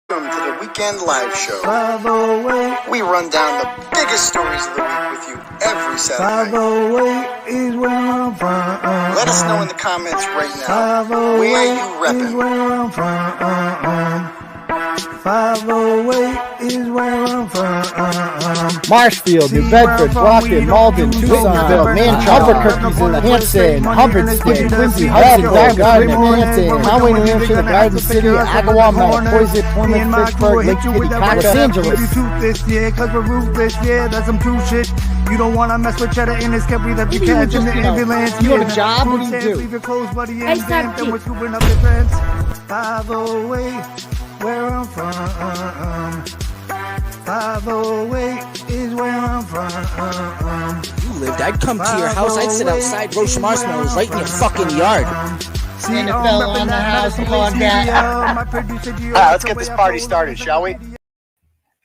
Welcome to the Weekend Live Show. 508. We run down the biggest stories of the week with you every Saturday night. 508 is where I'm from. Let us know in the comments right now. 508 Where you is repping? where I'm from. 508 is where I'm from. Marshfield, New Bedford, Brockton, Malden, Tucsonville, Maine Journal, Albuquerque's in Hanson, Hubbardston, Quincy, Hudson, Dartmouth, Hampton, Conway, New Hampshire, the Garden City, Agawam, Mattapoisett, Plymouth, Pittsburgh, Lake Titicaca, Los Angeles. This year, cause we're ruthless, yeah, that's some true shit. You don't wanna mess with cheddar in this country that you catch in the ambulance. You have a job? What do you do? Leave your clothes, buddy, I and stopped then we're scooping up your friends. 508, where I'm from. 508 is where I'm from. You lived, I'd come to your house, I'd sit outside, roast marshmallows right in your fucking yard. NFL on the house, log Let's get this party started, shall we?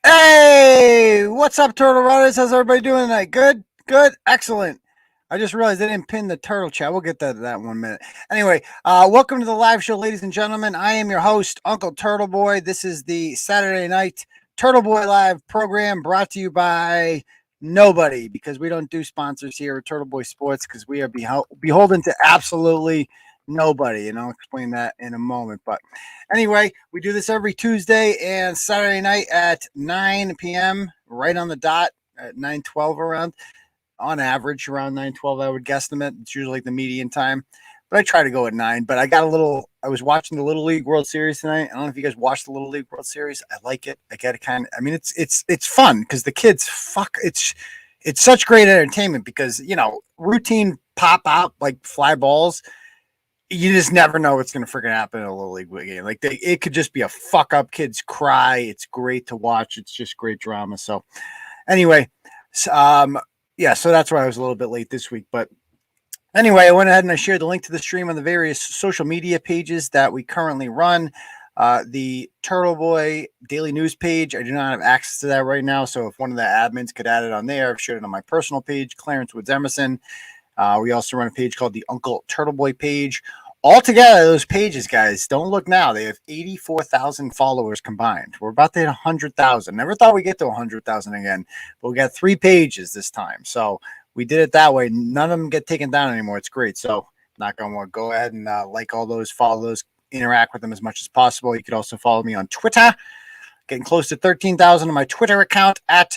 Hey, what's up, Turtle Runners? How's everybody doing tonight? Good? Good? Excellent. I just realized I didn't pin the turtle chat. We'll get to that 1 minute. Anyway, welcome to the live show, ladies and gentlemen. I am your host, Uncle Turtleboy. This is the Saturday night Turtleboy Live program brought to you by nobody, because we don't do sponsors here at Turtleboy Sports because we are beholden to absolutely nobody, and I'll explain that in a moment. But anyway, we do this every Tuesday and Saturday night at 9 p.m. right on the dot at 9:12 around. On average, around 9:12, I would guesstimate. It's usually like the median time, but I try to go at 9. But I was watching the Little League World Series tonight. I don't know if you guys watched the Little League World Series. I like it. I get it it's fun because the kids it's such great entertainment because, routine pop out like fly balls. You just never know what's going to freaking happen in a Little League game. Like it could just be a fuck up. Kids cry. It's great to watch. It's just great drama. So anyway, yeah, so that's why I was a little bit late this week. But anyway, I went ahead and I shared the link to the stream on the various social media pages that we currently run. The Turtleboy Daily News page, I do not have access to that right now. So if one of the admins could add it on there, I've shared it on my personal page, Clarence Woods Emerson. We also run a page called the Uncle Turtleboy page. Altogether, those pages, guys, don't look now. They have 84,000 followers combined. We're about to hit 100,000. Never thought we'd get to 100,000 again, but we got 3 pages this time. So we did it that way. None of them get taken down anymore. It's great. So not going to go ahead and like all those, follow those, interact with them as much as possible. You could also follow me on Twitter. Getting close to 13,000 on my Twitter account at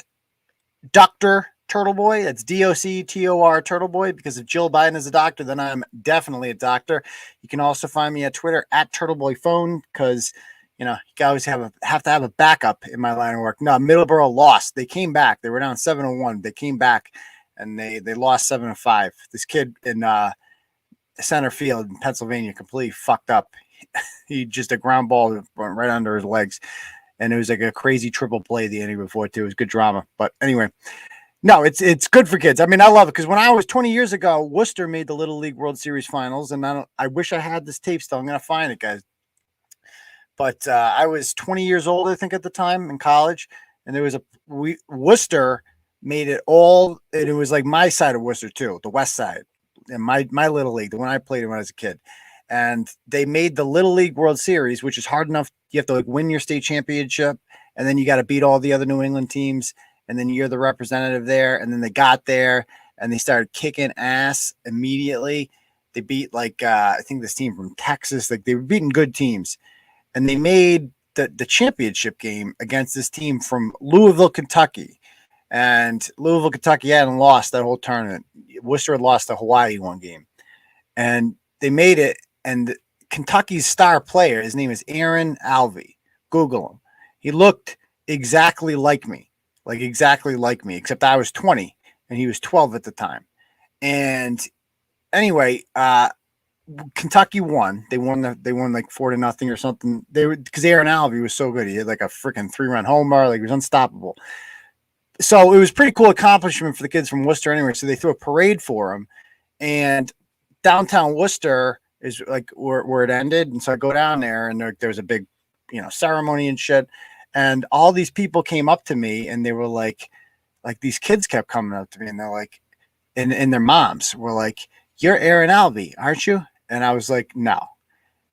Dr. Turtleboy. That's DOCTOR Turtleboy, because if Jill Biden is a doctor, then I'm definitely a doctor. You can also find me at Twitter at Turtleboy Phone, because you always have to have a backup in my line of work. No, Middleborough lost. They came back. They were down 7-1. They came back and they lost 7-5. This kid in center field in Pennsylvania completely fucked up. He just a ground ball went right under his legs, and it was like a crazy triple play the inning before too. It was good drama. But anyway. No, it's good for kids. I mean, I love it because when I was 20 years ago, Worcester made the Little League World Series finals, and I wish I had this tape still. I'm gonna find it, guys. But I was 20 years old, I think, at the time in college, and there was Worcester made it all, and it was like my side of Worcester too, the west side, and my Little League, the one I played in when I was a kid, and they made the Little League World Series, which is hard enough. You have to win your state championship, and then you got to beat all the other New England teams. And then you're the representative there. And then they got there and they started kicking ass immediately. They beat I think this team from Texas, they were beating good teams. And they made the championship game against this team from Louisville, Kentucky. And Louisville, Kentucky hadn't lost that whole tournament. Worcester had lost to Hawaii one game. And they made it. And Kentucky's star player, his name is Aaron Alvey. Google him. He looked exactly like me. Exactly like me, except I was 20 and he was 12 at the time. And anyway, Kentucky won. They won 4-0 or something. Because Aaron Alvey was so good. He had a freaking 3-run homer. He was unstoppable. So it was pretty cool accomplishment for the kids from Worcester anyway. So they threw a parade for him, and downtown Worcester is where it ended. And so I go down there, and there was a big, ceremony and shit. And all these people came up to me, and they were like these kids kept coming up to me, and they're like, and their moms were like, "You're Aaron Alvey, aren't you?" And I was like, "No."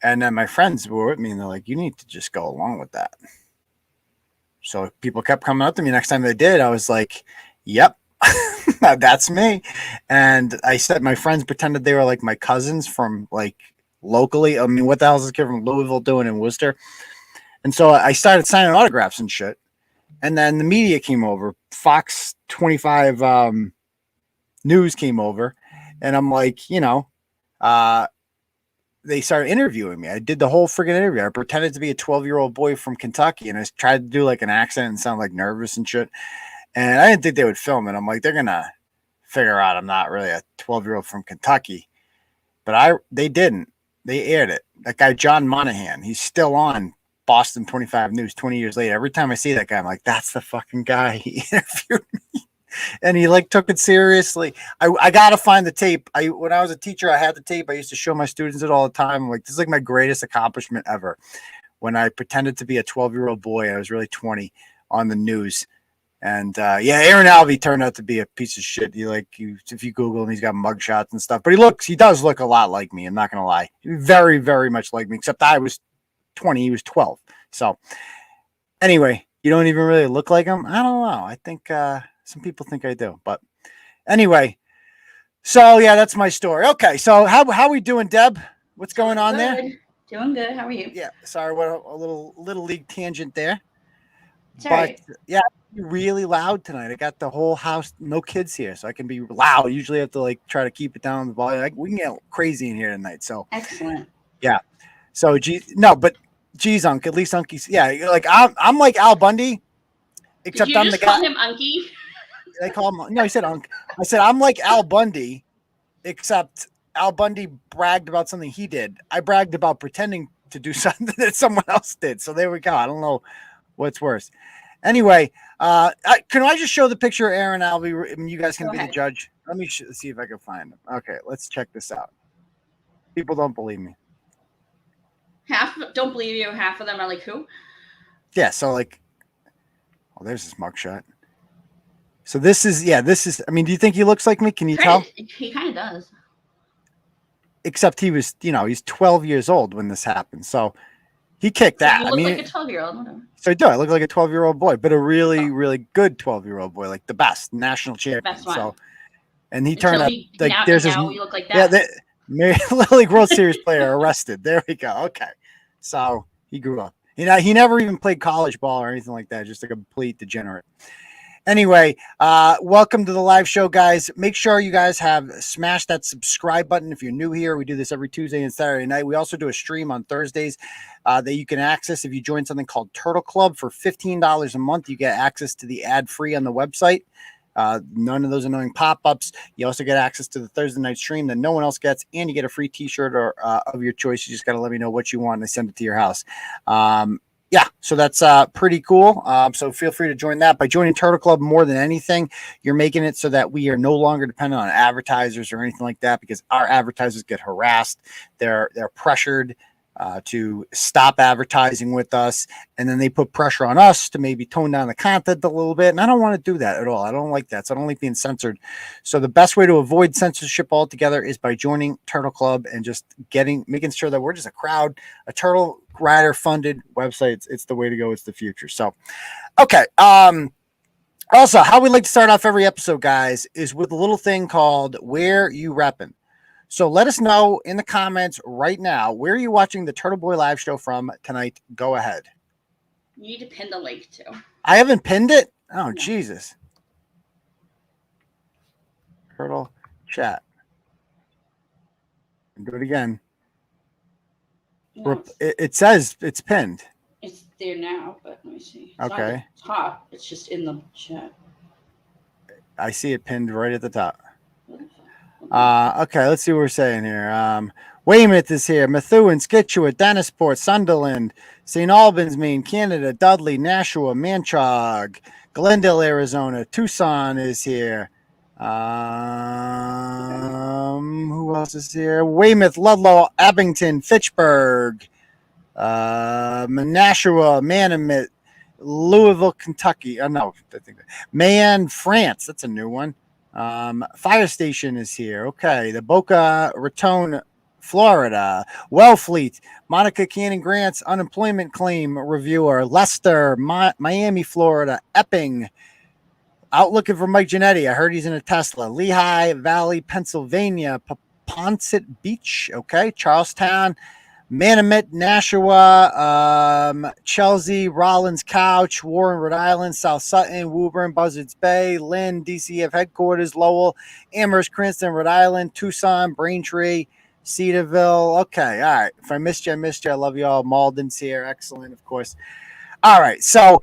And then my friends were with me, and they're like, "You need to just go along with that." So people kept coming up to me. Next time they did, I was like, yep, that's me. And I said, my friends pretended they were like my cousins from like locally. I mean, what the hell is this kid from Louisville doing in Worcester? And so I started signing autographs and shit. And then the media came over. Fox 25 News came over. And I'm like, they started interviewing me. I did the whole friggin' interview. I pretended to be a 12-year-old boy from Kentucky, and I tried to do like an accent and sound like nervous and shit. And I didn't think they would film it. I'm like, they're gonna figure out I'm not really a 12-year-old from Kentucky. But they didn't. They aired it. That guy John Monahan, he's still on Boston 25 News 20 years later. Every time I see that guy, I'm like, that's the fucking guy. He interviewed me. And he like took it seriously. I gotta find the tape. When I was a teacher, I had the tape. I used to show my students it all the time. I'm like, this is like my greatest accomplishment ever. When I pretended to be a 12-year-old boy, I was really 20 on the news. And Aaron Alvey turned out to be a piece of shit. If you Google him, he's got mugshots and stuff. But he does look a lot like me. I'm not gonna lie, very, very much like me. Except I was 20, he was 12. So anyway, you don't even really look like him. I don't know. I think some people think I do, but anyway. So yeah, that's my story. Okay, so how we doing, Deb? What's going on there? Doing good. How are you? Yeah, sorry, what a little league tangent there. It's all right. Yeah, really loud tonight. I got the whole house, no kids here, so I can be loud. Usually I have to like try to keep it down the volume. We can get crazy in here tonight. So Excellent. Yeah. So geez, Unc, at least Uncky's like I'm like Al Bundy, except Did you I'm just the guy. call him Unky? They call him. No, he said Unc. I said I'm like Al Bundy, except Al Bundy bragged about something he did. I bragged about pretending to do something that someone else did. So there we go. I don't know what's worse. Anyway, can I just show the picture of Aaron Alvey? I mean, you guys can be the judge. Let me see if I can find him. Okay, let's check this out. People don't believe me. Half don't believe you. Half of them are like, who? Yeah. So like, oh, there's his mugshot. So this is. I mean, do you think he looks like me? Can you tell? He kind of does. Except he was, he's 12 years old when this happened. So he kicked that. You look like a 12-year-old. Whatever. So I do. I look like a 12-year-old boy, but a really, really good 12-year-old boy, like the best national champion. Best one. So, and he turned out like now, there's now his. you look like that. Yeah, Little League World Series player arrested. There we go. Okay, so he grew up. He never even played college ball or anything like that. Just a complete degenerate. Anyway, welcome to the live show, guys. Make sure you guys have smashed that subscribe button if you're new here. We do this every Tuesday and Saturday night. We also do a stream on Thursdays that you can access if you join something called Turtle Club for $15 a month. You get access to the ad-free on the website. None of those annoying pop-ups. You also get access to the Thursday night stream that no one else gets, and you get a free t-shirt or of your choice. You just got to let me know what you want and I send it to your house. Yeah, so that's pretty cool. So feel free to join that. By joining Turtle Club, more than anything, you're making it so that we are no longer dependent on advertisers or anything like that, because our advertisers get harassed. They're pressured to stop advertising with us, and then they put pressure on us to maybe tone down the content a little bit. And I don't want to do that at all. I don't like that. So I don't like being censored. So the best way to avoid censorship altogether is by joining Turtle Club and just making sure that we're just a crowd, a Turtle Rider funded website. It's the way to go. It's the future. So, okay. Also, how we like to start off every episode, guys, is with a little thing called Where You Reppin'. So let us know in the comments right now, where are you watching the Turtle Boy live show from tonight? Go ahead. You need to pin the link too. I haven't pinned it? Oh, Jesus. Turtle chat. Do it again. No, it says it's pinned. it's there now, but let me see. It's Okay. not at the top. It's just in the chat. I see it pinned right at the top. Okay, let's see what we're saying here. Weymouth is here. Methuen, Scituate, Dennisport, Sunderland, St. Albans, Maine, Canada, Dudley, Nashua, Manchog, Glendale, Arizona. Tucson is here. Who else is here? Weymouth, Ludlow, Abington, Fitchburg, Nashua, Manamet, Louisville, Kentucky. Maine, France. That's a new one. Fire Station is here. Okay. The Boca Raton Florida. Wellfleet, Monica Cannon Grant's unemployment claim reviewer. Leicester, Miami, Florida. Epping, out looking for Mike Giannetti. I heard he's in a Tesla. Lehigh Valley, Pennsylvania. Ponset Beach, okay. Charlestown, Manamet, Nashua, Chelsea, Rollins Couch, Warren, Rhode Island, South Sutton, Woburn, Buzzards Bay, Lynn, DCF headquarters, Lowell, Amherst, Cranston, Rhode Island, Tucson, Braintree, Cedarville. Okay, all right. If I missed you, I missed you. I love you all. Malden's here. Excellent, of course. All right, so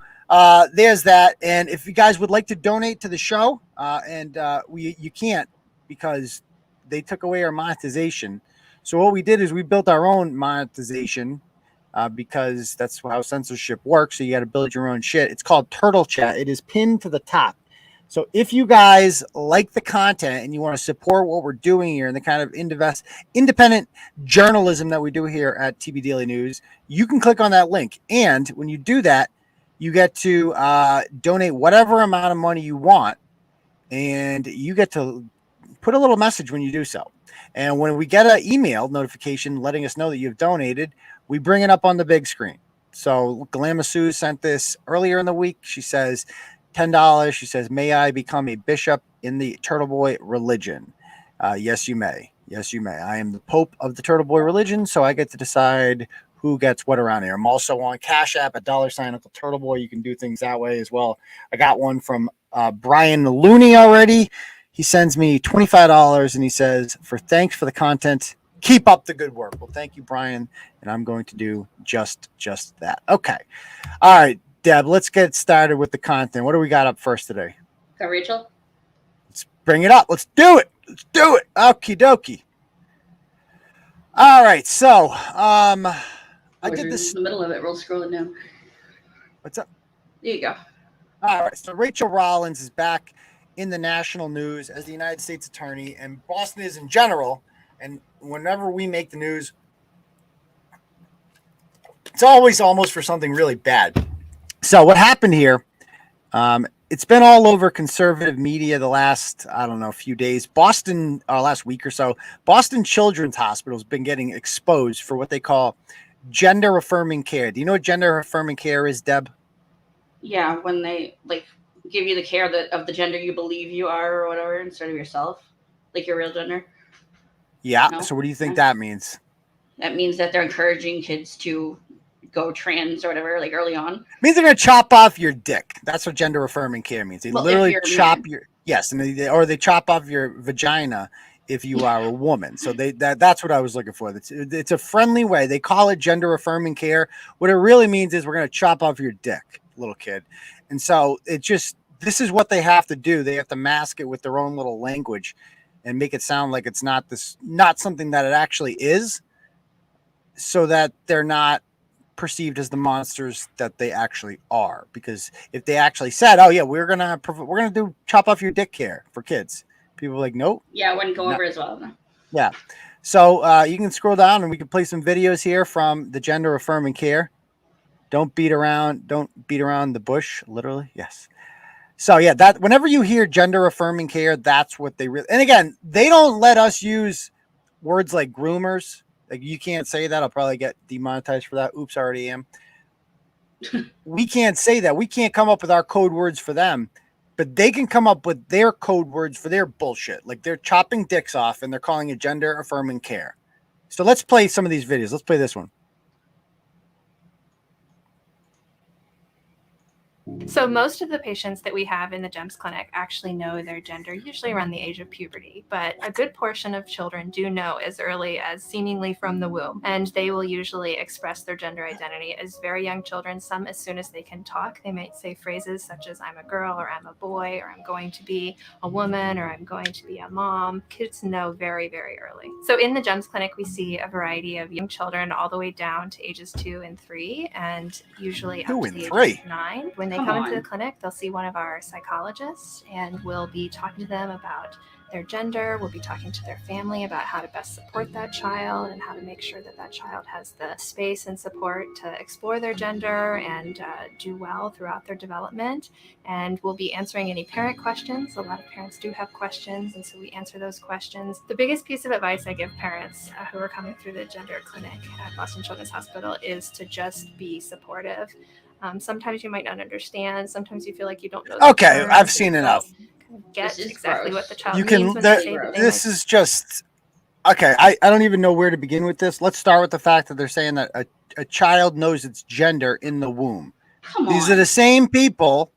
there's that. And if you guys would like to donate to the show, you can't because they took away our monetization. So what we did is we built our own monetization because that's how censorship works. So you got to build your own shit. It's called Turtle Chat. It is pinned to the top. So if you guys like the content and you want to support what we're doing here and the kind of independent journalism that we do here at TB Daily News, you can click on that link. And when you do that, you get to donate whatever amount of money you want. And you get to put a little message when you do so. And when we get an email notification letting us know that you've donated, we bring it up on the big screen. So Galama Sue sent this earlier in the week. She says $10. She says, may I become a bishop in the Turtleboy religion? Yes, you may. Yes, you may. I am the Pope of the Turtleboy religion, so I get to decide who gets what around here. I'm also on Cash App at $sign Uncle Turtleboy. You can do things that way as well. I got one from Brian Looney already. He sends me $25 and he says, thanks for the content. Keep up the good work. Well, thank you, Brian. And I'm going to do just that. Okay. All right, Deb, let's get started with the content. What do we got up first today? Got Rachel? Let's bring it up. Let's do it. Okie dokie. All right. So, I did this in the middle of it. Roll scrolling down. What's up? There you go. All right. So Rachael Rollins is back in the national news as the United States Attorney, and Boston is in general. And whenever we make the news, it's always almost for something really bad. So what happened here? It's been all over conservative media the last, few days. Last week or so, Boston Children's Hospital has been getting exposed for what they call gender affirming care. Do you know what gender affirming care is, Deb? Yeah, when they give you the care of the gender you believe you are or whatever instead of yourself, like your real gender. Yeah. No? So what do you think that means? That means that they're encouraging kids to go trans or whatever, early on. It means they're going to chop off your dick. That's what gender affirming care means. They literally chop or they chop off your vagina if you are a woman. So that's what I was looking for. It's a friendly way. They call it gender affirming care. What it really means is we're going to chop off your dick, little kid. And so this is what they have to do. They have to mask it with their own little language and make it sound like it's not something that it actually is, so that they're not perceived as the monsters that they actually are. Because if they actually said, "Oh yeah, we're gonna do chop off your dick care for kids," people are like, "Nope." Yeah, it wouldn't go over as well. No. Yeah. So you can scroll down and we can play some videos here from the gender affirming care. Don't beat around the bush, literally. Yes. So yeah, that whenever you hear gender affirming care, that's what they really, and again, they don't let us use words like groomers. Like, you can't say that. I'll probably get demonetized for that. Oops, I already am. We can't say that. We can't come up with our code words for them, but they can come up with their code words for their bullshit. Like, they're chopping dicks off and they're calling it gender affirming care. So let's play some of these videos. Let's play this one. So most of the patients that we have in the GEMS clinic actually know their gender, usually around the age of puberty, but a good portion of children do know as early as seemingly from the womb, and they will usually express their gender identity as very young children, some as soon as they can talk. They might say phrases such as I'm a girl, or I'm a boy, or I'm going to be a woman, or I'm going to be a mom. Kids know very, very early. So in the GEMS clinic, we see a variety of young children all the way down to ages 2 and 3, and usually up to the age of 9. When they come into the clinic, they'll see one of our psychologists, and we'll be talking to them about their gender. We'll be talking to their family about how to best support that child and how to make sure that that child has the space and support to explore their gender and do well throughout their development. And we'll be answering any parent questions. A lot of parents do have questions, and so we answer those questions. The biggest piece of advice I give parents who are coming through the gender clinic at Boston Children's Hospital is to just be supportive. Sometimes you might not understand. Sometimes you feel like you don't know. Okay, I've seen enough. Get exactly what the child You means can. when they say that they This is just okay. I don't even know where to begin with this. Let's start with the fact that they're saying that a child knows its gender in the womb. These are the same people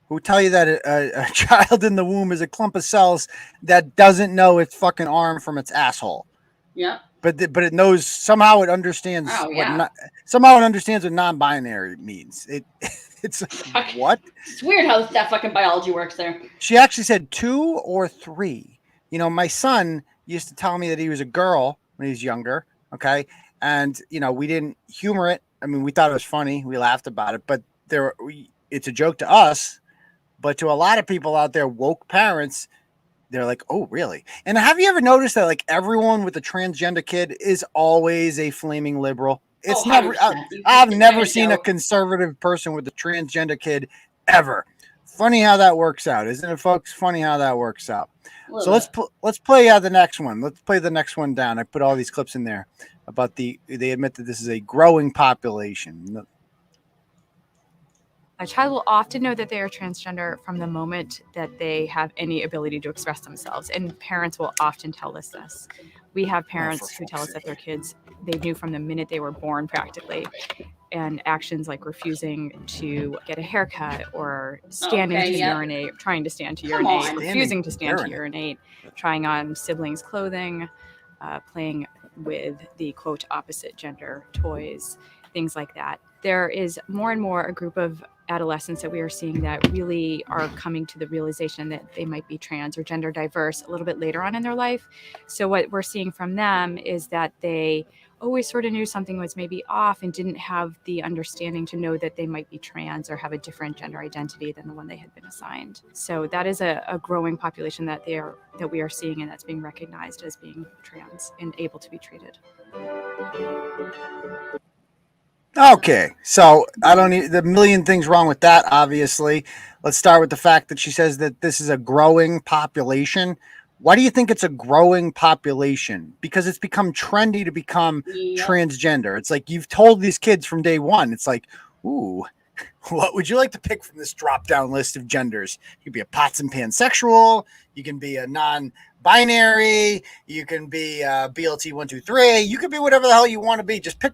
who tell you that a child in the womb is a clump of cells that doesn't know its fucking arm from its asshole. Yeah. But it knows, somehow it understands somehow it understands what non-binary means. It's like, what? It's weird how that fucking biology works there. She actually said 2 or 3. You know, my son used to tell me that he was a girl when he was younger. Okay. And, you know, we didn't humor it. I mean, we thought it was funny. We laughed about it, but it's a joke to us, but to a lot of people out there, woke parents, they're like, oh, really? And have you ever noticed that like everyone with a transgender kid is always a flaming liberal? It's never, I've never seen a conservative person with a transgender kid ever. Funny how that works out, isn't it, folks? Funny how that works out. So let's play the next one. Let's play the next one down. I put all these clips in there about they admit that this is a growing population. A child will often know that they are transgender from the moment that they have any ability to express themselves, and parents will often tell us this. We have parents who tell us that their kids, they knew from the minute they were born practically, and actions like refusing to get a haircut or standing to urinate, trying to stand to urinate, refusing to stand to urinate, trying on siblings' clothing, playing with the quote opposite gender toys, things like that. There is more and more a group of adolescents that we are seeing that really are coming to the realization that they might be trans or gender diverse a little bit later on in their life. So what we're seeing from them is that they always sort of knew something was maybe off and didn't have the understanding to know that they might be trans or have a different gender identity than the one they had been assigned. So that is a growing population that we are seeing, and that's being recognized as being trans and able to be treated. Okay, so I don't need the million things wrong with that, obviously. Let's start with the fact that she says that this is a growing population. Why do you think it's a growing population? Because it's become trendy to become transgender. It's like you've told these kids from day one. It's like, ooh, what would you like to pick from this drop-down list of genders? You could be a pots and pansexual. You can be a non-binary. You can be BLT 123. You can be whatever the hell you want to be. Just pick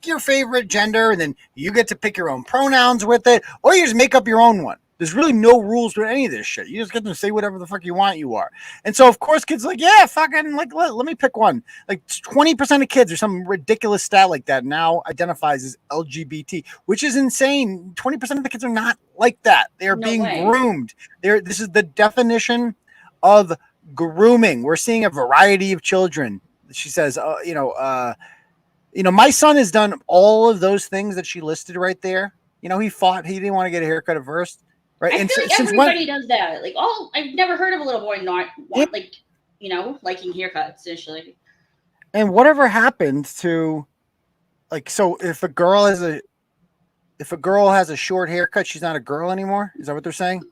your favorite gender, and then you get to pick your own pronouns with it, or you just make up your own one. There's really no rules with any of this shit. You just get to say whatever the fuck you want you are. And so, of course, kids are like, yeah, fucking, like, let me pick one. Like 20% of kids or some ridiculous stat like that now identifies as LGBT, which is insane. 20% of the kids are not like that. They are being groomed. This is the definition of grooming. We're seeing a variety of children. She says, my son has done all of those things that she listed right there. You know, he didn't want to get a haircut at first. Right. I feel like everybody does that. Like, I've never heard of a little boy not liking haircuts initially. And whatever happened to, like, so if a girl has a short haircut, she's not a girl anymore. Is that what they're saying?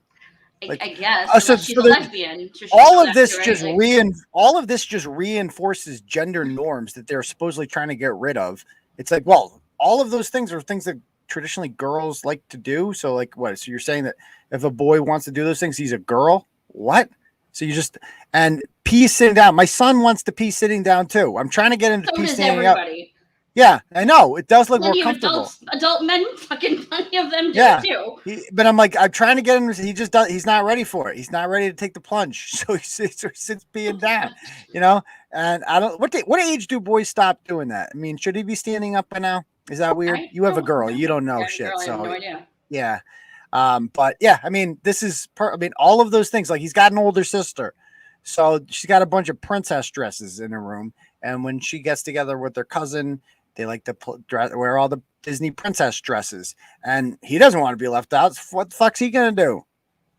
Like, I guess. So she's a lesbian. So all of this just reinforces gender norms that they're supposedly trying to get rid of. It's like, well, all of those things are things that traditionally girls like to do. So like what? So you're saying that if a boy wants to do those things, he's a girl? What? So you just, and pee sitting down. My son wants to pee sitting down too. I'm trying to get him to pee standing up. Yeah, I know. It does look more comfortable. Adult men, fucking plenty of them do it too. But I'm trying to get him. He's not ready for it. He's not ready to take the plunge. So he sits peeing down, you know? And I don't, what age do boys stop doing that? I mean, should he be standing up by now? Is that weird? You have a girl. You don't know shit. Girl, so I have no idea. Yeah. But yeah, I mean, all of those things, like he's got an older sister. So she's got a bunch of princess dresses in her room. And when she gets together with her cousin They like to wear all the Disney princess dresses, and he doesn't want to be left out. What the fuck's he gonna do?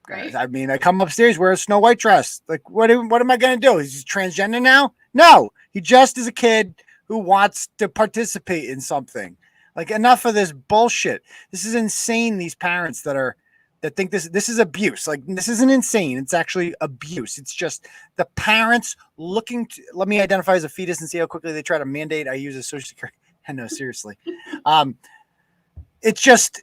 Right. I mean, I come upstairs, wear a Snow White dress. Like, what am I gonna do? Is he transgender now? No, he just is a kid who wants to participate in something. Like, enough of this bullshit. This is insane. These parents that think this is abuse. Like, this isn't insane. It's actually abuse. It's just the parents looking to let me identify as a fetus and see how quickly they try to mandate I use a social security. I know, seriously. It's just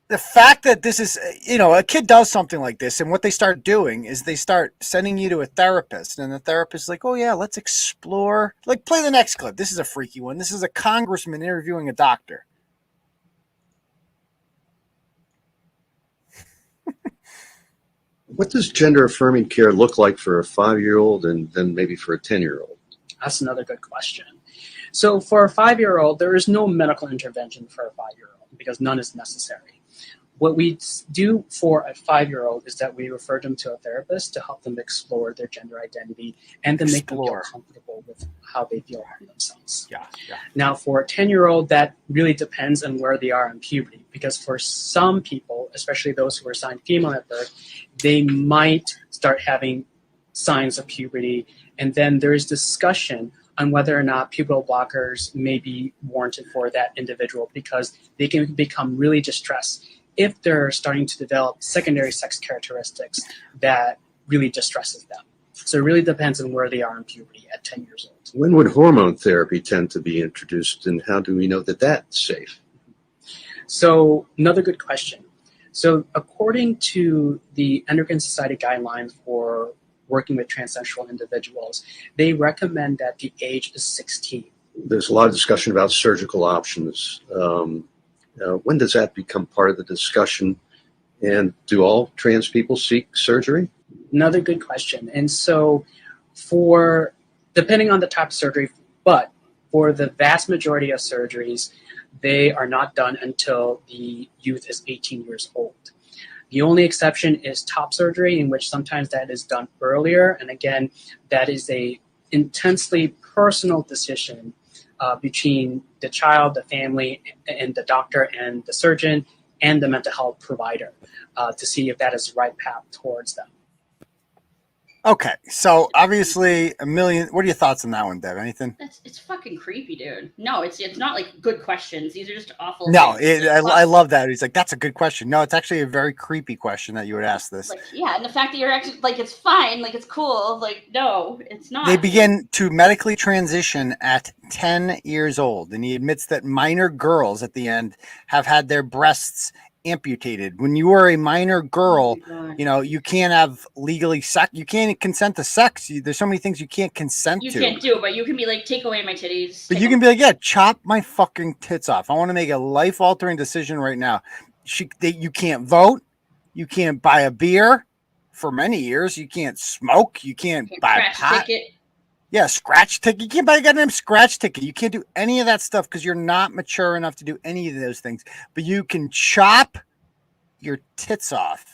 the fact that this is, a kid does something like this, and what they start doing is they start sending you to a therapist, and the therapist is like, oh yeah, let's explore. Like, play the next clip. This is a freaky one. This is a congressman interviewing a doctor. What does gender affirming care look like for a 5-year-old and then maybe for a 10-year-old? That's another good question. So for a 5-year-old, there is no medical intervention for a 5-year-old because none is necessary. What we do for a 5-year-old is that we refer them to a therapist to help them explore their gender identity and to make them feel comfortable with how they feel about themselves. Yeah. Now, for a 10-year-old, that really depends on where they are in puberty, because for some people, especially those who are assigned female at birth, they might start having signs of puberty, and then there is discussion on whether or not pubertal blockers may be warranted for that individual, because they can become really distressed if they're starting to develop secondary sex characteristics that really distresses them. So it really depends on where they are in puberty at 10 years old. When would hormone therapy tend to be introduced, and how do we know that that's safe? So another good question. So according to the Endocrine Society guidelines for working with transsexual individuals, they recommend that the age is 16. There's a lot of discussion about surgical options. When does that become part of the discussion? And do all trans people seek surgery? Another good question. And so depending on the type of surgery, but for the vast majority of surgeries, they are not done until the youth is 18 years old. The only exception is top surgery, in which sometimes that is done earlier. And again, that is a intensely personal decision between the child, the family, and the doctor and the surgeon and the mental health provider to see if that is the right path towards them. Okay, so obviously what are your thoughts on that one, Deb? Anything? It's fucking creepy, dude. No, it's not like good questions. These are just awful. No, I love that. He's like, that's a good question. No, it's actually a very creepy question that you would ask this. Like, yeah, and the fact that you're actually like, it's fine, like it's cool. Like, no, it's not. They begin to medically transition at 10 years old, and he admits that minor girls at the end have had their breasts amputated. When you are a minor girl, you can't have legally sex. You can't consent to sex. There's so many things you can't consent to. You can't do, but you can be like, take away my titties. But you can be like, yeah, chop my fucking tits off. I want to make a life-altering decision right now. You can't vote. You can't buy a beer for many years. You can't smoke. You can't buy pot. Ticket. Yeah, scratch ticket. You can't buy a goddamn scratch ticket. You can't do any of that stuff because you're not mature enough to do any of those things. But you can chop your tits off.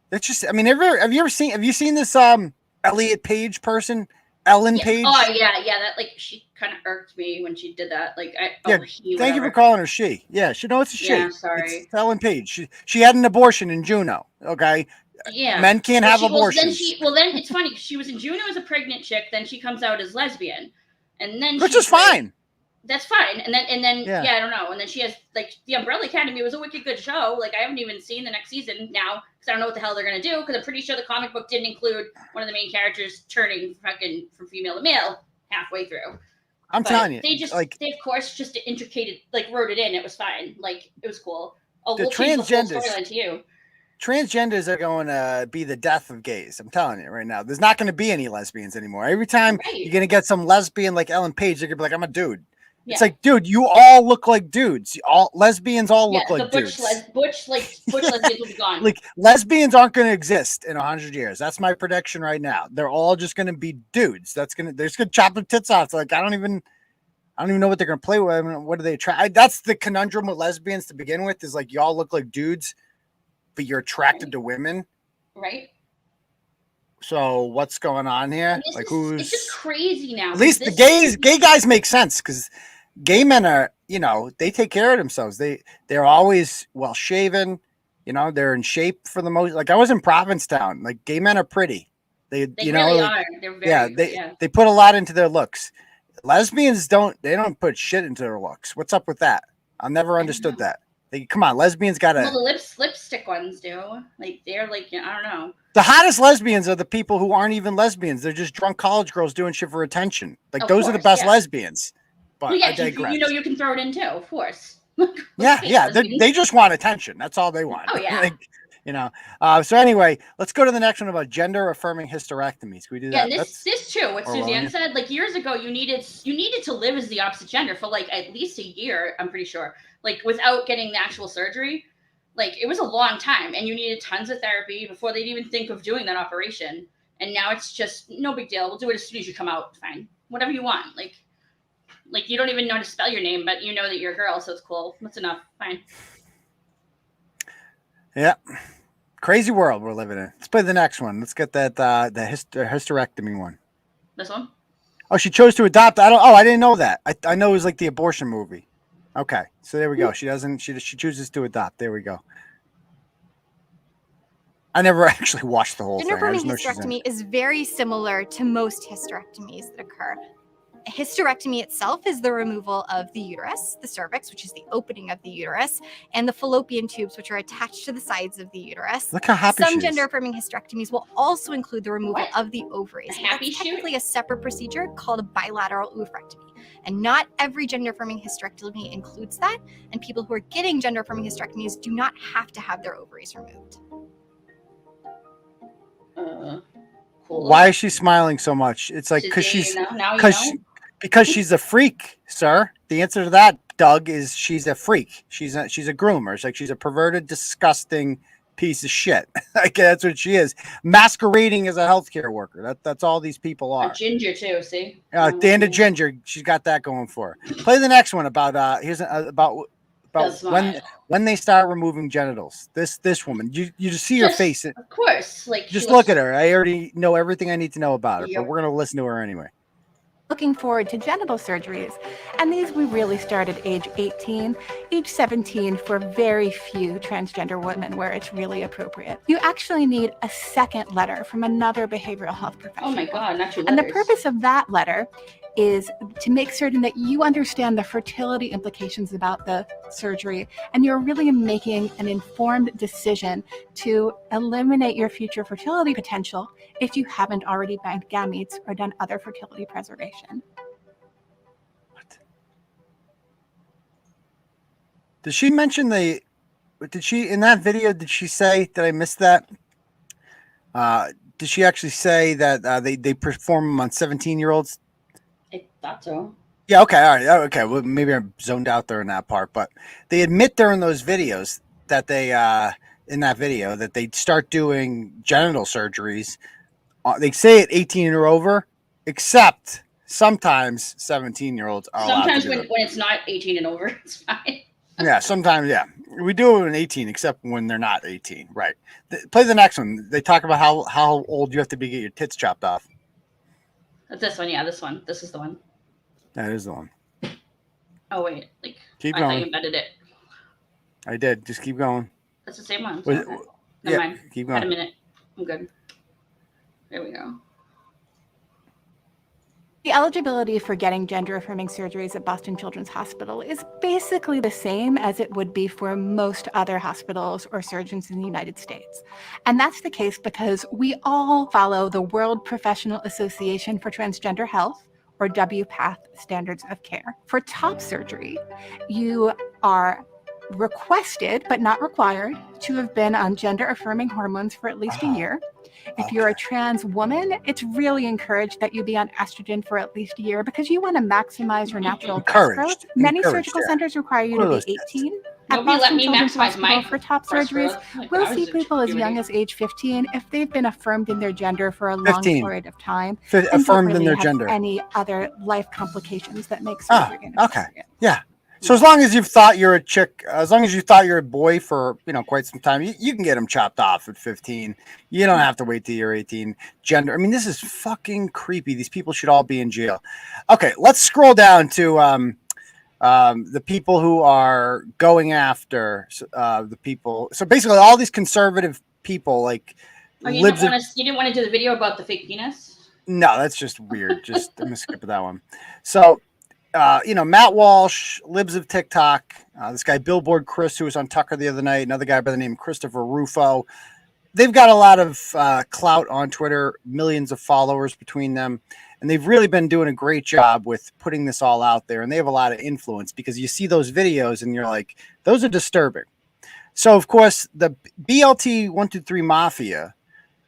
That's just, I mean, have you seen this Elliot Page person? Ellen Page? Oh yeah, that like she kind of irked me when she did that. Like thank you for calling her she. Yeah, it's a she. Yeah, sorry. It's Ellen Page. She had an abortion in Juneau. Okay. Yeah, men can't have abortions. Then it's funny. She was in Juneau as a pregnant chick. Then she comes out as lesbian, and then which is fine. That's fine. And then yeah, I don't know. And then she has like the Umbrella Academy was a wicked good show. Like I haven't even seen the next season now because I don't know what the hell they're gonna do. Because I'm pretty sure the comic book didn't include one of the main characters turning fucking from female to male halfway through. I'm telling you, they of course just wrote it in. It was fine. Like it was cool. Oh, the we'll change the whole storyline to you. Transgenders are going to be the death of gays. I'm telling you right now. There's not going to be any lesbians anymore. Every time you're going to get some lesbian like Ellen Page, they're going to be like, I'm a dude. Yeah. It's like, dude, you all look like dudes. Lesbians all look like dudes. Butch lesbians will be gone. Like lesbians aren't going to exist in 100 years. That's my prediction right now. They're all just going to be dudes. They're just going to chop their tits off. It's like, I don't even know what they're going to play with. I mean, what do they try? That's the conundrum with lesbians to begin with is like, y'all look like dudes, but you're attracted to women. Right. So what's going on here? Like who's? It's just crazy now. At least the gay guys make sense because gay men are, they take care of themselves. They're always well shaven. They're in shape for the most. Like I was in Provincetown. Like gay men are pretty. They really are. They're very, they put a lot into their looks. Lesbians don't put shit into their looks. What's up with that? I've never understood that. Come on, lesbians gotta. Well, the lipstick ones do. Like they're like, I don't know. The hottest lesbians are the people who aren't even lesbians. They're just drunk college girls doing shit for attention. Like those are the best lesbians. But well, I digress. You can throw it in too, of course. Yeah. They just want attention. That's all they want. Oh yeah. So anyway, let's go to the next one about gender affirming hysterectomies. Can we do that? Yeah, this too. What Suzanne said, like years ago, you needed to live as the opposite gender for like at least a year. I'm pretty sure, like without getting the actual surgery. Like it was a long time, and you needed tons of therapy before they'd even think of doing that operation. And now it's just no big deal. We'll do it as soon as you come out. Fine, whatever you want. Like you don't even know how to spell your name, but you know that you're a girl, so it's cool. That's enough. Fine. Yeah. Crazy world we're living in. Let's play the next one. Let's get that the hysterectomy one. This one? Oh, she chose to adopt. I didn't know that. I know it was like the abortion movie. Okay, so there we go. She chooses to adopt. There we go. I never actually watched the whole thing. Gender-affirming hysterectomy is very similar to most hysterectomies that occur. A hysterectomy itself is the removal of the uterus, the cervix, which is the opening of the uterus, and the fallopian tubes, which are attached to the sides of the uterus. Look how happy Some gender-affirming hysterectomies will also include the removal of the ovaries. That's technically a separate procedure called a bilateral oophorectomy. And not every gender-affirming hysterectomy includes that, and people who are getting gender-affirming hysterectomies do not have to have their ovaries removed. Cool. Why is she smiling so much? It's like because she's a freak, sir. The answer to that, Doug, is she's a freak. She's a groomer. It's like she's a perverted, disgusting piece of shit. Like that's what she is, masquerading as a healthcare worker. That's all these people are. A ginger too. See, Dan the ginger. She's got that going for her. Play the next one about when they start removing genitals. This woman, you just see her face. Of course, like just look at her. I already know everything I need to know about her, but we're gonna listen to her anyway. Looking forward to genital surgeries, and these we really start at age 18, age 17 for very few transgender women where it's really appropriate. You actually need a second letter from another behavioral health professional. Oh my God, not 2 letters. And the purpose of that letter is to make certain that you understand the fertility implications about the surgery, and you're really making an informed decision to eliminate your future fertility potential if you haven't already banked gametes or done other fertility preservation. What? Did she mention in that video, did she say, did I miss that? Did she actually say that they perform them on 17-year-olds? I thought so. Yeah, okay, all right. Okay, well, maybe I'm zoned out there in that part, but they admit during those videos that in that video that they start doing genital surgeries. They say it 18 or over, except sometimes 17-year-olds are sometimes allowed to when it's not 18 and over, it's fine. Yeah, sometimes, yeah. We do it when 18, except when they're not 18, right? Play the next one. They talk about how old you have to be to get your tits chopped off. That's this one, yeah, this one. This is the one. That is the one. Oh, wait. Keep I going. thought you embedded it. I did. Just keep going. That's the same one. Never mind. Keep going. Had a minute. I'm good. There we go. The eligibility for getting gender-affirming surgeries at Boston Children's Hospital is basically the same as it would be for most other hospitals or surgeons in the United States. And that's the case because we all follow the World Professional Association for Transgender Health, or WPATH, standards of care. For top surgery, you are requested, but not required, to have been on gender-affirming hormones for at least a year. If you're a trans woman, it's really encouraged that you be on estrogen for at least a year because you want to maximize your natural breast growth. Many surgical centers require you to be 18. At Boston Children's Hospital for top surgeries, we'll see people as young as age 15 if they've been affirmed in their gender for a long period of time. Affirmed in their gender. Any other life complications that make surgery inappropriate. Okay. Yeah. So as long as you've thought you're a chick, as long as you thought you're a boy for, quite some time, you can get them chopped off at 15. You don't have to wait till you're 18. Gender. I mean, this is fucking creepy. These people should all be in jail. Okay, let's scroll down to the people who are going after the people. So basically all these conservative people, like, you didn't want to do the video about the fake penis? No, that's just weird. I'm gonna skip that one. So, Matt Walsh, Libs of TikTok, this guy Billboard Chris, who was on Tucker the other night, another guy by the name of Christopher Rufo. They've got a lot of clout on Twitter, millions of followers between them, and they've really been doing a great job with putting this all out there. And they have a lot of influence because you see those videos and you're like, those are disturbing. So, of course, the BLT 123 Mafia,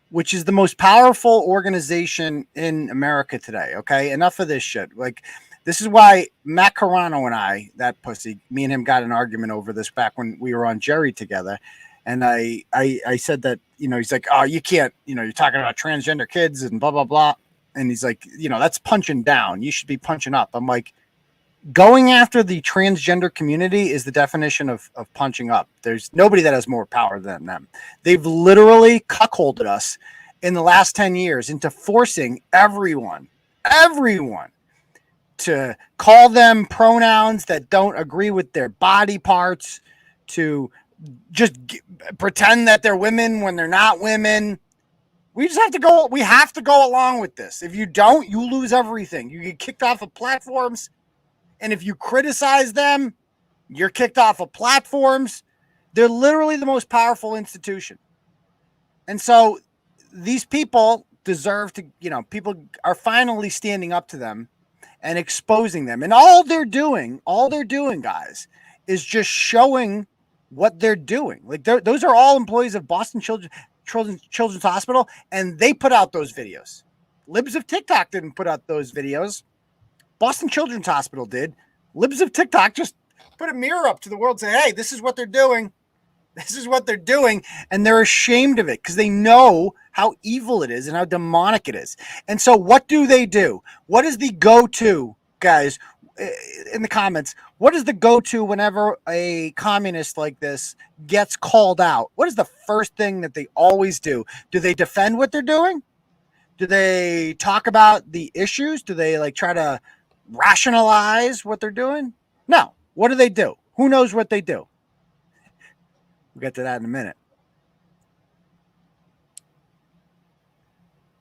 which is the most powerful organization in America today. Okay, enough of this shit. Like, this is why Matt Carano and I, that pussy, me and him got an argument over this back when we were on Jerry together. And I said that, he's like, oh, you can't, you're talking about transgender kids and blah, blah, blah. And he's like, that's punching down. You should be punching up. I'm like, going after the transgender community is the definition of punching up. There's nobody that has more power than them. They've literally cuckolded us in the last 10 years into forcing everyone to call them pronouns that don't agree with their body parts, to just pretend that they're women when they're not women. We have to go along with this. If you don't, you lose everything. You get kicked off of platforms. And if you criticize them, you're kicked off of platforms. They're literally the most powerful institution. And so these people deserve to, people are finally standing up to them and exposing them. And all they're doing, guys, is just showing what they're doing. Like, those are all employees of Boston Children's Hospital, and they put out those videos. Libs of TikTok didn't put out those videos. Boston Children's Hospital did. Libs of TikTok just put a mirror up to the world and say, hey, this is what they're doing. This is what they're doing. And they're ashamed of it because they know how evil it is and how demonic it is. And so what do they do? What is the go-to, guys, in the comments? What is the go-to whenever a communist like this gets called out? What is the first thing that they always do? Do they defend what they're doing? Do they talk about the issues? Do they try to rationalize what they're doing? No. What do? Who knows what they do? We'll get to that in a minute.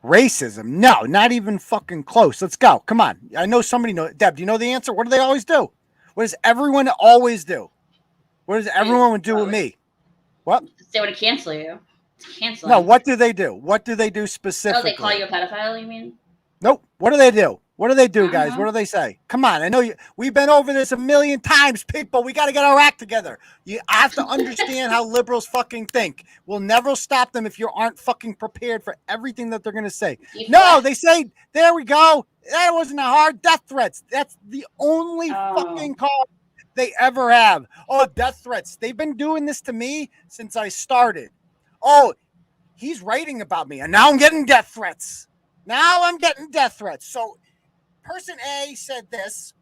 Racism. No, not even fucking close. Let's go. Come on. I know somebody knows. Deb, do you know the answer? What do they always do? What does everyone always do? What does everyone do with me? What? They want to cancel you. Cancel. No, what do they do? What do they do specifically? Oh, they call you a pedophile, you mean? Nope. What do they do? What do they do, guys? What do they say? Come on. I know we've been over this a million times, people. We got to get our act together. I have to understand how liberals fucking think. We'll never stop them if you aren't fucking prepared for everything that they're going to say. No, they say, there we go. That wasn't a hard death threats. That's the only fucking call they ever have. Oh, death threats. They've been doing this to me since I started. Oh, he's writing about me, and now I'm getting death threats. So person A said this,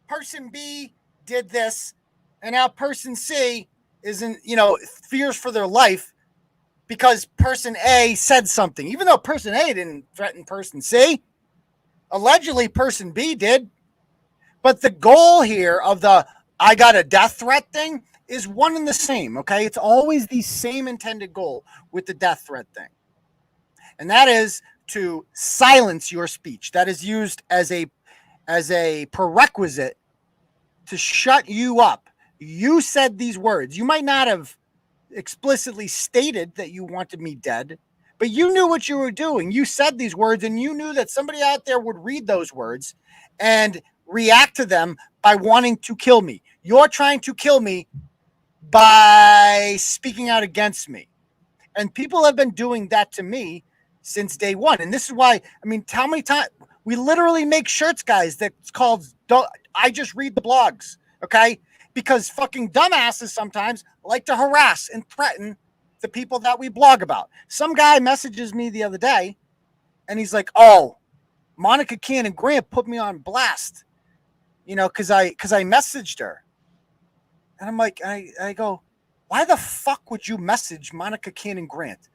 person B did this, and now person C isn't, fears for their life because person A said something, even though person A didn't threaten person C. Allegedly, person B did. But the goal here of the I got a death threat thing is one and the same, okay? It's always the same intended goal with the death threat thing. And that is to silence your speech. That is used as a prerequisite to shut you up. You said these words. You might not have explicitly stated that you wanted me dead, but you knew what you were doing. You said these words, and you knew that somebody out there would read those words and react to them by wanting to kill me. You're trying to kill me by speaking out against me. And people have been doing that to me since day one. And this is why, how many times we literally make shirts, guys, that's called I Just Read the Blogs, okay? Because fucking dumbasses sometimes like to harass and threaten the people that we blog about. Some guy messages me the other day, and he's like, oh, Monica Cannon Grant put me on blast. you know, because I messaged her, and I'm like, I go, why the fuck would you message Monica Cannon Grant?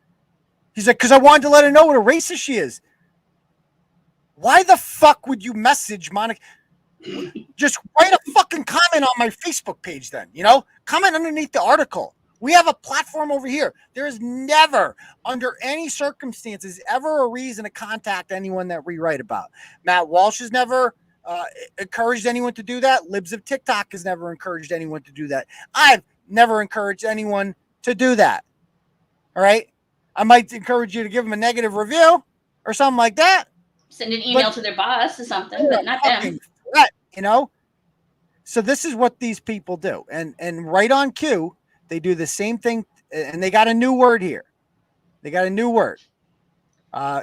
He's like, because I wanted to let her know what a racist she is. Why the fuck would you message Monica? Just write a fucking comment on my Facebook page then, you know? Comment underneath the article. We have a platform over here. There is never, under any circumstances, ever a reason to contact anyone that we write about. Matt Walsh has never encouraged anyone to do that. Libs of TikTok has never encouraged anyone to do that. I've never encouraged anyone to do that. All right? I might encourage you to give them a negative review or something like that. Send an email to their boss or something, but not them. Threat, you know? So this is what these people do. And right on cue, they do the same thing, and they got a new word here. They got a new word.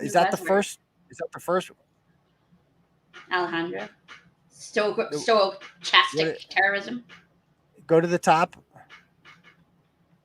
Is that the first? Is that the first one? Alejandro. Stochastic terrorism. Go to the top.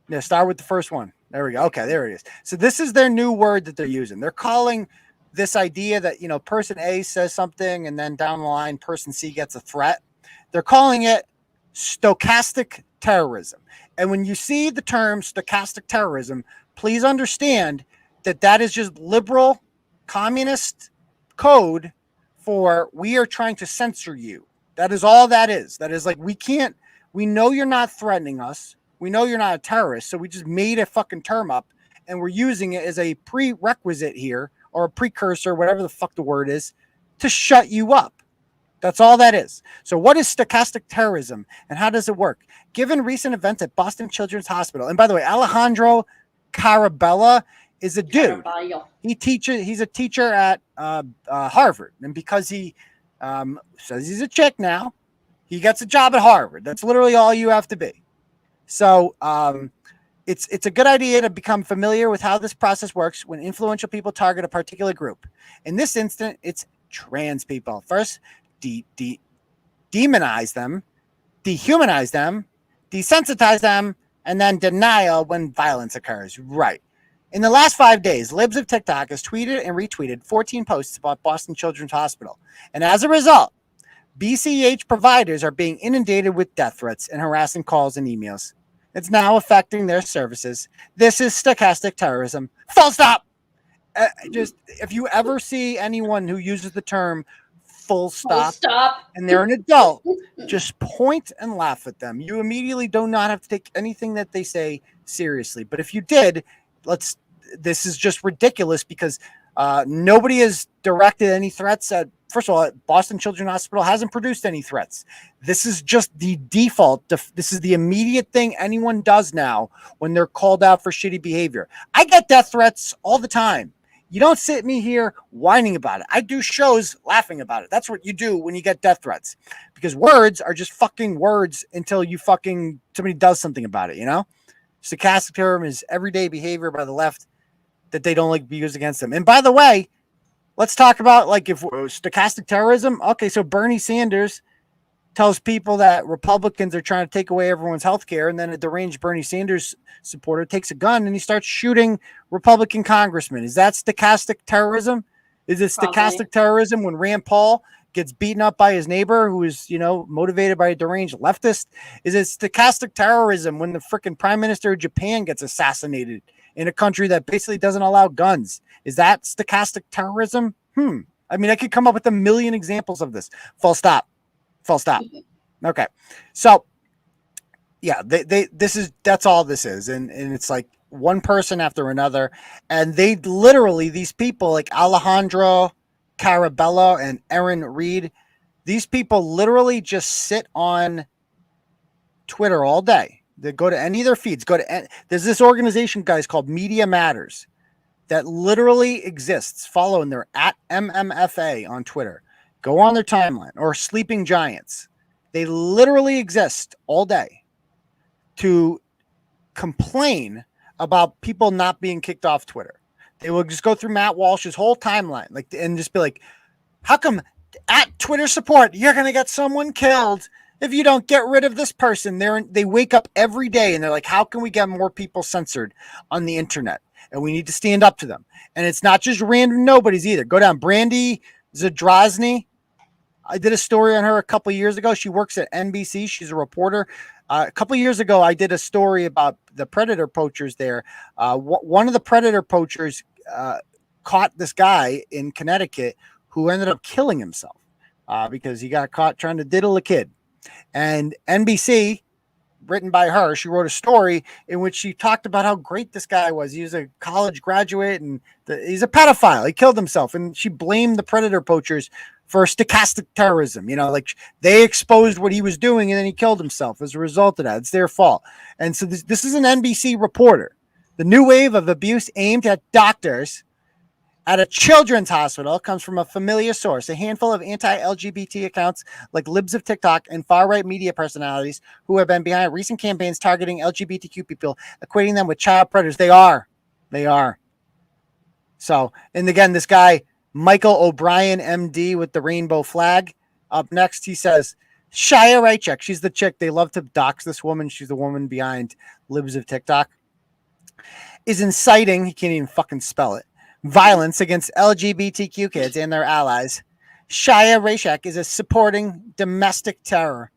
Yeah, start with the first one. There we go. Okay, there it is. So this is their new word that they're using. They're calling this idea that, you know, person A says something and then down the line, person C gets a threat. They're calling it stochastic terrorism. And when you see the term stochastic terrorism, please understand that that is just liberal communist code for we are trying to censor you. That is all that is. That is like, we know you're not threatening us. We know you're not a terrorist. So we just made a fucking term up and we're using it as a prerequisite here or a precursor, whatever the fuck the word is, to shut you up. That's all that is. So what is stochastic terrorism and how does it work? Given recent events at Boston Children's Hospital, and by the way, Alejandro Carabella is a dude. He's a teacher at Harvard. And because he says he's a chick now, he gets a job at Harvard. That's literally all you have to be. So it's a good idea to become familiar with how this process works when influential people target a particular group. In this instant, it's trans people. First, demonize them, dehumanize them, desensitize them, and then denial when violence occurs. Right. In the last 5 days, Libs of TikTok has tweeted and retweeted 14 posts about Boston Children's Hospital. And as a result, BCH providers are being inundated with death threats and harassing calls and emails. It's now affecting their services. This is stochastic terrorism. Full stop. Just if you ever see anyone who uses the term full stop and they're an adult, just point and laugh at them. You immediately do not have to take anything that they say seriously. But if you did, this is just ridiculous because nobody has directed any threats at, first of all, Boston Children's Hospital hasn't produced any threats. This is just the default. This is the immediate thing anyone does now when they're called out for shitty behavior. I get death threats all the time. You don't sit me here whining about it. I do shows laughing about it. That's what you do when you get death threats, because words are just fucking words until somebody does something about it, you know? Stochastic terrorism is everyday behavior by the left that they don't like to be used against them. And by the way, let's talk about if stochastic terrorism. Okay, so Bernie Sanders tells people that Republicans are trying to take away everyone's health care, and then a deranged Bernie Sanders supporter takes a gun and he starts shooting Republican congressmen. Is that stochastic terrorism? Is it stochastic terrorism when Rand Paul gets beaten up by his neighbor who is, motivated by a deranged leftist? Is it stochastic terrorism when the freaking prime minister of Japan gets assassinated in a country that basically doesn't allow guns? Is that stochastic terrorism? I mean, I could come up with a million examples of this. Full stop. Okay. So yeah, that's all this is. And it's like one person after another. And they literally, these people like Alejandro Carabella and Aaron Reed, these people literally just sit on Twitter all day. They go to any of their feeds, there's this organization, guys, called Media Matters that literally exists. Follow them. They're at MMFA on Twitter. Go on their timeline, or Sleeping Giants. They literally exist all day to complain about people not being kicked off Twitter. They will just go through Matt Walsh's whole timeline, and just be like, how come at Twitter support, you're going to get someone killed if you don't get rid of this person? They wake up every day and they're like, how can we get more people censored on the internet? And we need to stand up to them. And it's not just random nobodies either. Go down. Brandy Zadrozny. I did a story on her a couple years ago. She works at NBC. She's a reporter. A couple years ago, I did a story about the predator poachers there. One of the predator poachers caught this guy in Connecticut who ended up killing himself because he got caught trying to diddle a kid. And NBC, written by her, she wrote a story in which she talked about how great this guy was. He was a college graduate and he's a pedophile. He killed himself. And she blamed the predator poachers for stochastic terrorism. You know, like they exposed what he was doing and then he killed himself as a result of that. It's their fault. And so this is an NBC reporter. The new wave of abuse aimed at doctors at a children's hospital comes from a familiar source. A handful of anti-LGBT accounts like libs of TikTok and far-right media personalities who have been behind recent campaigns targeting LGBTQ people, equating them with child predators. They are. So, and again, this guy, Michael O'Brien, MD, with the rainbow flag. Up next, he says, Shia Raichek, she's the chick. They love to dox this woman. She's the woman behind libs of TikTok. Is inciting, he can't even fucking spell it, violence against LGBTQ kids and their allies. Shia Raichek is supporting domestic terror.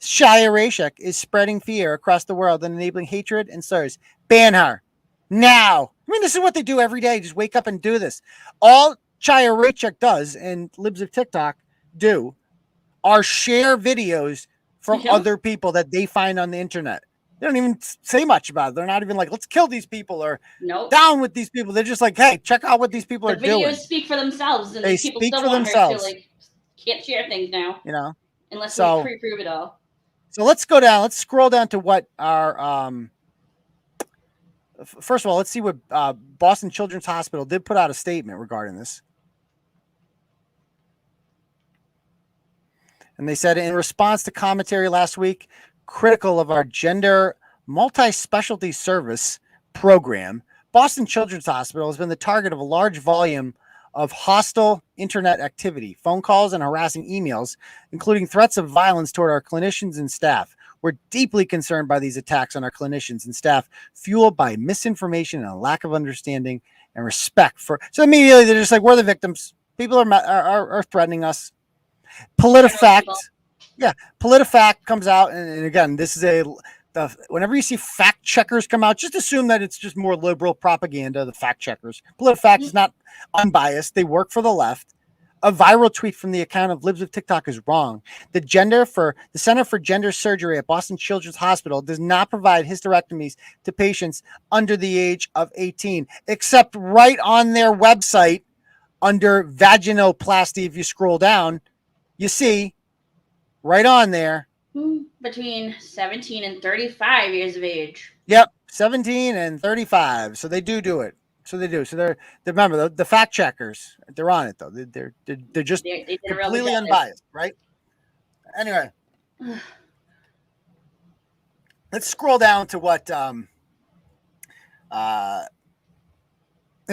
Shia Raichek is spreading fear across the world and enabling hatred and slurs. Ban her now. I mean, this is what they do every day. Just wake up and do this. All Shia Raichek does and libs of TikTok do are share videos from other people that they find on the internet. They don't even say much about it. They're not even like, let's kill these people or down with these people. They're just like, hey, check out what these people are doing. The videos speak for themselves, and they people speak still for want themselves. her to, like, can't share things now. You know, unless we pre-prove it all. So let's go down. Let's scroll down to what our first of all, let's see what Boston Children's Hospital did put out a statement regarding this. And they said, in response to commentary last week, critical of our gender multi-specialty service program, Boston Children's Hospital has been the target of a large volume of hostile internet activity, phone calls, and harassing emails, including threats of violence toward our clinicians and staff. We're deeply concerned by these attacks on our clinicians and staff, fueled by misinformation and a lack of understanding and respect for. So immediately they're just like, we're the victims. People are threatening us. PolitiFact, PolitiFact comes out, and again, this is whenever you see fact checkers come out, just assume that it's just more liberal propaganda. The fact checkers, PolitiFact is not unbiased; they work for the left. A viral tweet from the account of libs of TikTok is wrong. The Center for Gender Surgery at Boston Children's Hospital does not provide hysterectomies to patients under the age of 18, except right on their website under vaginoplasty. If you scroll down, you see right on there. Between 17 and 35 years of age. Yep, 17 and 35. So they do it. So they do. So they're remember the fact checkers. They're on it though. They're just completely unbiased, right? Anyway, let's scroll down to what. And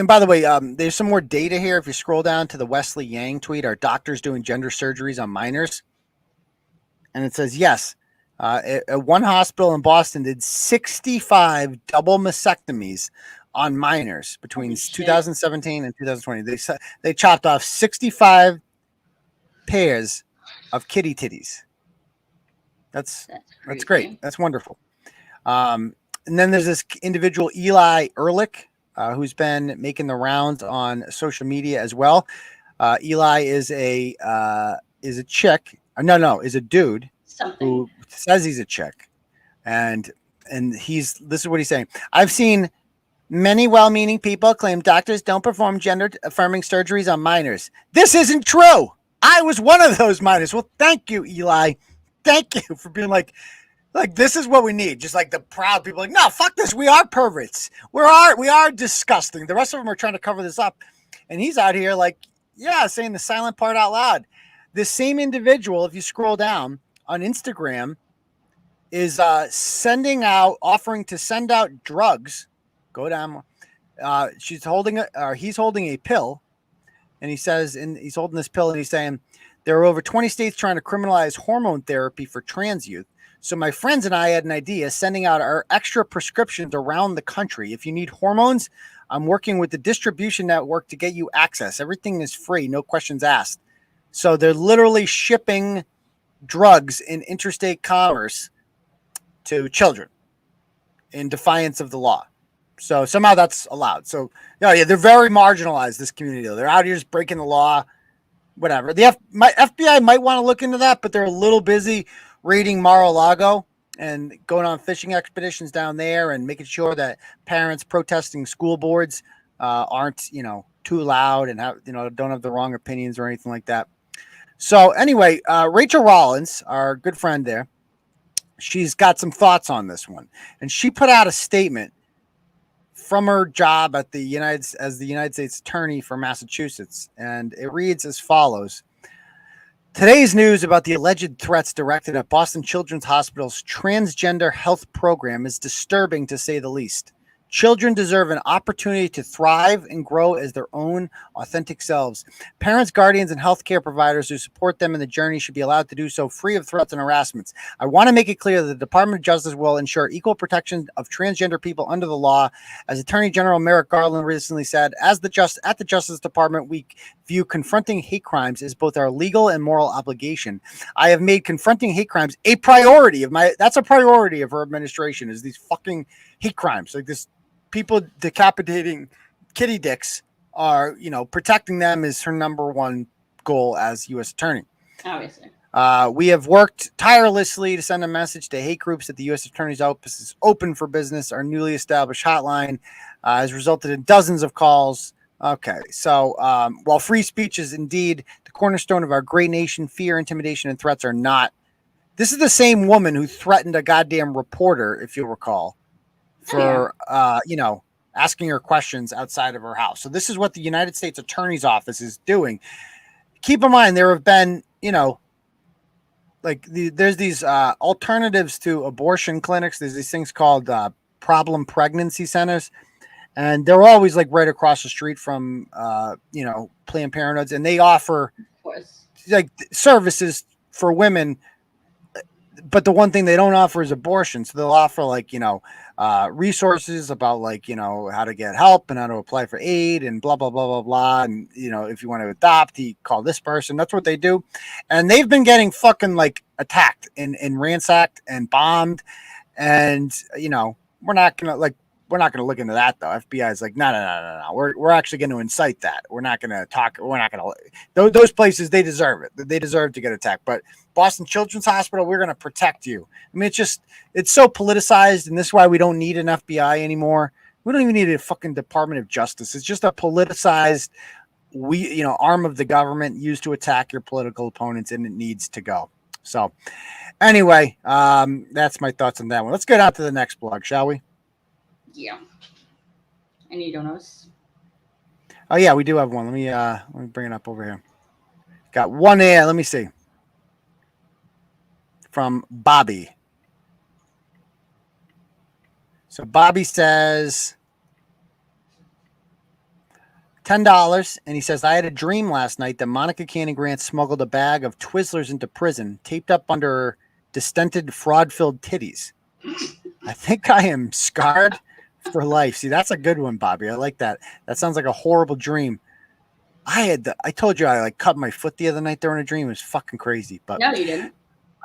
by the way, there's some more data here. If you scroll down to the Wesley Yang tweet, are doctors doing gender surgeries on minors? And it says yes. One hospital in Boston did 65 double mastectomies on minors between 2017 and 2020. They chopped off 65 pairs of kitty titties. That's great. That's wonderful. And then there's this individual, Eli Ehrlich, who's been making the rounds on social media as well. Eli is a chick. Is a dude who says he's a chick, and this is what he's saying. I've seen many well-meaning people claim doctors don't perform gender-affirming surgeries on minors. This isn't true. I was one of those minors. Well, thank you, Eli. Thank you for being like this is what we need. Just like the proud people, like, no, fuck this. We are perverts. We are disgusting. The rest of them are trying to cover this up, and he's out here like, saying the silent part out loud. This same individual, if you scroll down on Instagram, is offering to send out drugs. Go down. He's holding a pill, and he says, and he's holding this pill, and he's saying there are over 20 states trying to criminalize hormone therapy for trans youth. So my friends and I had an idea, sending out our extra prescriptions around the country. If you need hormones, I'm working with the distribution network to get you access. Everything is free, no questions asked. So they're literally shipping drugs in interstate commerce to children in defiance of the law. So somehow that's allowed. So yeah, they're very marginalized, this community. They're out here just breaking the law, whatever. The FBI might want to look into that, but they're a little busy raiding Mar-a-Lago and going on fishing expeditions down there and making sure that parents protesting school boards aren't, too loud and don't have the wrong opinions or anything like that. So anyway, Rachael Rollins, our good friend there, she's got some thoughts on this one, and she put out a statement from her job at the United States Attorney for Massachusetts, and it reads as follows. Today's news about the alleged threats directed at Boston Children's Hospital's transgender health program is disturbing, to say the least. Children deserve an opportunity to thrive and grow as their own authentic selves. Parents, guardians, and healthcare providers who support them in the journey should be allowed to do so free of threats and harassments. I want to make it clear that the Department of Justice will ensure equal protection of transgender people under the law. As Attorney General Merrick Garland recently said, at the Justice Department, we view confronting hate crimes as both our legal and moral obligation. I have made confronting hate crimes a priority that's a priority of her administration, is these fucking hate crimes. Like this, people decapitating kitty dicks are, protecting them is her number one goal as U.S. Attorney. Obviously. We have worked tirelessly to send a message to hate groups that the U.S. Attorney's Office is open for business. Our newly established hotline has resulted in dozens of calls. Okay, so while free speech is indeed the cornerstone of our great nation, fear, intimidation, and threats are not. This is the same woman who threatened a goddamn reporter, if you'll recall, for, asking her questions outside of her house. So this is what the United States Attorney's Office is doing. Keep in mind, there have been, there's these alternatives to abortion clinics. There's these things called problem pregnancy centers. And they're always like right across the street from, Planned Parenthoods. And they offer like services for women. But the one thing they don't offer is abortion. So they'll offer resources about how to get help and how to apply for aid and blah, blah, blah, blah, blah. And, if you want to adopt, you call this person. That's what they do. And they've been getting fucking attacked and ransacked and bombed. And, we're not going to look into that though. FBI is no. We're actually going to incite that. We're not going to talk. We're not going to, those places, they deserve it. They deserve to get attacked. But Boston Children's Hospital, we're going to protect you. I mean, it's so politicized, and this is why we don't need an FBI anymore. We don't even need a fucking Department of Justice. It's just a politicized, arm of the government used to attack your political opponents, and it needs to go. So anyway, that's my thoughts on that one. Let's get on to the next blog, shall we? Yeah. Any donos? Oh yeah, we do have one. Let me bring it up over here. Got one there. Let me see. From Bobby. So Bobby says $10, and he says, I had a dream last night that Monica Cannon Grant smuggled a bag of Twizzlers into prison, taped up under her distended, fraud-filled titties. I think I am scarred for life. See, that's a good one, Bobby. I like that. That sounds like a horrible dream. I told you I cut my foot the other night during a dream. It was fucking crazy. But no, you didn't.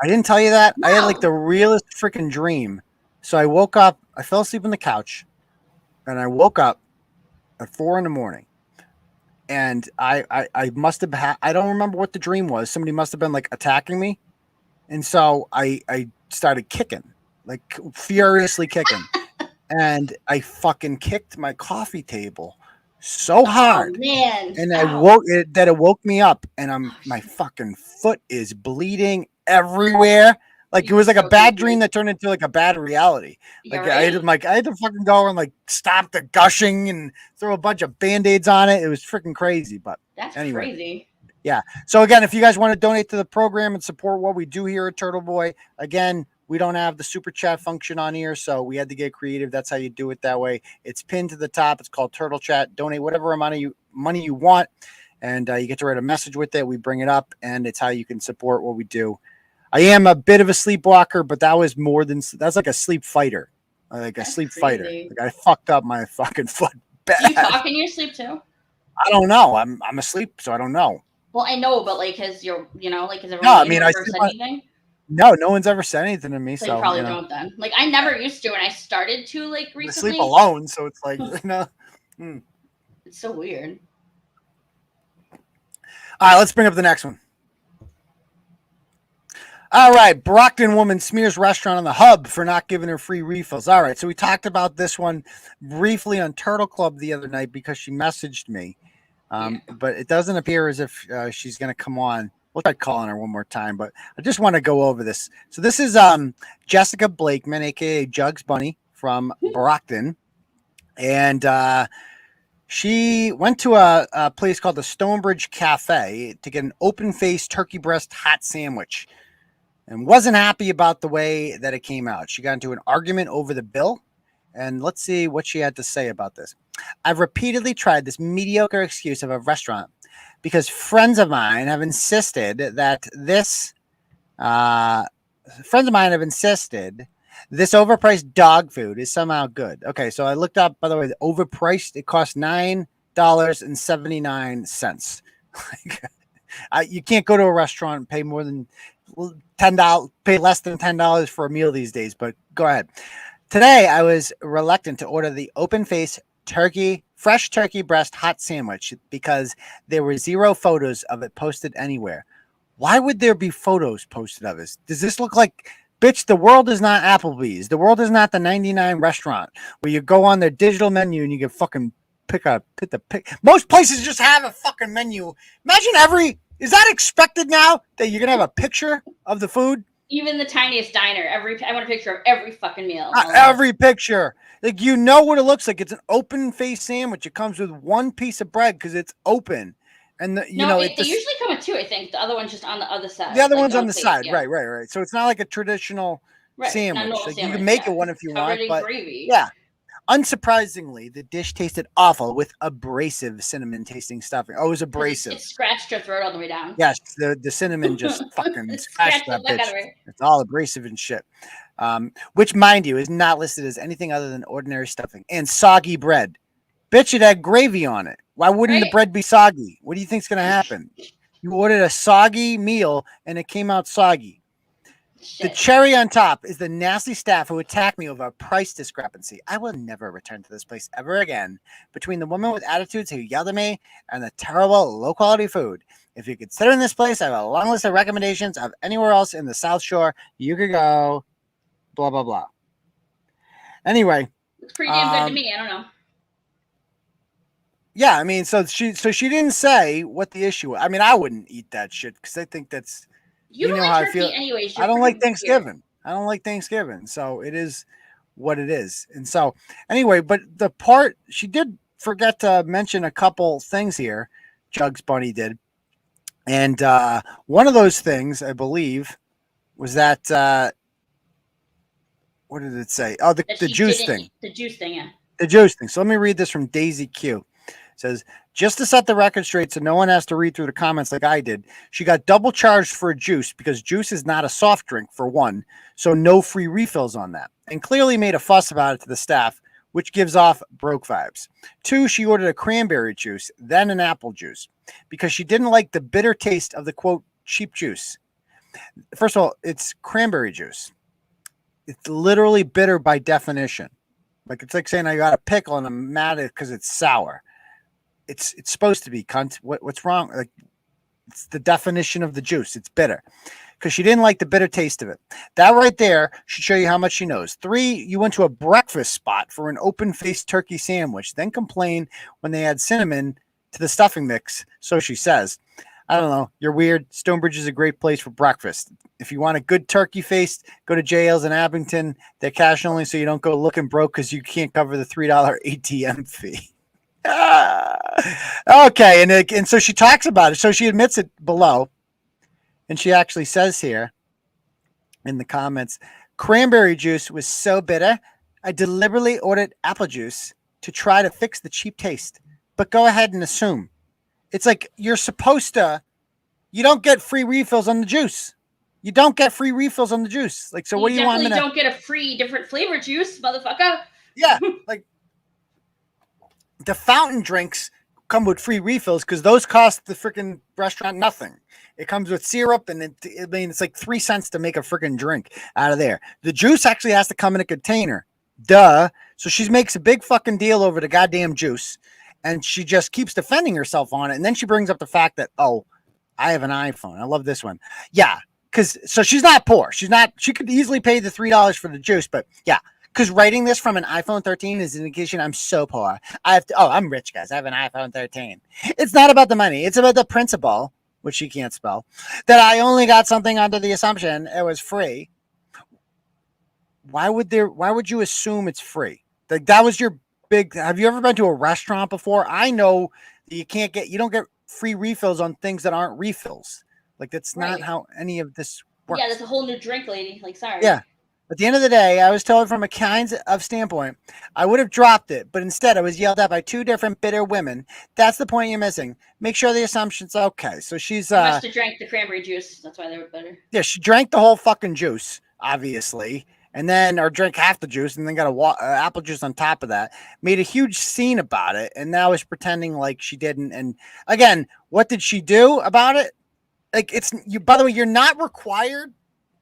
I didn't tell you that. No. I had the realest freaking dream. So I woke up, I fell asleep on the couch, and I woke up at 4 a.m. And I must have I don't remember what the dream was. Somebody must have been attacking me. And so I started kicking, furiously kicking. And I fucking kicked my coffee table so hard. Oh, man. And it woke me up, and my fucking foot is bleeding everywhere. It was a bad dream that turned into a bad reality. I had to fucking go and stop the gushing and throw a bunch of Band-Aids on it. It was freaking crazy. But that's anyway. Crazy. Yeah. So again, if you guys want to donate to the program and support what we do here at Turtleboy, again, we don't have the super chat function on here, so we had to get creative. That's how you do it that way. It's pinned to the top. It's called Turtle Chat. Donate whatever amount of money you want, and you get to write a message with it. We bring it up, and it's how you can support what we do. I am a bit of a sleepwalker, but that was that's like a sleep fighter. Fighter. I fucked up my fucking foot bad. Do you talk in your sleep too? I don't know. I'm asleep, so I don't know. Well, I know, but like, has your, like, has No, I mean, ever said anything? No one one's ever said anything to me. So So you probably don't then. Like, I never used to, and I started to like recently. I sleep alone, so it's like It's so weird. All right, let's bring up the next one. All right, Brockton woman smears restaurant on the hub for not giving her free refills. All right, so we talked about this one briefly on Turtle Club the other night because she messaged me, but it doesn't appear as if she's going to come on. We'll try calling her one more time, but I just want to go over this. So this is Jessica Blakeman, a.k.a. Jugs Bunny from Brockton, and she went to a place called the Stonebridge Cafe to get an open-faced turkey breast hot sandwich and wasn't happy about the way that it came out. She got into an argument over the bill, and let's see what she had to say about this. I've repeatedly tried this mediocre excuse of a restaurant because friends of mine have insisted that this overpriced dog food is somehow good. Okay, so I looked up, by the way, the overpriced, it costs $9.79. You can't go to a restaurant and pay more than $10, pay less than $10 for a meal these days, but go ahead. Today, I was reluctant to order the open-face fresh turkey breast hot sandwich because there were 0 photos of it posted anywhere. Why would there be photos posted of this? Does this look like, bitch, the world is not Applebee's. The world is not the 99 restaurant where you go on their digital menu and you can fucking pick. Most places just have a fucking menu. Imagine is that expected now that you're going to have a picture of the food? Even the tiniest diner, I want a picture of every fucking meal. Every picture. Like, you know what it looks like. It's an open-faced sandwich. It comes with one piece of bread because it's open. And they usually come with 2, I think. The other one's just on the other side. The other one's on the side. Yeah. Right. So it's not like a traditional sandwich. Sandwich. You can make it one if you want. But gravy. Yeah. Unsurprisingly, the dish tasted awful with abrasive cinnamon tasting stuffing. Oh, it was abrasive. It scratched your throat all the way down. Yes, the cinnamon just fucking scratched that bitch. It's all abrasive and shit. Which, mind you, is not listed as anything other than ordinary stuffing and soggy bread. Bitch, it had gravy on it. Why wouldn't the bread be soggy? What do you think's gonna happen? You ordered a soggy meal and it came out soggy. Shit. The cherry on top is the nasty staff who attacked me over a price discrepancy. I will never return to this place ever again. Between the woman with attitudes who yelled at me and the terrible low-quality food. If you're considering this place, I have a long list of recommendations of anywhere else in the South Shore. You could go, blah, blah, blah. Anyway. It's pretty damn good to me. I don't know. Yeah, I mean, so she didn't say what the issue was. I mean, I wouldn't eat that shit because I think that's... You don't know like how turkey I feel. anyways. I don't like Thanksgiving. I don't like Thanksgiving. So it is what it is. And so anyway, but the part she did forget to mention a couple things here. Jugs Bunny did. And one of those things, I believe, was that what did it say? Oh, the juice thing. The juice thing, yeah. The juice thing. So let me read this from Daisy Q. It says, just to set the record straight so no one has to read through the comments like I did, she got double charged for a juice because juice is not a soft drink, for one, so no free refills on that, and clearly made a fuss about it to the staff, which gives off broke vibes. 2, she ordered a cranberry juice, then an apple juice, because she didn't like the bitter taste of the, quote, cheap juice. First of all, it's cranberry juice. It's literally bitter by definition. Like, it's like saying I got a pickle and I'm mad at it because it's sour. It's supposed to be, cunt. What's wrong? Like, it's the definition of the juice. It's bitter because she didn't like the bitter taste of it. That right there should show you how much she knows. 3, you went to a breakfast spot for an open-faced turkey sandwich, then complain when they add cinnamon to the stuffing mix. So she says. I don't know. You're weird. Stonebridge is a great place for breakfast. If you want a good turkey feast, go to JL's in Abington. They're cash only, so you don't go looking broke because you can't cover the $3 ATM fee. Okay, and so she talks about it. So she admits it below, and she actually says here in the comments, cranberry juice was so bitter, I deliberately ordered apple juice to try to fix the cheap taste. But go ahead and assume. It's like you're supposed to, you don't get free refills on the juice. You don't get free refills on the juice. Like, so what do you want me to... You don't get a free different flavor juice, motherfucker. Yeah, like... The fountain drinks come with free refills because those cost the freaking restaurant nothing. It comes with syrup, and it's like 3 cents to make a freaking drink out of there. The juice actually has to come in a container. Duh. So she makes a big fucking deal over the goddamn juice, and she just keeps defending herself on it. And then she brings up the fact that, oh, I have an iPhone. I love this one. Yeah. So she's not poor. She could easily pay the $3 for the juice, but yeah. Because writing this from an iPhone 13 is an indication I'm so poor. I'm rich, guys. I have an iPhone 13. It's not about the money. It's about the principle, which she can't spell, that I only got something under the assumption it was free. Why would you assume it's free? Like, that was your big, have you ever been to a restaurant before? I know that you don't get free refills on things that aren't refills. Like, that's not how any of this works. Yeah, that's a whole new drink, lady. Like, sorry. Yeah. At the end of the day, I was told from a kind of standpoint, I would have dropped it, but instead I was yelled at by 2 different bitter women. That's the point you're missing. Make sure the assumption's okay. So she's must have drank the cranberry juice. That's why they were bitter. Yeah, she drank the whole fucking juice, obviously, or drank half the juice and then got apple juice on top of that. Made a huge scene about it, and now is pretending like she didn't. And again, what did she do about it? Like, by the way, you're not required.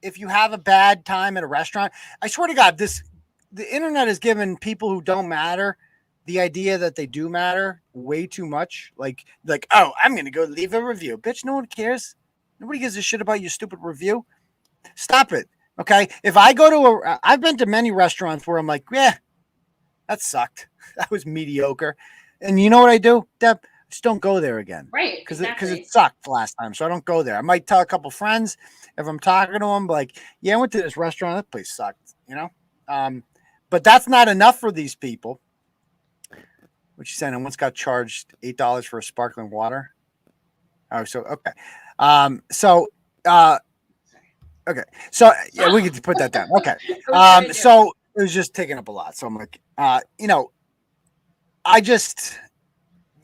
If you have a bad time at a restaurant, I swear to God, the internet has given people who don't matter the idea that they do matter way too much. Like, oh, I'm going to go leave a review. Bitch, no one cares. Nobody gives a shit about your stupid review. Stop it. Okay. If I go to I've been to many restaurants where I'm like, yeah, that sucked. That was mediocre. And you know what I do, Deb? Just don't go there again. Right. Because it sucked last time. So I don't go there. I might tell a couple friends if I'm talking to them, like, yeah, I went to this restaurant. That place sucked, but that's not enough for these people. What you saying? I once got charged $8 for a sparkling water. Oh, so, okay. Okay. So yeah, we could put that down. Okay. So it was just taking up a lot. So I'm like,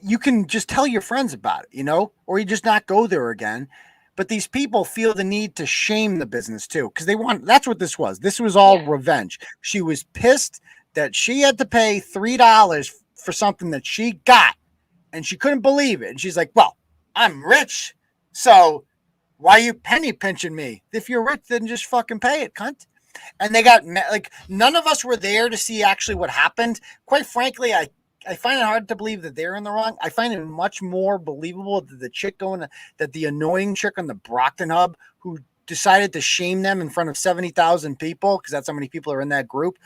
you can just tell your friends about it, or you just not go there again. But these people feel the need to shame the business too, because that's what this was. This was all revenge. She was pissed that she had to pay $3 for something that she got, and she couldn't believe it. And she's like, well, I'm rich, so why are you penny pinching me? If you're rich, then just fucking pay it, cunt. And they got, like, none of us were there to see actually what happened. Quite frankly, I find it hard to believe that they're in the wrong. I find it much more believable that the annoying chick on the Brockton Hub who decided to shame them in front of 70,000 people, because that's how many people are in that group.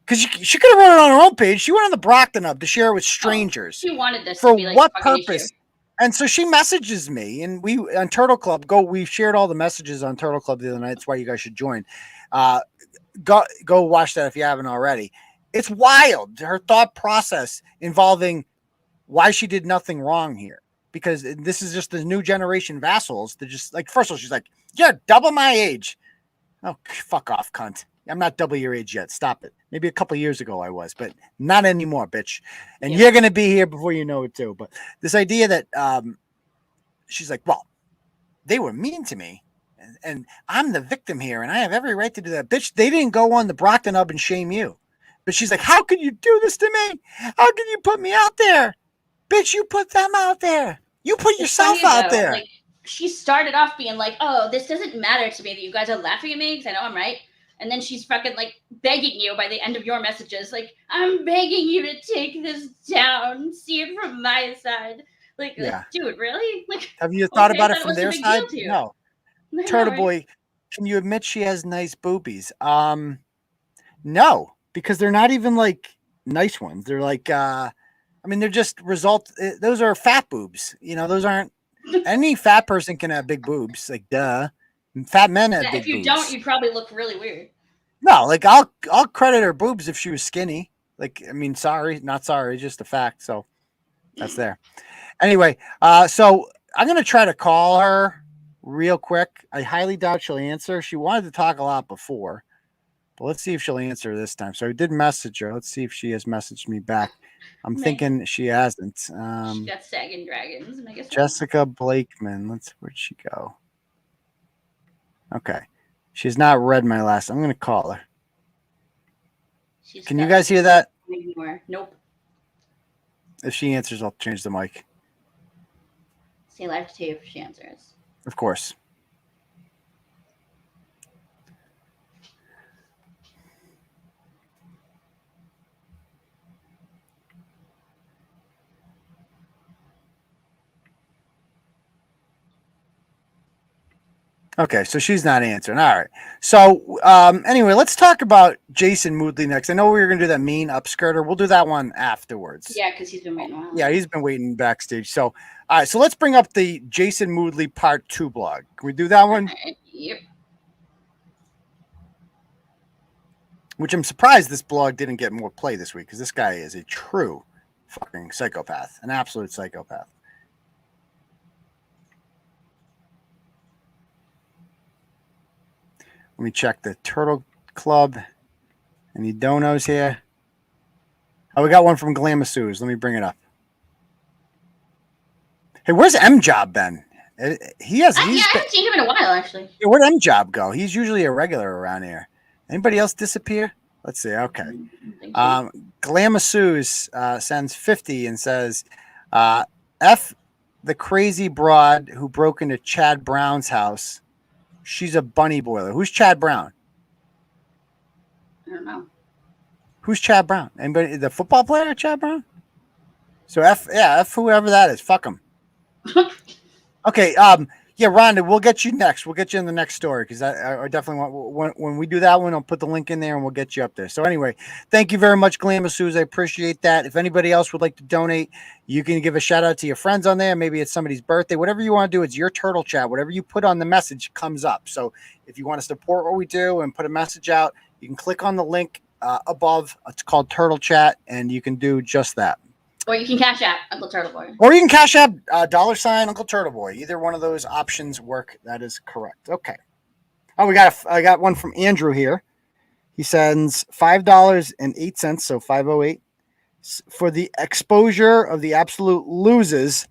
Because she could have run it on her own page. She went on the Brockton Hub to share it with strangers. She wanted this for to be like what a fucking purpose? issue. And so she messages me, and we on Turtle Club we shared all the messages on Turtle Club the other night. That's why you guys should join. Go watch that if you haven't already. It's wild, her thought process involving why she did nothing wrong here, because this is just the new generation vassals that just, like, first of all, she's like, you're double my age. Oh, fuck off, cunt. I'm not double your age yet. Stop it. Maybe a couple years ago I was, but not anymore, bitch. And you're going to be here before you know it too. But this idea that she's like, well, they were mean to me, and I'm the victim here, and I have every right to do that. Bitch, they didn't go on the Brockton Hub and shame you. But she's like, how can you do this to me? How can you put me out there? Bitch, you put them out there. You put yourself out there. Like, she started off being like, oh, this doesn't matter to me that you guys are laughing at me because I know I'm right. And then she's fucking, like, begging you by the end of your messages. Like, I'm begging you to take this down. See it from my side. Like, dude, really? Like, have you thought about it from their side? No. Turtleboy, can you admit she has nice boobies? No. Because they're not even like nice ones. They're like, they're just those are fat boobs. Those aren't, any fat person can have big boobs. Like, duh. Fat men have big boobs. If you don't, you probably look really weird. No, like, I'll credit her boobs if she was skinny. Like, sorry, not sorry, just a fact. So that's there. Anyway, so I'm going to try to call her real quick. I highly doubt she'll answer. She wanted to talk a lot before. But let's see if she'll answer this time. So I did message her. Let's see if she has messaged me back. I'm thinking she hasn't. She got sagging dragons. I guess Jessica Blakeman. Where'd she go? Okay. She's not read my last. I'm going to call her. Can you guys hear that? Anymore. Nope. If she answers, I'll change the mic. Stay live to tell you if she answers. Of course. Okay, so she's not answering. All right. So anyway, let's talk about Jason Moodley next. I know we were going to do that Maine Upskirter. We'll do that one afterwards. Yeah, because he's been waiting a while. Yeah, he's been waiting backstage. So, all right. So let's bring up the Jason Moodley Part 2 blog. Can we do that one? Yep. Which I'm surprised this blog didn't get more play this week because this guy is a true fucking psychopath, an absolute psychopath. Let me check the Turtle Club. Any donos here? Oh, we got one from Glamasu's. Let me bring it up. Hey, where's M Job been? He has. I haven't seen him in a while, actually. Yeah, where'd M Job go? He's usually a regular around here. Anybody else disappear? Let's see. Okay. Glamasu's sends 50 and says, F the crazy broad who broke into Chad Brown's house. She's a bunny boiler. Who's Chad Brown? I don't know. Who's Chad Brown? Anybody? The football player, Chad Brown? So F whoever that is. Fuck him. Okay. Yeah, Rhonda, we'll get you next. We'll get you in the next story because I definitely want when we do that one, I'll put the link in there and we'll get you up there. So anyway, thank you very much, Glamasu's. I appreciate that. If anybody else would like to donate, you can give a shout out to your friends on there. Maybe it's somebody's birthday, whatever you want to do. It's your turtle chat. Whatever you put on the message comes up. So if you want to support what we do and put a message out, you can click on the link above. It's called Turtle Chat, and you can do just that. Or you can cash out Uncle Turtleboy. Or you can cash out $sign Uncle Turtleboy. Either one of those options work. That is correct. Okay. Oh, I got one from Andrew here. He sends $5.08, so 508, for the exposure of the absolute losers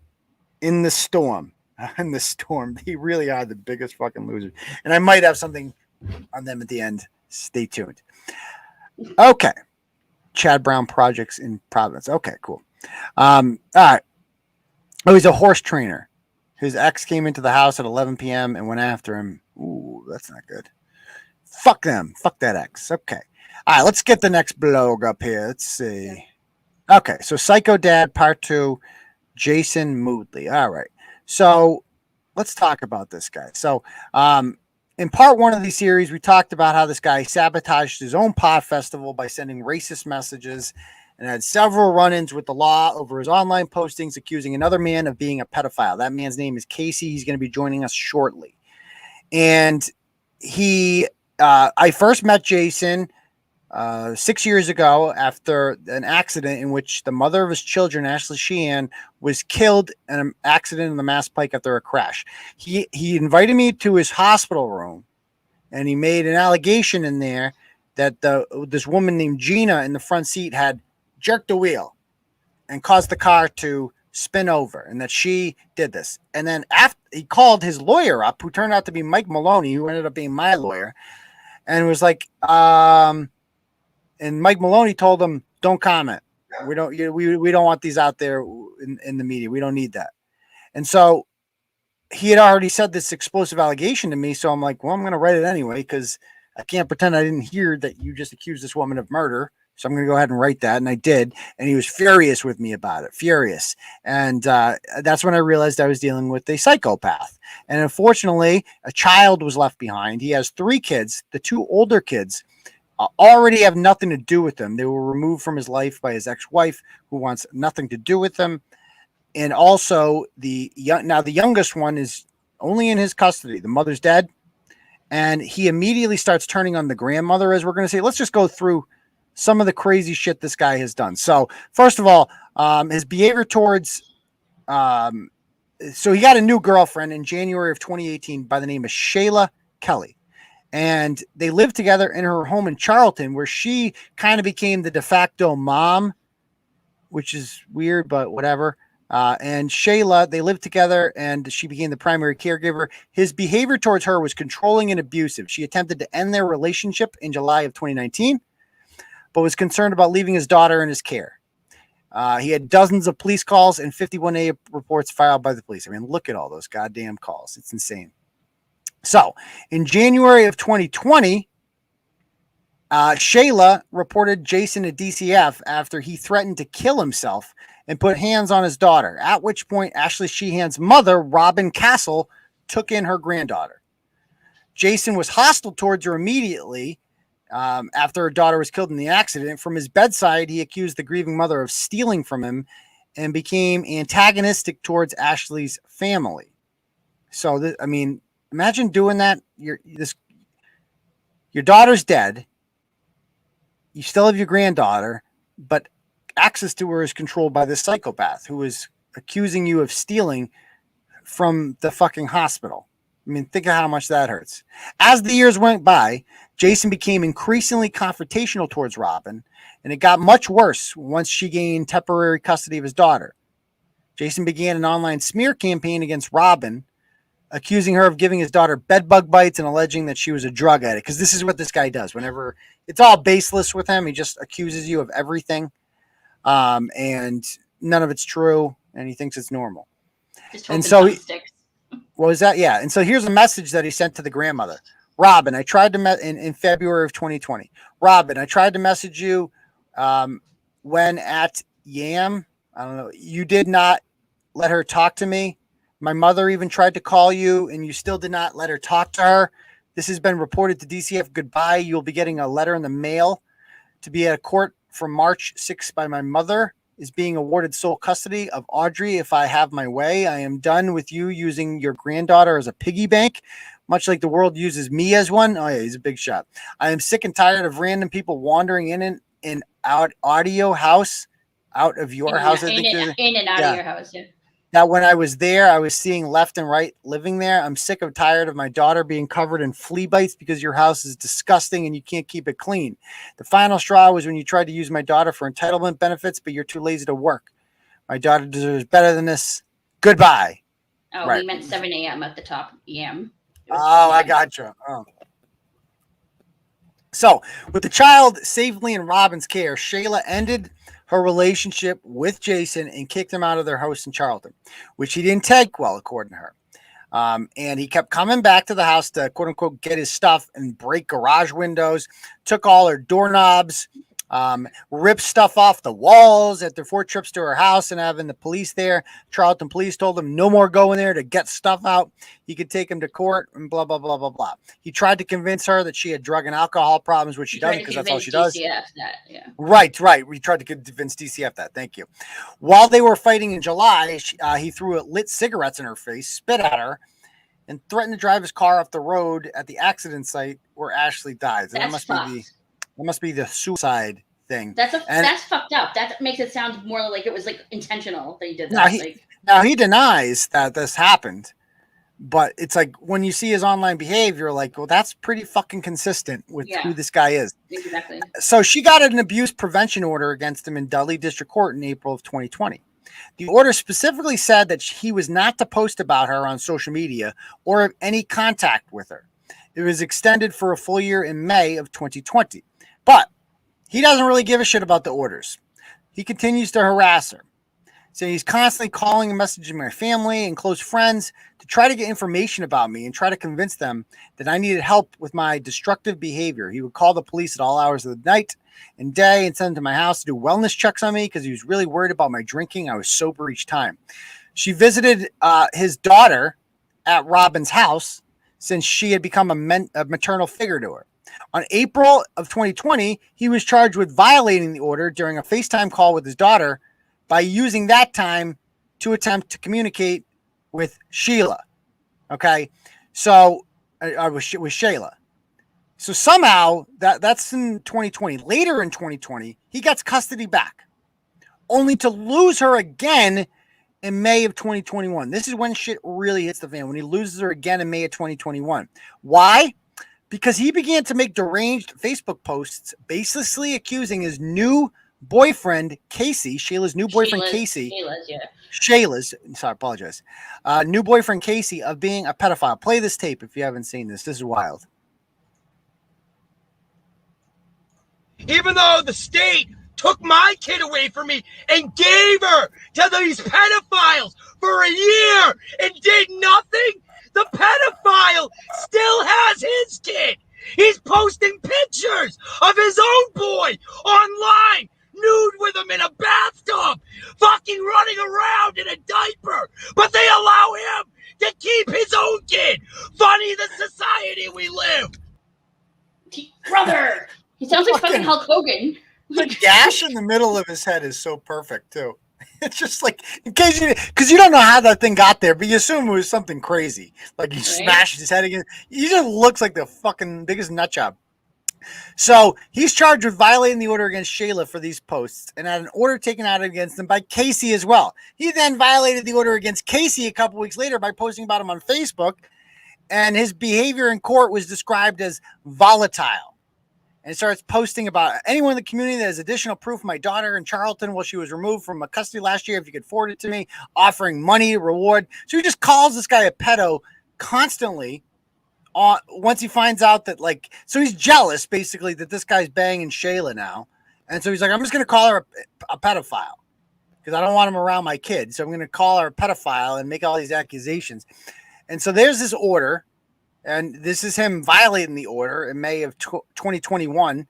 in the storm. In the storm. They really are the biggest fucking losers. And I might have something on them at the end. Stay tuned. Okay. Chad Brown Projects in Providence. Okay, cool. All right. Oh, he's a horse trainer. His ex came into the house at 11 p.m. and went after him. Ooh, that's not good. Fuck them. Fuck that ex. Okay. All right, let's get the next blog up here. Let's see. Okay, so Psycho Dad Part 2, Jason Moodley. All right. So let's talk about this guy. So in part 1 of the series, we talked about how this guy sabotaged his own pod festival by sending racist messages and had several run-ins with the law over his online postings accusing another man of being a pedophile. That man's name is Casey. He's going to be joining us shortly. And I first met Jason 6 years ago after an accident in which the mother of his children, Ashley Sheehan, was killed in an accident in the Mass Pike after a crash. He invited me to his hospital room, and he made an allegation in there that this woman named Gina in the front seat had jerked the wheel and caused the car to spin over, and that she did this. And then after he called his lawyer up, who turned out to be Mike Maloney, who ended up being my lawyer, and was like, and Mike Maloney told him, "Don't comment. We don't want these out there in the media. We don't need that." And so he had already said this explosive allegation to me. So I'm like, well, I'm going to write it anyway, because I can't pretend I didn't hear that you just accused this woman of murder. So I'm going to go ahead and write that. And I did. And he was furious with me about it. Furious. And that's when I realized I was dealing with a psychopath. And unfortunately, a child was left behind. He has 3 kids. The 2 older kids already have nothing to do with him. They were removed from his life by his ex-wife, who wants nothing to do with him. And also the youngest one is only in his custody. The mother's dead. And he immediately starts turning on the grandmother, as we're going to say. Let's just go through some of the crazy shit this guy has done. So first of all, his behavior towards, so he got a new girlfriend in January of 2018 by the name of Shayla Kelly. And they lived together in her home in Charlton, where she kind of became the de facto mom, which is weird, but whatever. And Shayla, they lived together and she became the primary caregiver. His behavior towards her was controlling and abusive. She attempted to end their relationship in July of 2019, but was concerned about leaving his daughter in his care. He had dozens of police calls and 51 reports filed by the police. I mean, look at all those goddamn calls. It's insane. So in January of 2020, Shayla reported Jason to DCF after he threatened to kill himself and put hands on his daughter, at which point Ashley Sheehan's mother, Robin Castle, took in her granddaughter. Jason was hostile towards her immediately after her daughter was killed in the accident. From his bedside, he accused the grieving mother of stealing from him and became antagonistic towards Ashley's family. So, I mean, imagine doing that. Your daughter's dead. You still have your granddaughter, but access to her is controlled by this psychopath who is accusing you of stealing from the fucking hospital. I mean, think of how much that hurts. As the years went by, Jason became increasingly confrontational towards Robin, and it got much worse once she gained temporary custody of his daughter. Jason began an online smear campaign against Robin, accusing her of giving his daughter bedbug bites and alleging that she was a drug addict. Because this is what this guy does. Whenever it's all baseless with him, he just accuses you of everything, and none of it's true, and he thinks it's normal. And so what was that? Yeah. And so here's a message that he sent to the grandmother. Robin, I tried to in February of 2020. Robin, I tried to message you when at Yam. I don't know. You did not let her talk to me. My mother even tried to call you, and you still did not let her talk to her. This has been reported to DCF. Goodbye. You'll be getting a letter in the mail to be at a court from March 6th by my mother. Is being awarded sole custody of Audrey if I have my way. I am done with you using your granddaughter as a piggy bank, much like the world uses me as one. Oh yeah, he's a big shot. I am sick and tired of random people wandering in and out audio house, out of your house. In and out of your house. Yeah. That when I was there, I was seeing left and right living there. I'm sick and tired of my daughter being covered in flea bites because your house is disgusting and you can't keep it clean. The final straw was when you tried to use my daughter for entitlement benefits, but you're too lazy to work. My daughter deserves better than this. Goodbye. Oh, right. We meant 7 a.m. at the top. EM. Oh, I gotcha. Oh. So with the child safely in Robin's care, Shayla ended her relationship with Jason and kicked him out of their house in Charlton, which he didn't take well, according to her. And he kept coming back to the house to, quote unquote, get his stuff and break garage windows, took all her doorknobs, ripped stuff off the walls at their 4 trips to her house and having the police there. Charlton police told him no more going there to get stuff out. He could take him to court and blah, blah, blah, blah, blah. He tried to convince her that she had drug and alcohol problems, which she doesn't because that's all she does. Right. We tried to convince DCF that. Thank you. While they were fighting in July, he threw lit cigarettes in her face, spit at her, and threatened to drive his car off the road at the accident site where Ashley died. So that must be the suicide thing. That's fucked up. That makes it sound more like it was like intentional that he did that. Now he denies that this happened, but it's like when you see his online behavior, like, well, that's pretty fucking consistent with who this guy is. Exactly. So she got an abuse prevention order against him in Dudley District Court in April of 2020. The order specifically said that he was not to post about her on social media or have any contact with her. It was extended for a full year in May of 2020. But he doesn't really give a shit about the orders. He continues to harass her. So he's constantly calling and messaging my family and close friends to try to get information about me and try to convince them that I needed help with my destructive behavior. He would call the police at all hours of the night and day and send them to my house to do wellness checks on me because he was really worried about my drinking. I was sober each time. She visited his daughter at Robin's house since she had become a maternal figure to her. On April of 2020, he was charged with violating the order during a FaceTime call with his daughter by using that time to attempt to communicate with Sheila. Okay, so with Shayla. So somehow that's in 2020. Later in 2020, he gets custody back, only to lose her again in May of 2021. This is when shit really hits the fan, when he loses her again in May of 2021. Why? Because he began to make deranged Facebook posts baselessly accusing his new boyfriend, Casey, Shayla's new boyfriend, Casey. New boyfriend, Casey, of being a pedophile. Play this tape if you haven't seen this. This is wild. Even though the state took my kid away from me and gave her to these pedophiles for a year and did nothing, the pedophile still has his kid. He's posting pictures of his own boy online, nude with him in a bathtub, fucking running around in a diaper, but they allow him to keep his own kid. Funny the society we live. Brother, he sounds like fucking Hulk Hogan. The gash in the middle of his head is so perfect too. It's just like, in case because you don't know how that thing got there, but you assume it was something crazy. Like he smashed his head against. He just looks like the fucking biggest nut job. So he's charged with violating the order against Shayla for these posts and had an order taken out against him by Casey as well. He then violated the order against Casey a couple weeks later by posting about him on Facebook, and his behavior in court was described as volatile. And starts posting about anyone in the community that has additional proof of my daughter in Charlton while she was removed from custody last year, if you could forward it to me, offering money reward. So he just calls this guy a pedo constantly. Once he finds out that, like, so he's jealous basically that this guy's banging Shayla now. And so he's like, I'm just going to call her a pedophile because I don't want him around my kid. So I'm going to call her a pedophile and make all these accusations. And so there's this order. And this is him violating the order in May of 2021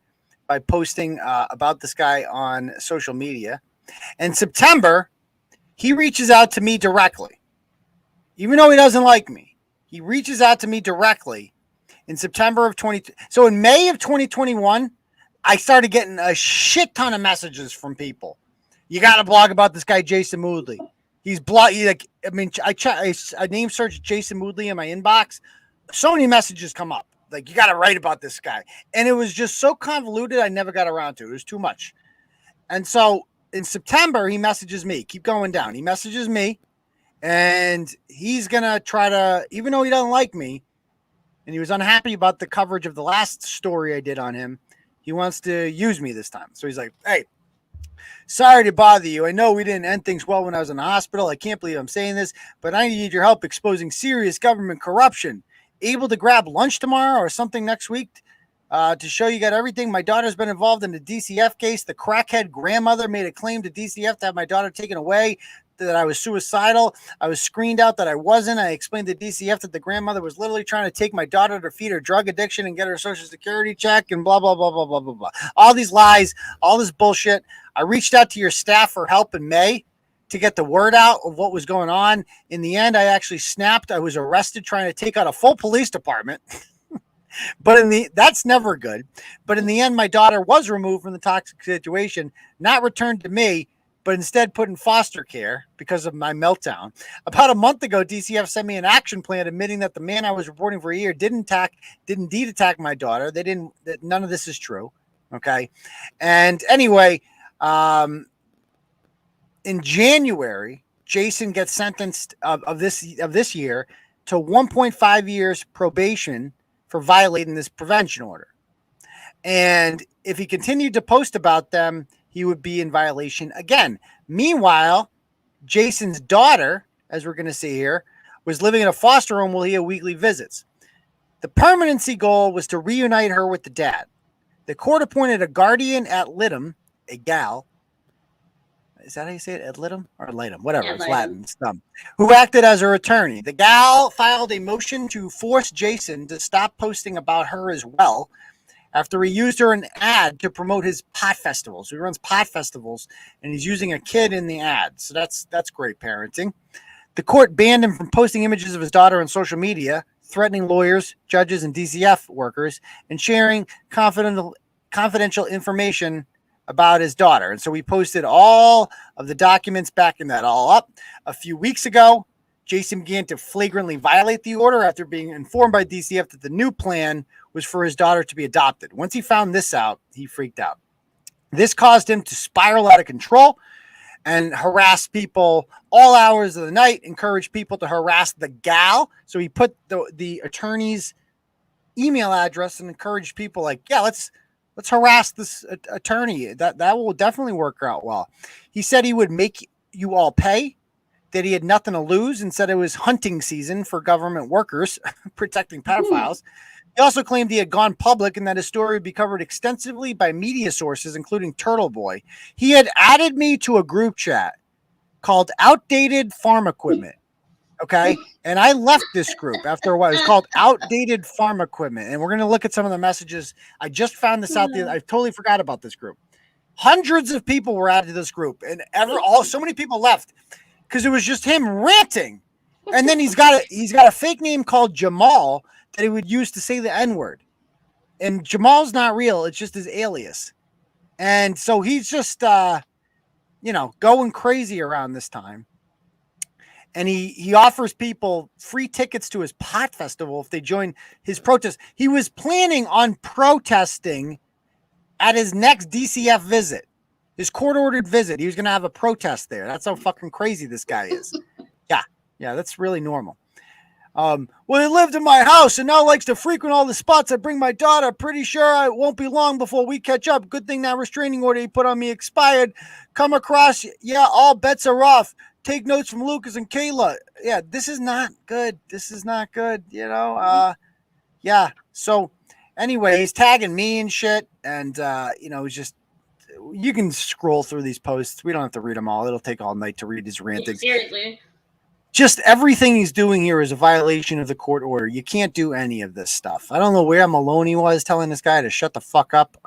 by posting about this guy on social media. In September, he reaches out to me directly. Even though he doesn't like me, he reaches out to me directly in September of 20. So in May of 2021, I started getting a shit ton of messages from people. You got to blog about this guy, Jason Moodley. He's like, I mean, I name searched Jason Moodley in my inbox. So many messages come up. Like, you got to write about this guy. And it was just so convoluted, I never got around to it. It was too much. And so in September, he messages me. Keep going down. He messages me. And he's going to try to, even though he doesn't like me, and he was unhappy about the coverage of the last story I did on him, he wants to use me this time. So he's like, hey, sorry to bother you. I know we didn't end things well when I was in the hospital. I can't believe I'm saying this, but I need your help exposing serious government corruption. Able to grab lunch tomorrow or something next week to show you got everything. My daughter's been involved in the DCF case. The crackhead grandmother made a claim to DCF to have my daughter taken away, that I was suicidal. I was screened out that I wasn't. I explained to DCF that the grandmother was literally trying to take my daughter to feed her drug addiction and get her social security check and blah, blah, blah, blah, blah, blah, blah. All these lies, all this bullshit. I reached out to your staff for help in May to get the word out of what was going on. In the end, I actually snapped. I was arrested trying to take out a full police department. But that's never good. But in the end, my daughter was removed from the toxic situation, not returned to me, but instead put in foster care because of my meltdown. About a month ago, DCF sent me an action plan admitting that the man I was reporting for a year did indeed attack my daughter. That none of this is true. Okay. And anyway, in January, Jason gets sentenced of this year to 1.5 years probation for violating this prevention order. And if he continued to post about them, he would be in violation again. Meanwhile, Jason's daughter, as we're going to see here, was living in a foster home while he had weekly visits. The permanency goal was to reunite her with the dad. The court appointed a guardian ad litem, a gal. Is that how you say it? Ad litem or litem? Whatever. It's Latin. It's dumb. Who acted as her attorney. The gal filed a motion to force Jason to stop posting about her as well after he used her in an ad to promote his pot festivals. He runs pot festivals, and he's using a kid in the ad. So that's great parenting. The court banned him from posting images of his daughter on social media, threatening lawyers, judges, and DCF workers, and sharing confidential information about his daughter. And so we posted all of the documents backing that all up. A few weeks ago, Jason began to flagrantly violate the order after being informed by DCF that the new plan was for his daughter to be adopted. Once he found this out, he freaked out. This caused him to spiral out of control and harass people all hours of the night, encourage people to harass the gal. So he put the attorney's email address and encouraged people like, yeah, let's harass this attorney. That will definitely work out well. He said he would make you all pay, that he had nothing to lose, and said it was hunting season for government workers protecting pedophiles. He also claimed he had gone public and that his story would be covered extensively by media sources, including Turtleboy. He had added me to a group chat called Outdated Farm Equipment. Okay. And I left this group after a while. It was called Outdated Farm Equipment. And we're going to look at some of the messages. I just found this out. I totally forgot about this group. Hundreds of people were added to this group, and so many people left because it was just him ranting. And then he's got a fake name called Jamal that he would use to say the N-word. And Jamal's not real. It's just his alias. And so he's just, going crazy around this time. And he offers people free tickets to his pot festival if they join his protest. He was planning on protesting at his next DCF visit, his court-ordered visit. He was going to have a protest there. That's how fucking crazy this guy is. Yeah, that's really normal. Well, he lived in my house and now likes to frequent all the spots I bring my daughter. Pretty sure it won't be long before we catch up. Good thing that restraining order he put on me expired. Come across, all bets are off. Take notes from Lucas and Kayla. Yeah, this is not good. Yeah. So anyway, he's tagging me and shit. And, it's just, you can scroll through these posts. We don't have to read them all. It'll take all night to read his rantings. Seriously. Just everything he's doing here is a violation of the court order. You can't do any of this stuff. I don't know where Maloney was telling this guy to shut the fuck up.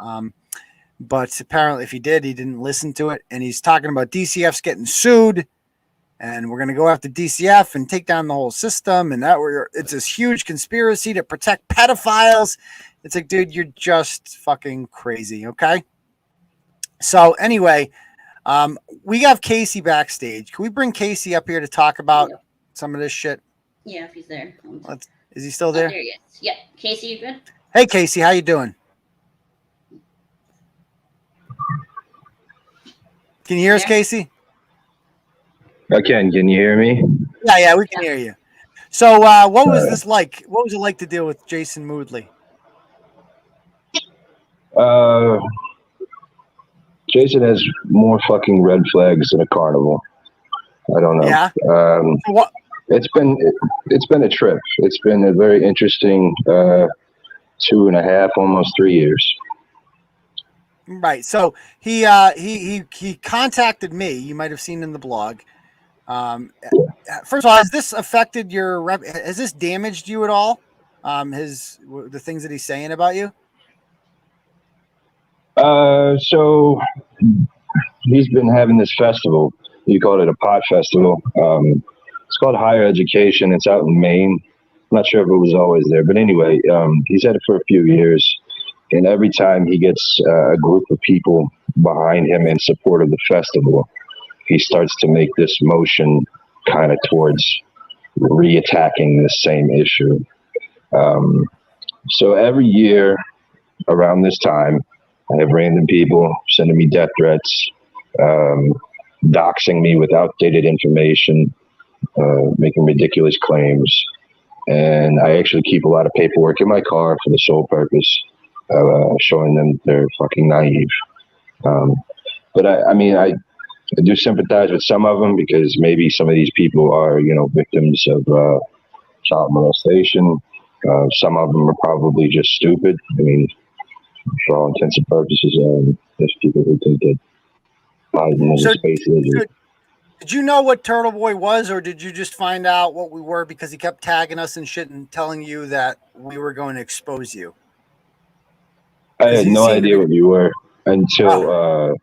But apparently if he did, he didn't listen to it. And he's talking about DCF's getting sued. And we're going to go after DCF and take down the whole system. And it's this huge conspiracy to protect pedophiles. It's like, dude, you're just fucking crazy. Okay. So anyway, we have Casey backstage. Can we bring Casey up here to talk about some of this shit? Yeah, if he's there. Is he still there? There he is. Yeah. Casey, you good? Hey, Casey, how you doing? Can you hear us, Casey? I can. Can you hear me? Yeah, we can hear you. So what was this like? What was it like to deal with Jason Moodley? Jason has more fucking red flags than a carnival. I don't know. Yeah. It's been a trip. It's been a very interesting 2.5, almost 3 years. Right. So he contacted me. You might have seen in the blog. First of all, has this affected your rep? Has this damaged you at all? The things that he's saying about you? So he's been having this festival. You call it a pot festival. It's called Higher Education. It's out in Maine. I'm not sure if it was always there, but anyway, he's had it for a few years. And every time he gets a group of people behind him in support of the festival, he starts to make this motion kind of towards reattacking the same issue. So every year around this time, I have random people sending me death threats, doxing me with outdated information, making ridiculous claims. And I actually keep a lot of paperwork in my car for the sole purpose of showing them they're fucking naive. But I do sympathize with some of them because maybe some of these people are, victims of child molestation. Some of them are probably just stupid. For all intents and purposes, there's people who think that Biden is space lizard. Did you know what Turtleboy was, or did you just find out what we were because he kept tagging us and shit and telling you that we were going to expose you? I had no idea what you were until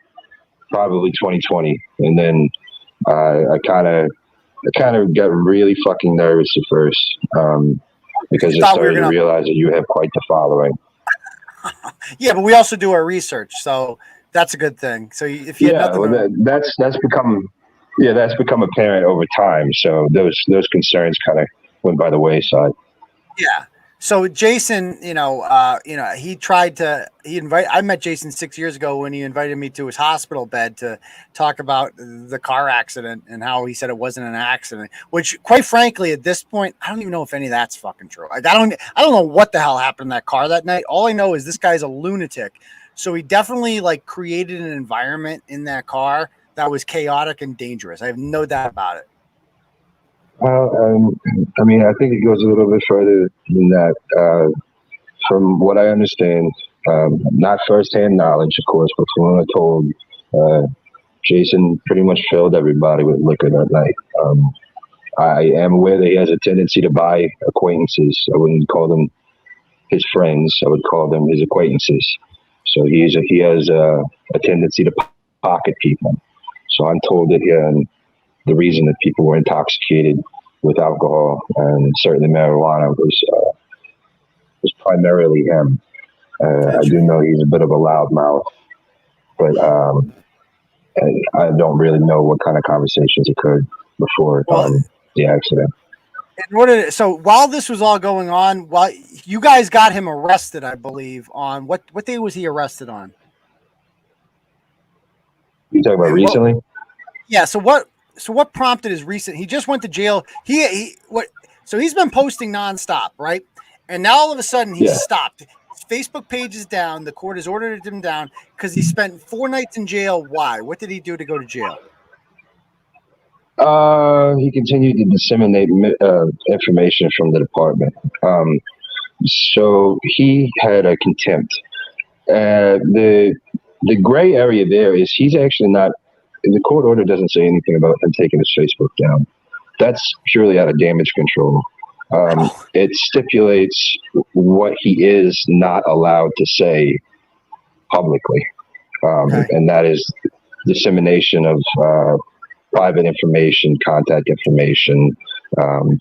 probably 2020, and then I kind of got really fucking nervous at first because I started to realize that you have quite the following. Yeah, but we also do our research, so that's a good thing. So if you that's become apparent over time. So those concerns kind of went by the wayside. Yeah. So Jason, he tried to. I met Jason 6 years ago when he invited me to his hospital bed to talk about the car accident and how he said it wasn't an accident. Which, quite frankly, at this point, I don't even know if any of that's fucking true. I don't know what the hell happened in that car that night. All I know is this guy's a lunatic. So he definitely created an environment in that car that was chaotic and dangerous. I have no doubt about it. Well, I think it goes a little bit further than that. from what I understand, not firsthand knowledge, of course, but from what I'm told, Jason pretty much filled everybody with liquor that night. I am aware that he has a tendency to buy acquaintances. I wouldn't call them his friends. I would call them his acquaintances. So he has a tendency to pocket people. So I'm told that the reason that people were intoxicated with alcohol and certainly marijuana was primarily him. I do know he's a bit of a loudmouth, but I don't really know what kind of conversations occurred before the accident. So while this was all going on, while you guys got him arrested, I believe, on what day was he arrested on? You talking about recently? So what prompted his recent? He just went to jail. So he's been posting nonstop, right? And now all of a sudden he's stopped. His Facebook page is down. The court has ordered him down because he spent 4 nights in jail. Why? What did he do to go to jail? He continued to disseminate information from the department. So he had a contempt. The gray area there is he's actually not. The court order doesn't say anything about him taking his Facebook down. That's purely out of damage control. It stipulates what he is not allowed to say publicly, and that is dissemination of private information, contact information,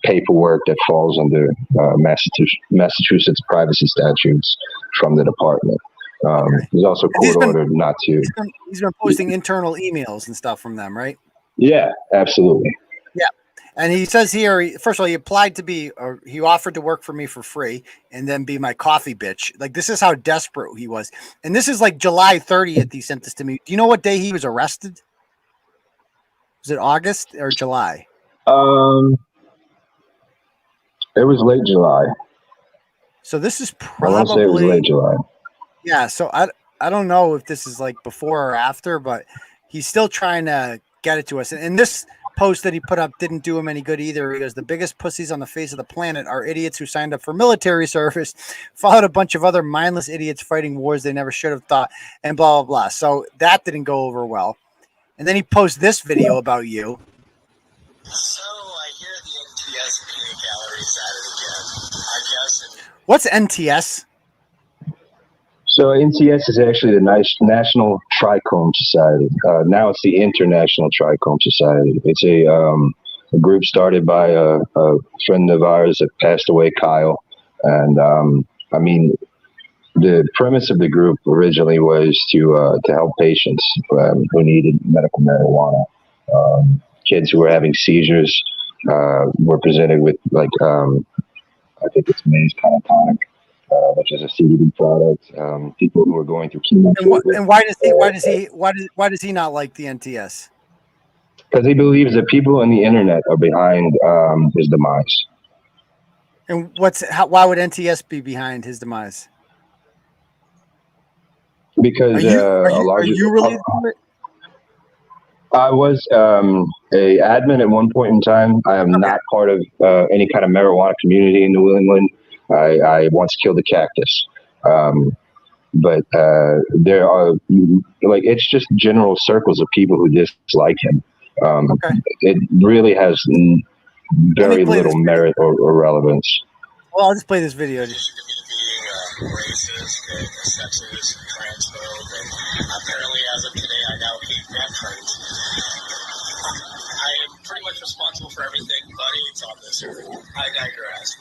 paperwork that falls under Massachusetts privacy statutes from the department. He's also court-ordered not to. He's been posting internal emails and stuff from them, right? Yeah, absolutely. Yeah. And he says here, first of all, he applied to he offered to work for me for free and then be my coffee bitch. Like, this is how desperate he was. And this is like July 30th. He sent this to me. Do you know what day he was arrested? Was it August or July? It was late July. So this is I want to say it was late July. Yeah. So I don't know if this is like before or after, but he's still trying to get it to us. And this post that he put up didn't do him any good either. He goes, the biggest pussies on the face of the planet are idiots who signed up for military service, followed a bunch of other mindless idiots fighting wars they never should have thought, and blah, blah, blah. So that didn't go over well. And then he posts this video about you. So I hear the NTS peanut gallery's at it again. I guess. What's NTS? So NTS is actually the National Trichome Society. Now it's the International Trichome Society. It's a group started by a friend of ours that passed away, Kyle. And I mean, the premise of the group originally was to help patients who needed medical marijuana. Kids who were having seizures were presented with I think it's Maze Pentatonic, which is a CBD product. People who were going through chemo. And why does he not like the NTS? Because he believes that people on the internet are behind his demise. And why would NTS be behind his demise? Because are you related to it? I was a admin at one point in time. I am not part of any kind of marijuana community in New England. I once killed a cactus. But there are, it's just general circles of people who dislike him. It really has very little merit or relevance. Well, I'll just play this video. Racist, sexist, transphobe, and apparently as of today I now hate veterans. I am pretty much responsible for everything, buddy. It's on this earth. I digress.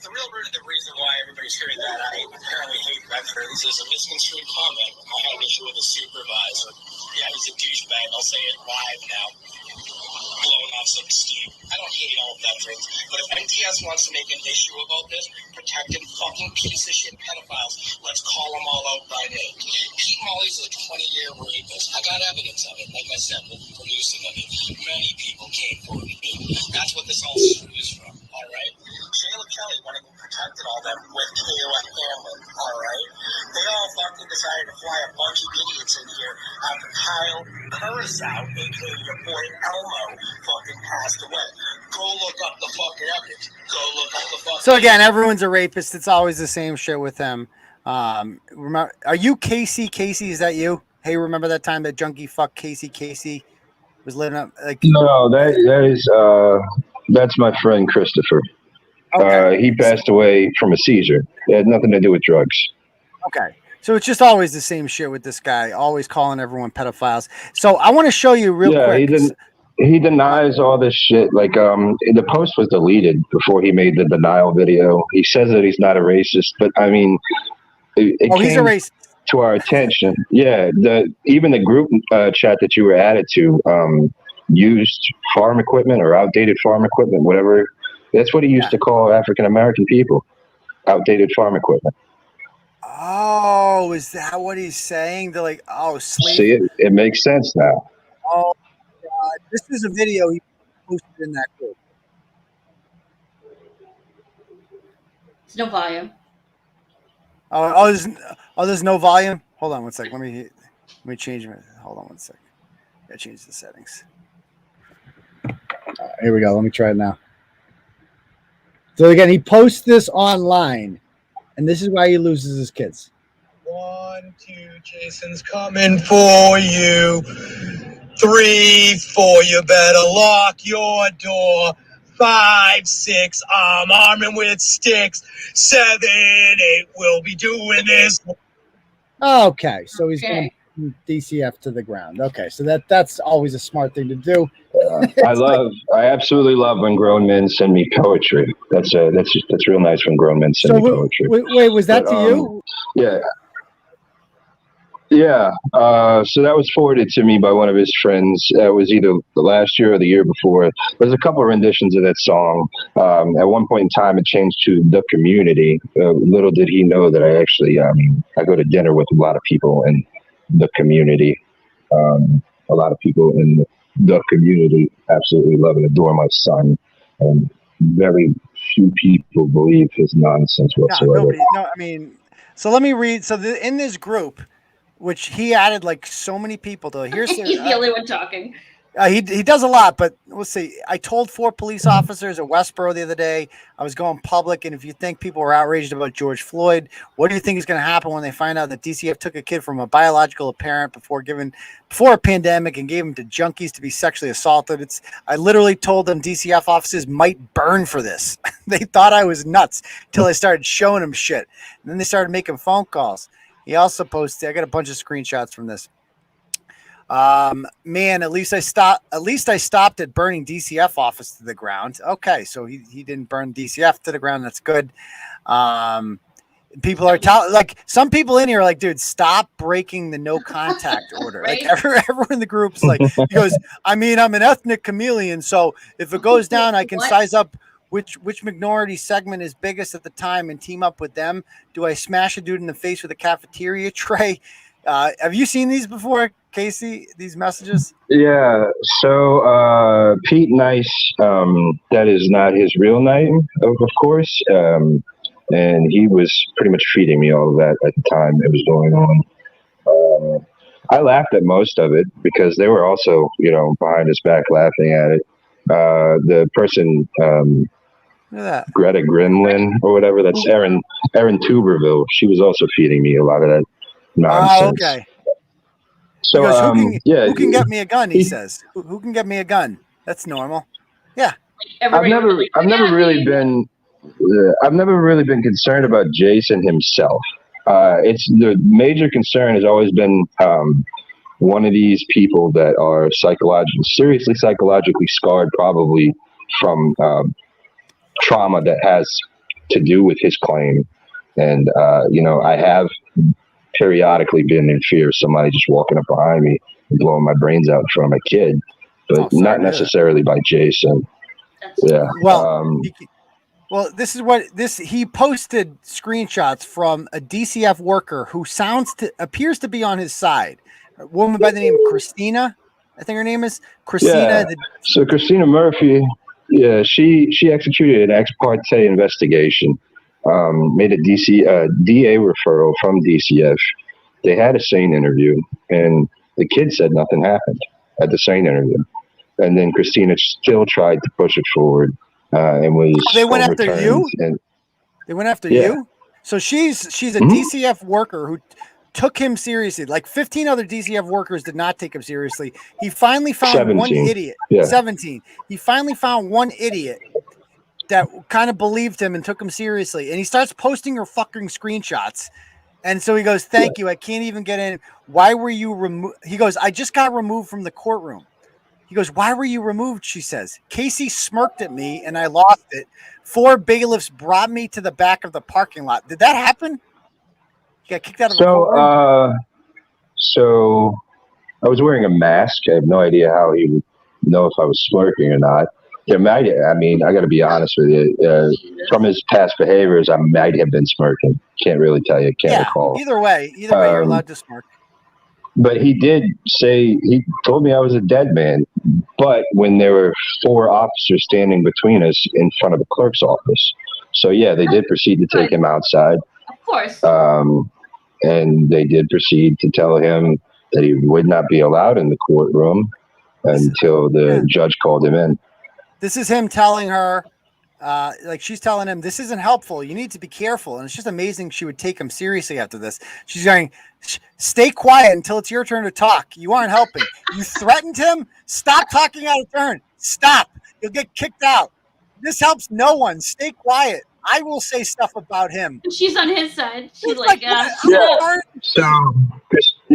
The real root of the reason why everybody's hearing that I apparently hate veterans is a misconstrued comment. I had an issue with a supervisor. Yeah, he's a douchebag. I'll say it live now. Blowing off some steam. I don't hate all veterans, but if NTS wants to make an issue about this, protected fucking piece of shit pedophiles, let's call them all out by name. Pete Molly's a 20-year rapist. I got evidence of it. Like I said, we're producing of it. Many people came forward to me. That's what this all stems from, all right? Shayla Kelly wanted to protect all them with Kayla Hamlin, all right? They all fucking decided to fly a bunch of idiots in here after Kyle Kurosawa out, including your boy Elmo, fucking passed away. Go look up the fucking evidence. Go look up the fucking. So again, everyone's a rapist. It's always the same shit with him. Remember, are you Casey? Casey, is that you? Hey, remember that time that junkie fuck Casey? Casey was living up like. No, that's my friend Christopher. Okay. He passed away from a seizure. It had nothing to do with drugs. Okay. So it's just always the same shit with this guy, always calling everyone pedophiles. So I want to show you real quick. He denies all this shit. Like, the post was deleted before he made the denial video. He says that he's not a racist, but I mean, it he's a racist. To our attention. Yeah. Even the group chat that you were added to used farm equipment or outdated farm equipment, whatever. That's what he used to call African-American people. Outdated farm equipment. Oh, is that what he's saying? They're like, oh, slave. See, it makes sense now. Oh, God. This is a video he posted in that group. There's no volume. There's no volume? Hold on one sec. Let me change it. Hold on one sec. Gotta change the settings. Here we go. Let me try it now. So again, he posts this online, and this is why he loses his kids. 1, 2, Jason's coming for you. 3, 4, you better lock your door. 5, 6, I'm arming with sticks. 7, 8, we'll be doing this. Okay, so he's going to DCF to the ground. Okay, so that's always a smart thing to do. I absolutely love when grown men send me poetry. That's real nice when grown men send me poetry. Wait, was that to you? Yeah. Yeah. So that was forwarded to me by one of his friends. It was either the last year or the year before. There's a couple of renditions of that song. At one point in time, it changed to The Community. Little did he know that I actually, I go to dinner with a lot of people in the community. A lot of people in the community absolutely love and adore my son. And very few people believe his nonsense whatsoever. So let me read. So in this group, which he added like so many people to. Here's he's the only one talking. He does a lot, but let's see. I told 4 police officers at Westboro the other day I was going public, and if you think people were outraged about George Floyd, what do you think is going to happen when they find out that DCF took a kid from a biological parent before a pandemic and gave him to junkies to be sexually assaulted? I literally told them DCF officers might burn for this. They thought I was nuts until I started showing them shit, and then they started making phone calls. He also posted. I got a bunch of screenshots from this. Man, at least I stopped at burning DCF office to the ground. Okay, so he didn't burn DCF to the ground. That's good. People are like some people in here are like, dude, stop breaking the no contact order. Right? Like everyone in the group's like, he goes, I'm an ethnic chameleon, so if it goes down, I can size up which minority segment is biggest at the time and team up with them. Do I smash a dude in the face with a cafeteria tray? Have you seen these before, Casey? These messages? Yeah. So Pete Nice, that is not his real name, of course. And he was pretty much feeding me all of that at the time it was going on. I laughed at most of it because they were also, behind his back laughing at it. The person, Greta Grimlin or whatever, that's Erin Tuberville. She was also feeding me a lot of that nonsense. Oh, okay. So, who can get me a gun? He says, who can get me a gun? That's normal. Yeah. I've never really been concerned about Jason himself. It's the major concern has always been one of these people that are seriously psychologically scarred, probably from trauma that has to do with his claim. And I have periodically been in fear of somebody just walking up behind me and blowing my brains out in front of my kid, but not necessarily by Jason. Yeah. Well, this is he posted screenshots from a DCF worker who appears to be on his side. A woman by the name of Christina, I think her name is Christina. Yeah. So Christina Murphy, yeah, she executed an ex parte investigation. Made a DA referral from DCF. They had a SANE interview, and the kid said nothing happened. at the same interview. And then Christina still tried to push it forward and was They went after you? And they went after you? So she's a DCF worker who took him seriously. Like 15 other DCF workers did not take him seriously. He finally found 17. one idiot. 17. He finally found one idiot that kind of believed him and took him seriously. And he starts posting her fucking screenshots. And so he goes, thank you. I can't even get in. Why were you removed? He goes, I just got removed from the courtroom. He goes, why were you removed? She says, Casey smirked at me and I lost it. 4 bailiffs brought me to the back of the parking lot. Did that happen? You got kicked out of the courtroom? So I was wearing a mask. I have no idea how he would know if I was smirking or not. I got to be honest with you. From his past behaviors, I might have been smirking. Can't really tell you. Can't recall. Either way, you're allowed to smirk. But he did say, he told me I was a dead man. But when there were 4 officers standing between us in front of the clerk's office. So, yeah, they did proceed to take him outside. Of course. And they did proceed to tell him that he would not be allowed in the courtroom until the judge called him in. This is him telling her, she's telling him, this isn't helpful. You need to be careful. And it's just amazing she would take him seriously after this. She's going, stay quiet until it's your turn to talk. You aren't helping. You threatened him. Stop talking out of turn. Stop. You'll get kicked out. This helps no one. Stay quiet. I will say stuff about him. She's on his side. She's So,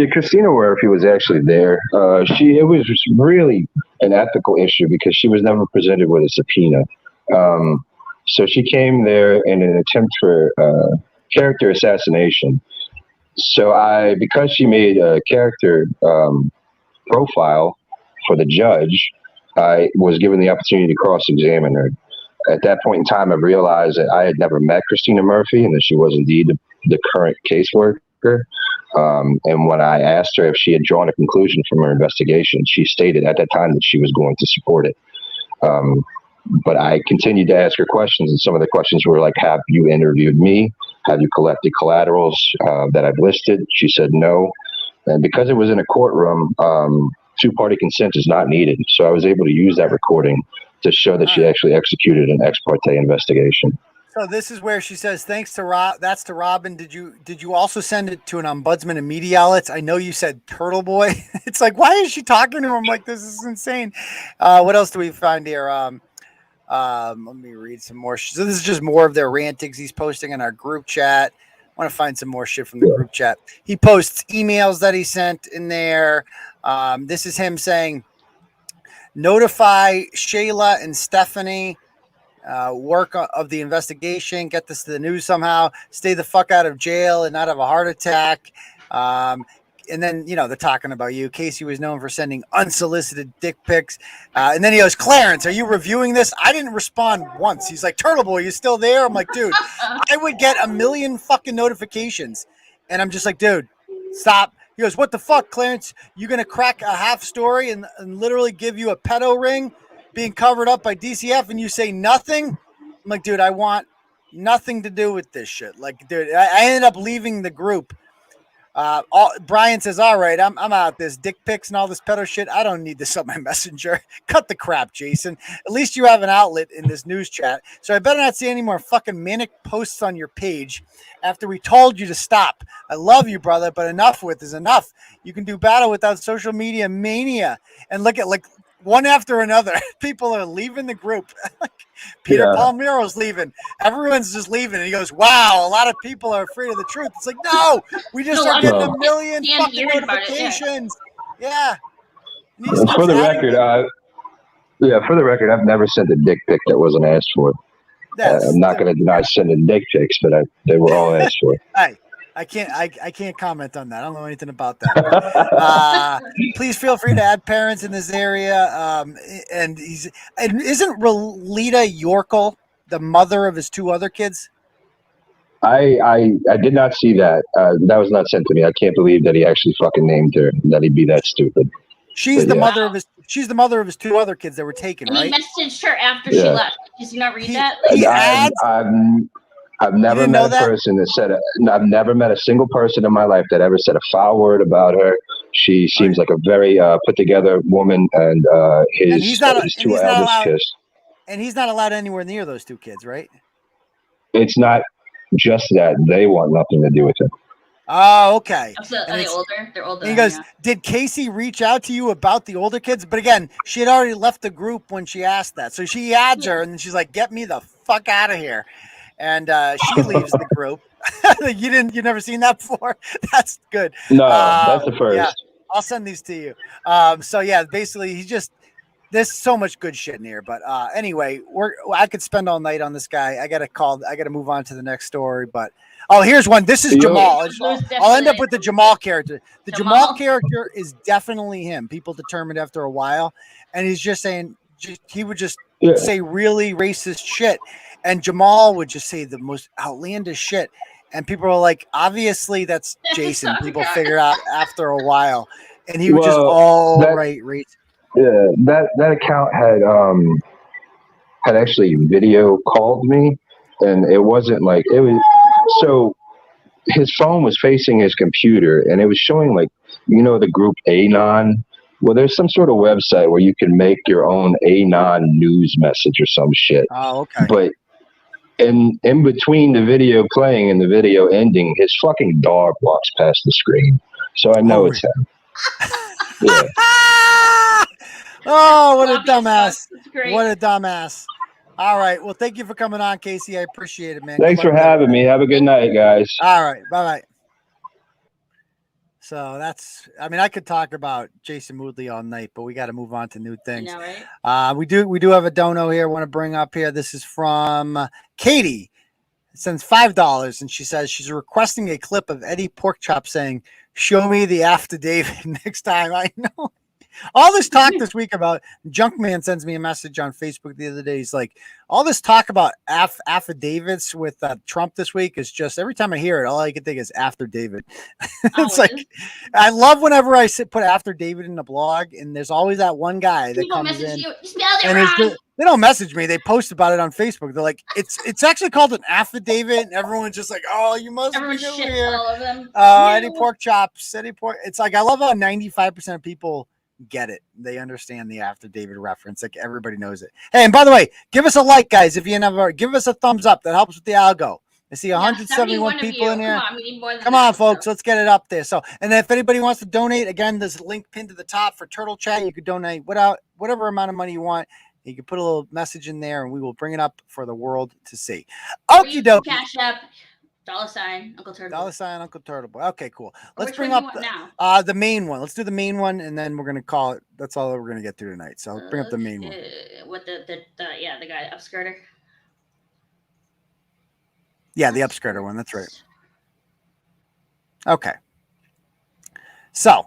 Christina Murphy was actually there. It was really an ethical issue because she was never presented with a subpoena. So she came there in an attempt for character assassination. So because she made a character profile for the judge, I was given the opportunity to cross-examine her. At that point in time, I realized that I had never met Christina Murphy and that she was indeed the current caseworker. And when I asked her if she had drawn a conclusion from her investigation, she stated at that time that she was going to support it. But I continued to ask her questions, and some of the questions were like, have you interviewed me? Have you collected collaterals that I've listed? She said no. And because it was in a courtroom, 2-party consent is not needed. So I was able to use that recording to show that she actually executed an ex parte investigation. So this is where she says, thanks to Rob. That's to Robin. Did you also send it to an ombudsman and media outlets? I know you said Turtleboy. It's like, why is she talking to him like this is insane? What else do we find here? Let me read some more. So this is just more of their rantings he's posting in our group chat. I want to find some more shit from the group chat. He posts emails that he sent in there. This is him saying, notify Shayla and Stephanie, work of the investigation, get this to the news somehow, stay the fuck out of jail and not have a heart attack. And then, they're talking about you. Casey was known for sending unsolicited dick pics. And then he goes, Clarence, are you reviewing this? I didn't respond once. He's like, Turtleboy, you still there? I'm like, dude, I would get a million fucking notifications. And I'm just like, dude, stop. He goes, what the fuck, Clarence? You going to crack a half story and literally give you a pedo ring being covered up by DCF and you say nothing? I'm like, dude, I want nothing to do with this shit. Like, dude, I ended up leaving the group. Brian says, all right, I'm out this dick pics and all this pedo shit. I don't need this on my messenger. Cut the crap, Jason. At least you have an outlet in this news chat. So I better not see any more fucking manic posts on your page after we told you to stop. I love you, brother, but enough is enough. You can do battle without social media mania. And look at one after another. People are leaving the group. Peter Palmero's leaving. Everyone's just leaving. And he goes, wow, a lot of people are afraid of the truth. It's like, no, we just are getting a million fucking notifications. For the record, I've never sent a dick pic that wasn't asked for. I'm not going to deny sending dick pics, but they were all asked for. Hey, I can't comment on that. I don't know anything about that. Please feel free to add parents in this area. And isn't Leaha Yorkel the mother of his 2 other kids? I did not see that. That was not sent to me. I can't believe that he actually fucking named her. That he'd be that stupid. She's the mother of his. She's the mother of his 2 other kids that were taken. And right? he messaged her after she left. Did you not read that? I've never met a person that said. I've never met a single person in my life that ever said a foul word about her She seems like a very put together woman, and his two eldest kids. And he's not allowed anywhere near those two kids, right? It's not just that they want nothing to do with him. Oh, okay. So, are they older? They're older. And he goes, did Casey reach out to you about the older kids? But again, she had already left the group when she asked that. So she adds her, and she's like, get me the fuck out of here. And she leaves the group. You never seen that before? That's good. No, that's the first. Yeah, I'll send these to you. So yeah, basically there's so much good shit in here. But anyway, I could spend all night on this guy. I gotta move on to the next story. But here's one. This is Jamal. I'll end up with the Jamal character. The Jamal character is definitely him. People determined after a while, and he's just saying he would just say really racist shit, and Jamal would just say the most outlandish shit. And people are like, obviously that's Jason. People figure out after a while, and he was just racist. Yeah, that account had actually video called me, and it wasn't like it was. So his phone was facing his computer, and it was showing the group Anon. Well, there's some sort of website where you can make your own Anon news message or some shit. Oh, okay. But in between the video playing and the video ending, his fucking dog walks past the screen. So I know it's him. Yeah. Oh, what a dumbass. What a dumbass. All right. Well, thank you for coming on, Casey. I appreciate it, man. Thanks for having me. Have a good night, guys. All right. Bye-bye. So I could talk about Jason Moodley all night, but we got to move on to new things. I know, right? We do have a dono here I want to bring up here. This is from Katie. It sends $5, and she says she's requesting a clip of Eddie Porkchop saying, "Show me the affidavit next time." I know. All this talk this week about Junkman sends me a message on Facebook the other day. He's like, all this talk about affidavits with Trump this week is just every time I hear it, all I can think is after David. It's like, I love whenever I put after David in the blog, and there's always that one guy that comes in. You spelled it wrong. They don't message me. They post about it on Facebook. They're like, it's actually called an affidavit, and everyone's just like, oh, you must be here. All of them. Eddie Porkchops, Eddie Pork. It's like, I love how 95% of people get it. They understand the after David reference. Like, everybody knows it. Hey, and by the way, give us a like, guys. If you never, give us a thumbs up. That helps with the algo. I see 171 people in here. Come on, folks. Let's get it up there. So, and if anybody wants to donate, again, there's a link pinned to the top for Turtle Chat. You could donate whatever amount of money you want. You can put a little message in there, and we will bring it up for the world to see. Okie dokie. Cash App. $, Uncle Turtleboy. $, Uncle Turtleboy. Okay, cool. Let's bring up the main one. Let's do the main one, and then we're gonna call it. That's all that we're gonna get through tonight. So let's bring up the main one. What the guy Upskirter. Yeah, the Upskirter one. That's right. Okay. So,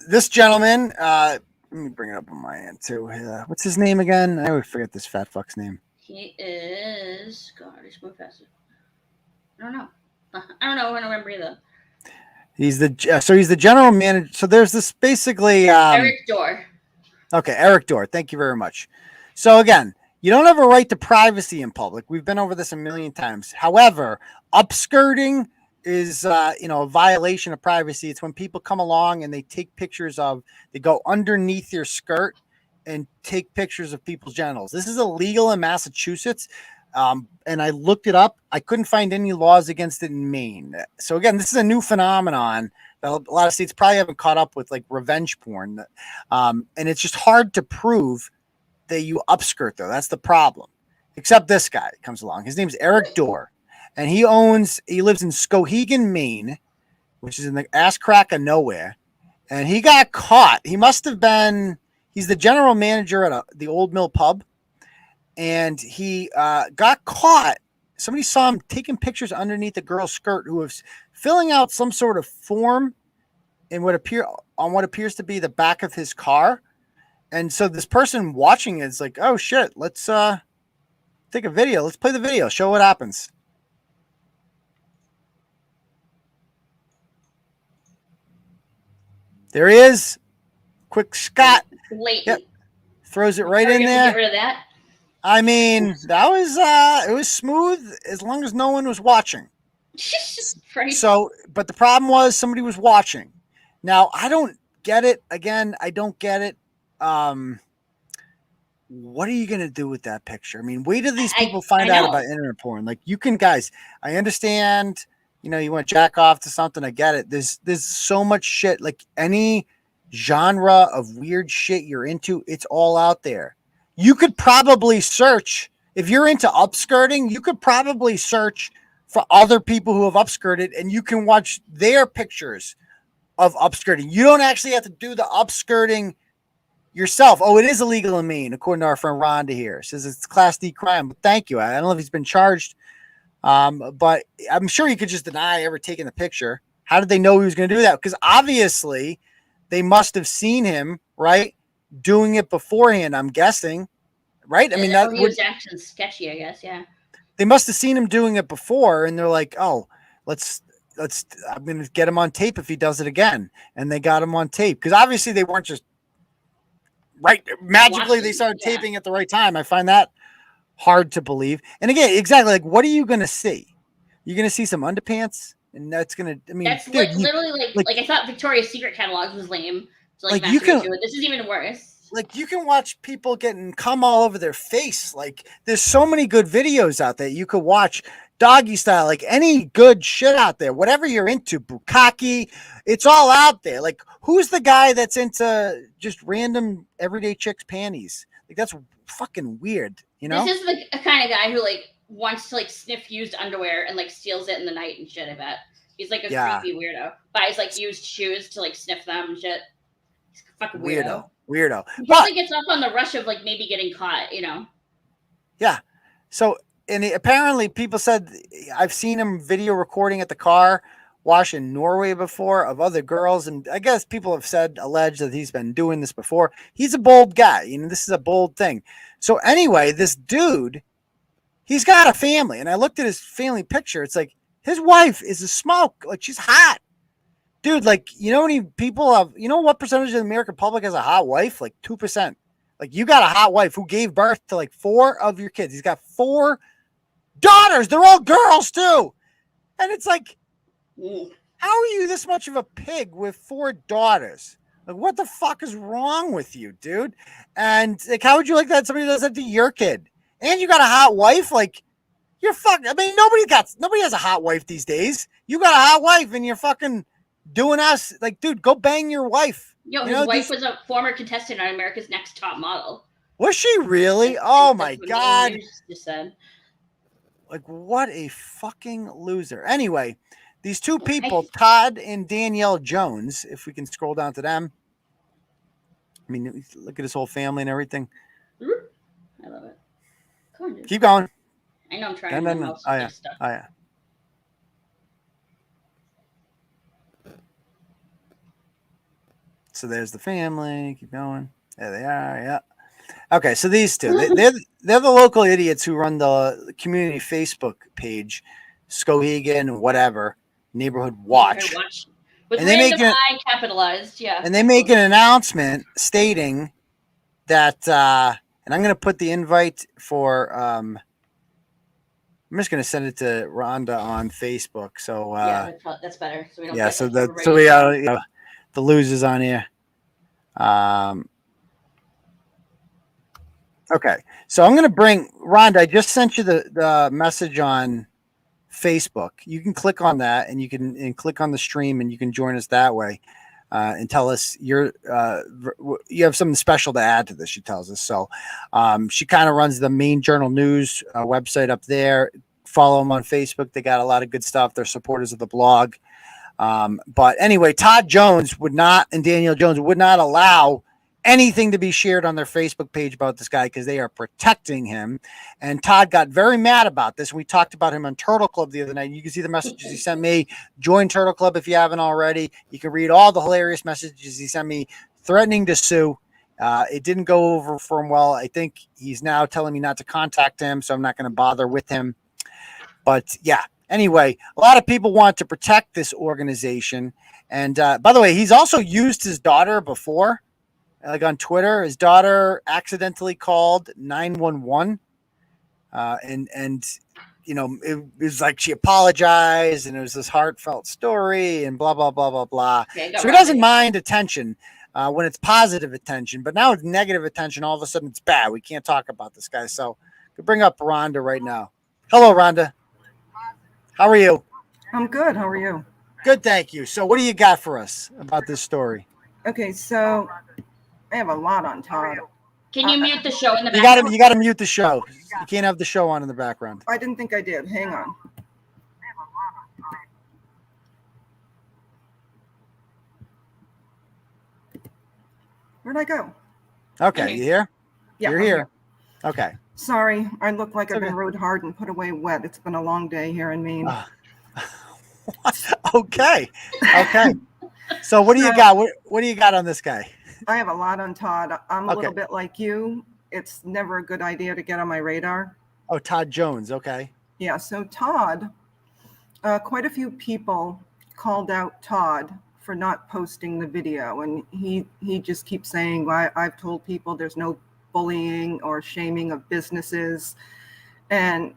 this gentleman. Let me bring it up on my end too. What's his name again? I always forget this fat fuck's name. He is. God, he's moved faster. I don't know. I don't remember either. He's the general manager. So there's this basically Eric Dore. Okay, Eric Dore. Thank you very much. So again, you don't have a right to privacy in public. We've been over this a million times. However, upskirting is a violation of privacy. It's when people come along and they take pictures they go underneath your skirt and take pictures of people's genitals. This is illegal in Massachusetts. And I looked it up. I couldn't find any laws against it in Maine. So again, this is a new phenomenon that a lot of states probably haven't caught up with, like revenge porn. And it's just hard to prove that you upskirt, though. That's the problem. Except this guy comes along. His name's Eric Dore, and he lives in Skowhegan, Maine, which is in the ass crack of nowhere. And he got caught. He's the general manager at the Old Mill Pub. And he got caught. Somebody saw him taking pictures underneath a girl's skirt who was filling out some sort of form in what appears to be the back of his car. And so this person watching it is like, oh shit, let's take a video. Let's play the video. Show what happens. There he is. Quick Scott. Yep. Throws it right in there. Get rid of that. I mean, that was it was smooth as long as no one was watching. So, but the problem was somebody was watching. Now, I don't get it. Again, I don't get it. What are you going to do with that picture? I mean, wait till these people find out about internet porn. Like, you can, guys, I understand, you know, you want to jack off to something. I get it. There's so much shit. Like, any genre of weird shit you're into, it's all out there. You could probably search, if you're into upskirting, you could probably search for other people who have upskirted, and you can watch their pictures of upskirting. You don't actually have to do the upskirting yourself. Oh, it is illegal in Maine, according to our friend Rhonda here. It says it's Class D crime. But thank you. I don't know if he's been charged, but I'm sure he could just deny ever taking the picture. How did they know he was going to do that? Because obviously they must have seen him, right, doing it beforehand, I'm guessing, right? I mean, that he was actually sketchy, I guess, yeah. They must have seen him doing it before, and they're like, oh, I'm going to get him on tape if he does it again. And they got him on tape, because obviously they weren't just magically they started taping at the right time. I find that hard to believe. And again, exactly, like, what are you going to see? You're going to see some underpants, and that's going to, I mean, that's dude, literally like I thought Victoria's Secret catalogs was lame. So like you can, this is even worse. Like, you can watch people getting cum all over their face. Like, there's so many good videos out there you could watch, doggy style, like any good shit out there, whatever you're into, bukkake, it's all out there. Like, who's the guy that's into just random everyday chicks' panties? Like, that's fucking weird, you know? This is the kind of guy who like wants to like sniff used underwear and like steals it in the night and shit. I bet he's like a creepy weirdo. Buys like used shoes to like sniff them and shit. He's a fucking weirdo. He probably gets off on the rush of like maybe getting caught, you know? Yeah. So, and apparently people said, I've seen him video recording at the car wash in Norway before of other girls. And I guess people have alleged that he's been doing this before. He's a bold guy. You know, this is a bold thing. So anyway, this dude, he's got a family. And I looked at his family picture. It's like, his wife is a smoke. Like, she's hot. Dude, like, you know how many people have, you know what percentage of the American public has a hot wife? Like 2%. Like, you got a hot wife who gave birth to like 4 of your kids. He's got 4 daughters. They're all girls too. And it's like, how are you this much of a pig with 4 daughters? Like, what the fuck is wrong with you, dude? And like, how would you like that somebody does that to your kid? And you got a hot wife? Like, you're fucking, I mean, nobody has a hot wife these days. You got a hot wife and you're fucking doing us. Like, dude, go bang your wife. Yo, his wife was a former contestant on America's Next Top Model. Was she really? Oh my God. Just said. Like, what a fucking loser. Anyway, these 2 people, Todd and Danielle Jones, if we can scroll down to them. I mean, look at his whole family and everything. I love it. Come on, dude. Keep going. I know I'm trying to Oh, yeah. Stuff. Oh, yeah. So there's the family. Keep going. There they are. Yeah. Okay. So these 2, they're the local idiots who run the community Facebook page, Skowhegan, whatever, Neighborhood Watch. With and they make it capitalized. Yeah. And they make an announcement stating that, and I'm going to put the invite for, I'm just going to send it to Rhonda on Facebook. So, yeah, that's better. So we don't the losers on here. Okay, so I'm going to bring Rhonda. I just sent you the message on Facebook. You can click on that, and you can click on the stream, and you can join us that way, and tell us you have something special to add to this. She tells us so. She kind of runs the Maine Journal news website up there. Follow them on Facebook. They got a lot of good stuff. They're supporters of the blog. But anyway, Todd Jones and Danielle Jones would not allow anything to be shared on their Facebook page about this guy because they are protecting him. And Todd got very mad about this. We talked about him on Turtle Club the other night. You can see the messages he sent me. Join Turtle Club if you haven't already. You can read all the hilarious messages he sent me threatening to sue. It didn't go over for him well. I think he's now telling me not to contact him, so I'm not going to bother with him. But yeah. Anyway, a lot of people want to protect this organization. And by the way, he's also used his daughter before, like on Twitter. His daughter accidentally called 911. And it was like she apologized and it was this heartfelt story and blah, blah, blah, blah, blah. Yeah, So he doesn't mind attention when it's positive attention, but now it's negative attention. All of a sudden it's bad. We can't talk about this guy. So we bring up Rhonda right now. Hello, Rhonda. How are you? I'm good. How are you? Good, thank you. So what do you got for us about this story? Okay, so I have a lot on Todd. Can you mute the show in the background? You got to mute the show. You can't have the show on in the background. I didn't think I did. Hang on. Where'd I go? Okay, you here? Yeah, You're here. Okay. Sorry, I look like I've Okay. been rode hard and put away wet. It's been a long day here in Maine. Okay. Okay. So what do you got? What do you got on this guy? I have a lot on Todd. I'm a Okay. little bit like you. It's never a good idea to get on my radar. Oh, Todd Jones. Okay. Yeah, so Todd, quite a few people called out Todd for not posting the video, and he just keeps saying, well, I've told people there's no bullying or shaming of businesses. And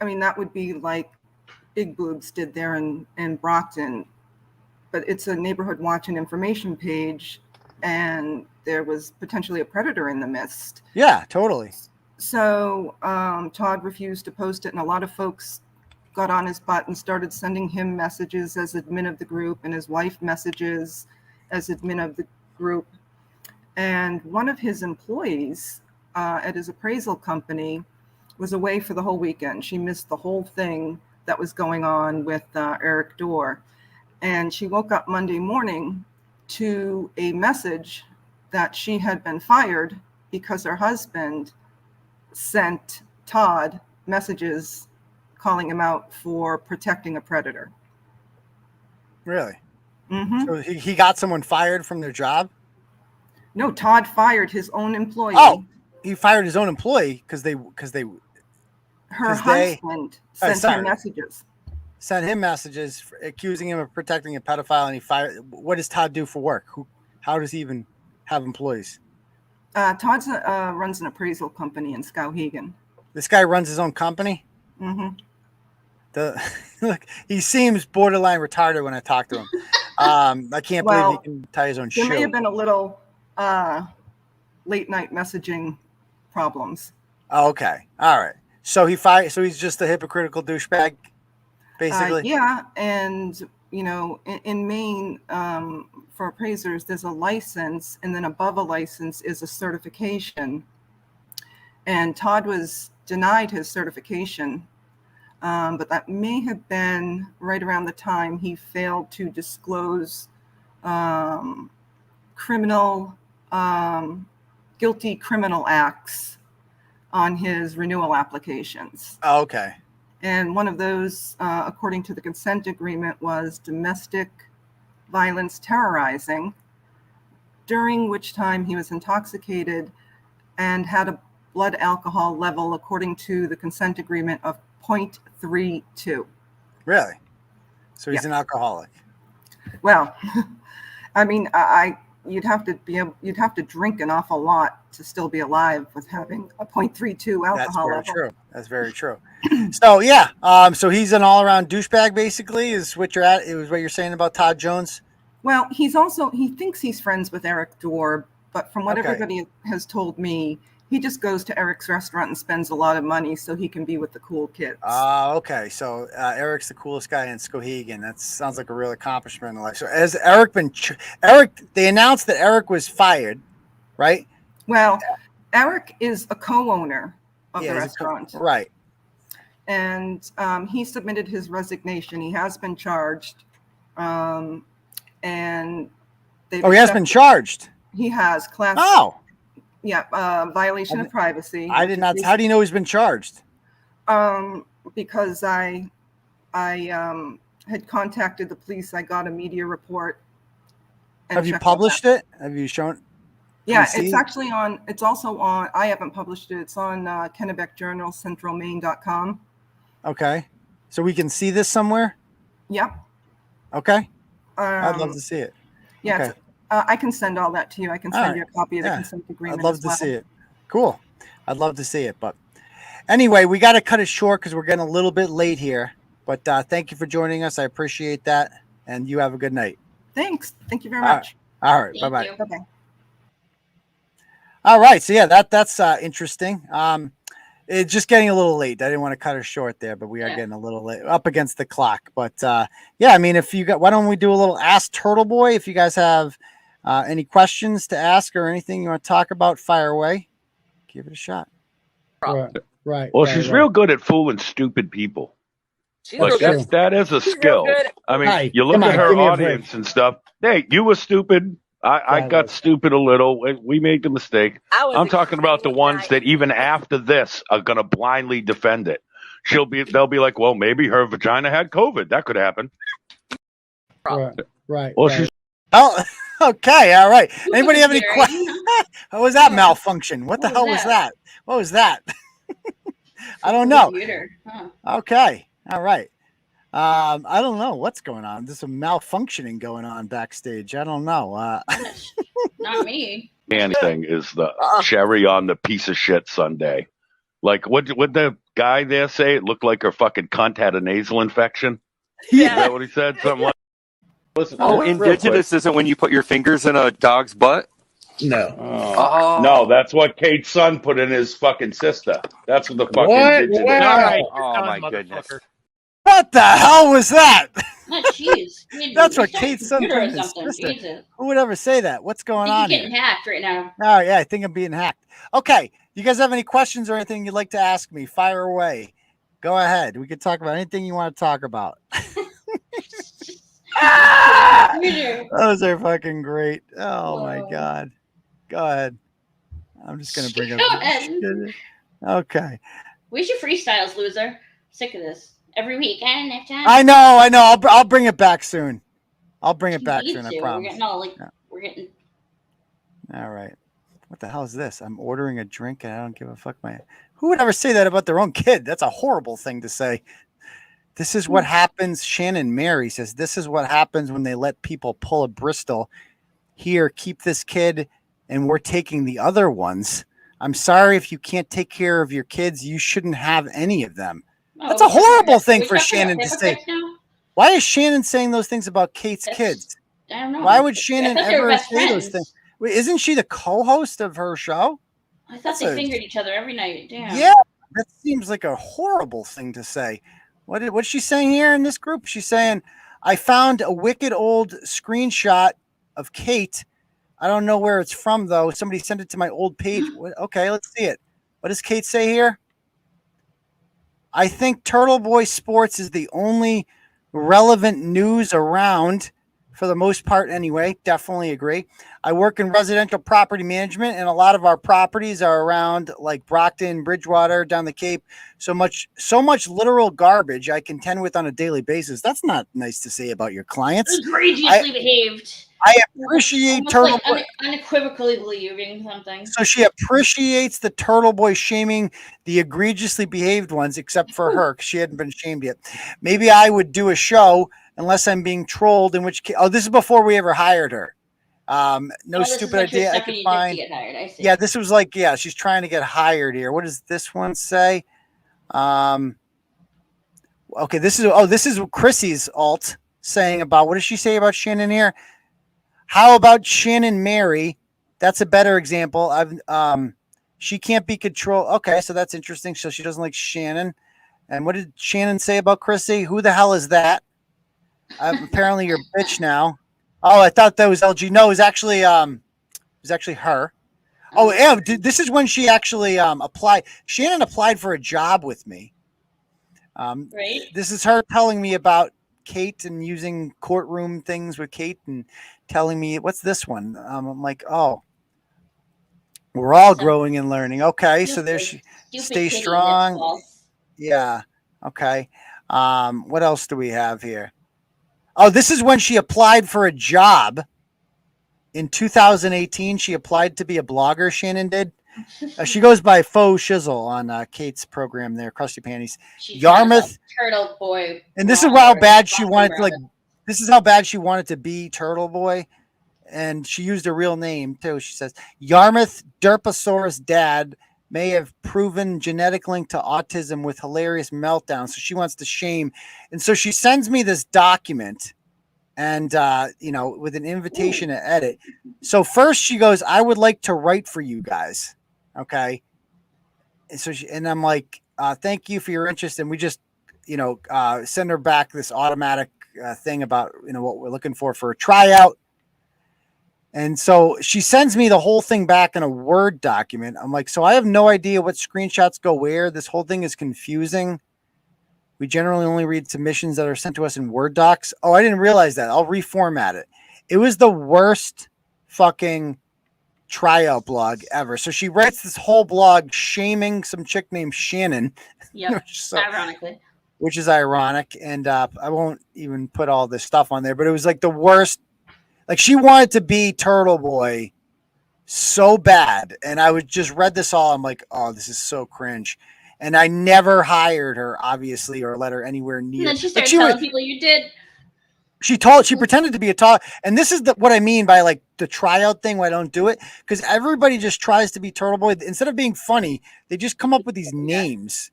I mean, that would be like Big Boobs did there in Brockton, but it's a neighborhood watch and information page, and there was potentially a predator in the midst. Yeah, totally. So Todd refused to post it, and a lot of folks got on his butt and started sending him messages as admin of the group and his wife messages as admin of the group. And one of his employees at his appraisal company was away for the whole weekend. She missed the whole thing that was going on with Eric Dore. And she woke up Monday morning to a message that she had been fired because her husband sent Todd messages calling him out for protecting a predator. Really? Mm-hmm. So he got someone fired from their job? No, Todd fired his own employee. Oh, he fired his own employee because they her husband sent him messages. Sent him messages accusing him of protecting a pedophile, and he fired. What does Todd do for work? How does he even have employees? Todd runs an appraisal company in Skowhegan. This guy runs his own company. Mm-hmm. Look, he seems borderline retarded when I talk to him. I can't believe he can tie his own shoe. There may have been a little late night messaging problems. Oh, okay, all right. So he fired. So he's just a hypocritical douchebag, basically. Yeah, and in Maine, for appraisers, there's a license, and then above a license is a certification. And Todd was denied his certification, but that may have been right around the time he failed to disclose guilty criminal acts on his renewal applications. Oh, okay. And one of those, according to the consent agreement, was domestic violence terrorizing, during which time he was intoxicated and had a blood alcohol level, according to the consent agreement, of 0.32. Really? So he's an alcoholic. Well, I mean, you'd have to drink an awful lot to still be alive with having a 0.32 alcohol That's very level. true. That's very true. So yeah, so he's an all-around douchebag, basically, is what you're at. It was what you're saying about Todd Jones. Well, he thinks he's friends with Eric Dore, but from what everybody has told me, he just goes to Eric's restaurant and spends a lot of money so he can be with the cool kids. Okay. So Eric's the coolest guy in Skowhegan. That sounds like a real accomplishment in life. So has Eric been? They announced that Eric was fired, right? Well, Eric is a co-owner of the restaurant, right? And he submitted his resignation. He has been charged, and he has been charged. He has class. Oh. Yeah, violation of privacy. I did not. How do you know he's been charged? Because I had contacted the police. I got a media report. Have you published it? Have you shown? Yeah, it's actually on. It's also on. I haven't published it. It's on Kennebec Journal, centralmaine.com. Okay, so we can see this somewhere. Yep. Okay. I'd love to see it. Yeah. Okay. I can send all that to you. I can send you a copy of the consent agreement. I'd love to see it. Cool. I'd love to see it. But Anyway, we got to cut it short because we're getting a little bit late here. But thank you for joining us. I appreciate that. And you have a good night. Thanks. Thank you very much. All right. Bye-bye. Bye-bye. All right. So, yeah, that's interesting. It's just getting a little late. I didn't want to cut her short there, but we are getting a little late, up against the clock. But, yeah, I mean, why don't we do a little Ask Turtleboy? If you guys have any questions to ask or anything you want to talk about, fire away. Give it a shot. Right. Well, she's real good at fooling stupid people. Like that is a skill. I mean, you look at her audience and stuff. Hey, you were stupid. I got stupid a little. We made the mistake. I'm talking about the ones that even after this are gonna blindly defend it. They'll be like, well, maybe her vagina had COVID. That could happen. Right. Well, she's. Oh, okay. All right. Anybody have any questions? What was that malfunction? What the hell was that? What was that? I don't know. Okay. All right. I don't know what's going on. There's some malfunctioning going on backstage. I don't know. Not me. Anything is the cherry on the piece of shit sundae. Like, what the guy there say? It looked like her fucking cunt had a nasal infection. Yeah. Is that what he said? Something like. Listen, indigenous isn't when you put your fingers in a dog's butt? No. No, that's what Kate's son put in his fucking sister. That's what the fucking indigenous. Wow. Oh my goodness. What the hell was that? Jeez. That's what Kate's son put in his sister. Who would ever say that? What's going on here? You're getting hacked right now. Oh, yeah, I think I'm being hacked. Okay. You guys have any questions or anything you'd like to ask me? Fire away. Go ahead. We can talk about anything you want to talk about. Those are fucking great. Oh my God. Go ahead. I'm just gonna bring up. Okay. Where's your freestyles, loser? Sick of this. Every weekend, if time. I know. I'll bring it back soon. I promise. We're getting. All right. What the hell is this? I'm ordering a drink and I don't give a fuck. Who would ever say that about their own kid? That's a horrible thing to say. This is what happens. Shannon Mary says, this is what happens when they let people pull a Bristol. Here, keep this kid, and we're taking the other ones. I'm sorry if you can't take care of your kids. You shouldn't have any of them. That's a horrible thing for Shannon to say. Why is Shannon saying those things about Kate's kids? I don't know. Why would Shannon ever say those things? Wait, isn't she the co-host of her show? I thought they fingered each other every night. Damn. Yeah, that seems like a horrible thing to say. What's she saying here in this group? She's saying, I found a wicked old screenshot of Kate. I don't know where it's from, though. Somebody sent it to my old page. Okay, let's see it. What does Kate say here? I think Turtleboy Sports is the only relevant news around, for the most part anyway. Definitely agree. I work in residential property management, and a lot of our properties are around like Brockton, Bridgewater, down the Cape. So much literal garbage I contend with on a daily basis. That's not nice to say about your clients. Egregiously behaved. I appreciate Turtleboy. Like unequivocally believing something. So she appreciates the Turtleboy shaming the egregiously behaved ones, except for her, because she hadn't been shamed yet. Maybe I would do a show unless I'm being trolled, in which case, this is before we ever hired her. Stupid idea I could find. Yeah, this was like, she's trying to get hired here. What does this one say? Okay, this is Chrissy's alt saying about, what does she say about Shannon here? How about Shannon Mary? That's a better example. She can't be controlled. Okay, so that's interesting. So she doesn't like Shannon. And what did Shannon say about Chrissy? Who the hell is that? Apparently you're a bitch now. Oh, I thought that was LG. No, it was actually her. Oh, yeah. This is when she actually applied. Shannon applied for a job with me. Right. This is her telling me about Kate and using courtroom things with Kate and telling me, what's this one? I'm like, oh, we're all growing and learning. Okay, so there she stay strong. Yeah. Okay. What else do we have here? Oh, this is when she applied for a job in 2018. She applied to be a blogger. Shannon did. She goes by Faux Shizzle on Kate's program there, Krusty Panties. Yarmouth Turtle Boy. And this is how bad she wanted to, this is how bad she wanted to be Turtle Boy. And she used a real name too. She says Yarmouth Derposaurus dad may have unproven genetic link to autism with hilarious meltdowns. So she wants to shame. And so she sends me this document and, with an invitation to edit. So first she goes, I would like to write for you guys. Okay. And so I'm like, thank you for your interest. And we just, send her back this automatic thing about, what we're looking for a tryout. And so she sends me the whole thing back in a Word document. I'm like, so I have no idea what screenshots go where. This whole thing is confusing. We generally only read submissions that are sent to us in Word docs. Oh, I didn't realize that. I'll reformat it. It was the worst fucking tryout blog ever. So she writes this whole blog shaming some chick named Shannon. Yep. Ironically. Which is ironic. And I won't even put all this stuff on there, but it was like the worst. Like she wanted to be Turtleboy so bad. And I just read this all. I'm like, oh, this is so cringe. And I never hired her, obviously, or let her anywhere near. And then she started telling people you did. She pretended to be a tall. And this is what I mean by like the tryout thing why I don't do it. Because everybody just tries to be Turtleboy. Instead of being funny, they just come up with these names.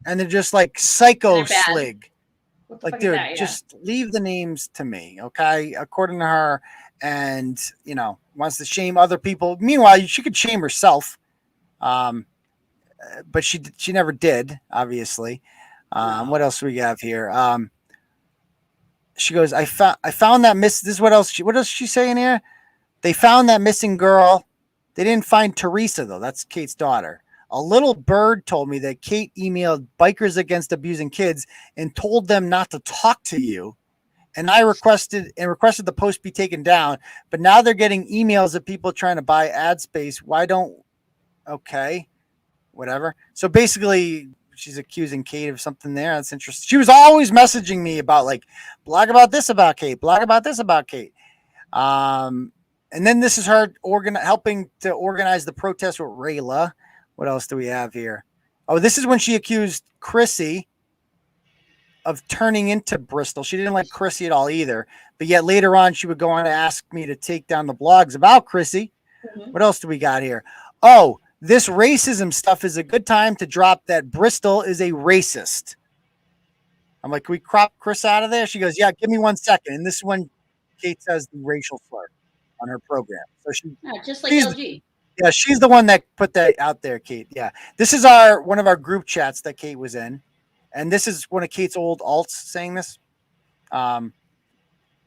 And they're just like Psycho Slig. Like, dude, just leave the names to me, okay? According to her. And, wants to shame other people. Meanwhile, she could shame herself. But she never did, obviously. What else do we have here? She goes, I found that this is what else is she saying here? They found that missing girl. They didn't find Teresa, though. That's Kate's daughter. A little bird told me that Kate emailed Bikers Against Abusing Kids and told them not to talk to you. And I requested the post be taken down, but now they're getting emails of people trying to buy ad space. Okay, whatever. So basically she's accusing Kate of something there. That's interesting. She was always messaging me about like, blog about this about Kate, blog about this about Kate. And then this is her helping to organize the protest with Rayla. What else do we have here? Oh, this is when she accused Chrissy of turning into Bristol. She didn't like Chrissy at all either. But yet later on, she would go on to ask me to take down the blogs about Chrissy. Mm-hmm. What else do we got here? Oh, this racism stuff is a good time to drop that Bristol is a racist. I'm like, can we crop Chris out of there? She goes, yeah, give me 1 second. And this is when Kate says the racial slur on her program. So just like LG. Yeah, she's the one that put that out there, Kate. Yeah. This is one of our group chats that Kate was in. And this is one of Kate's old alts saying this. And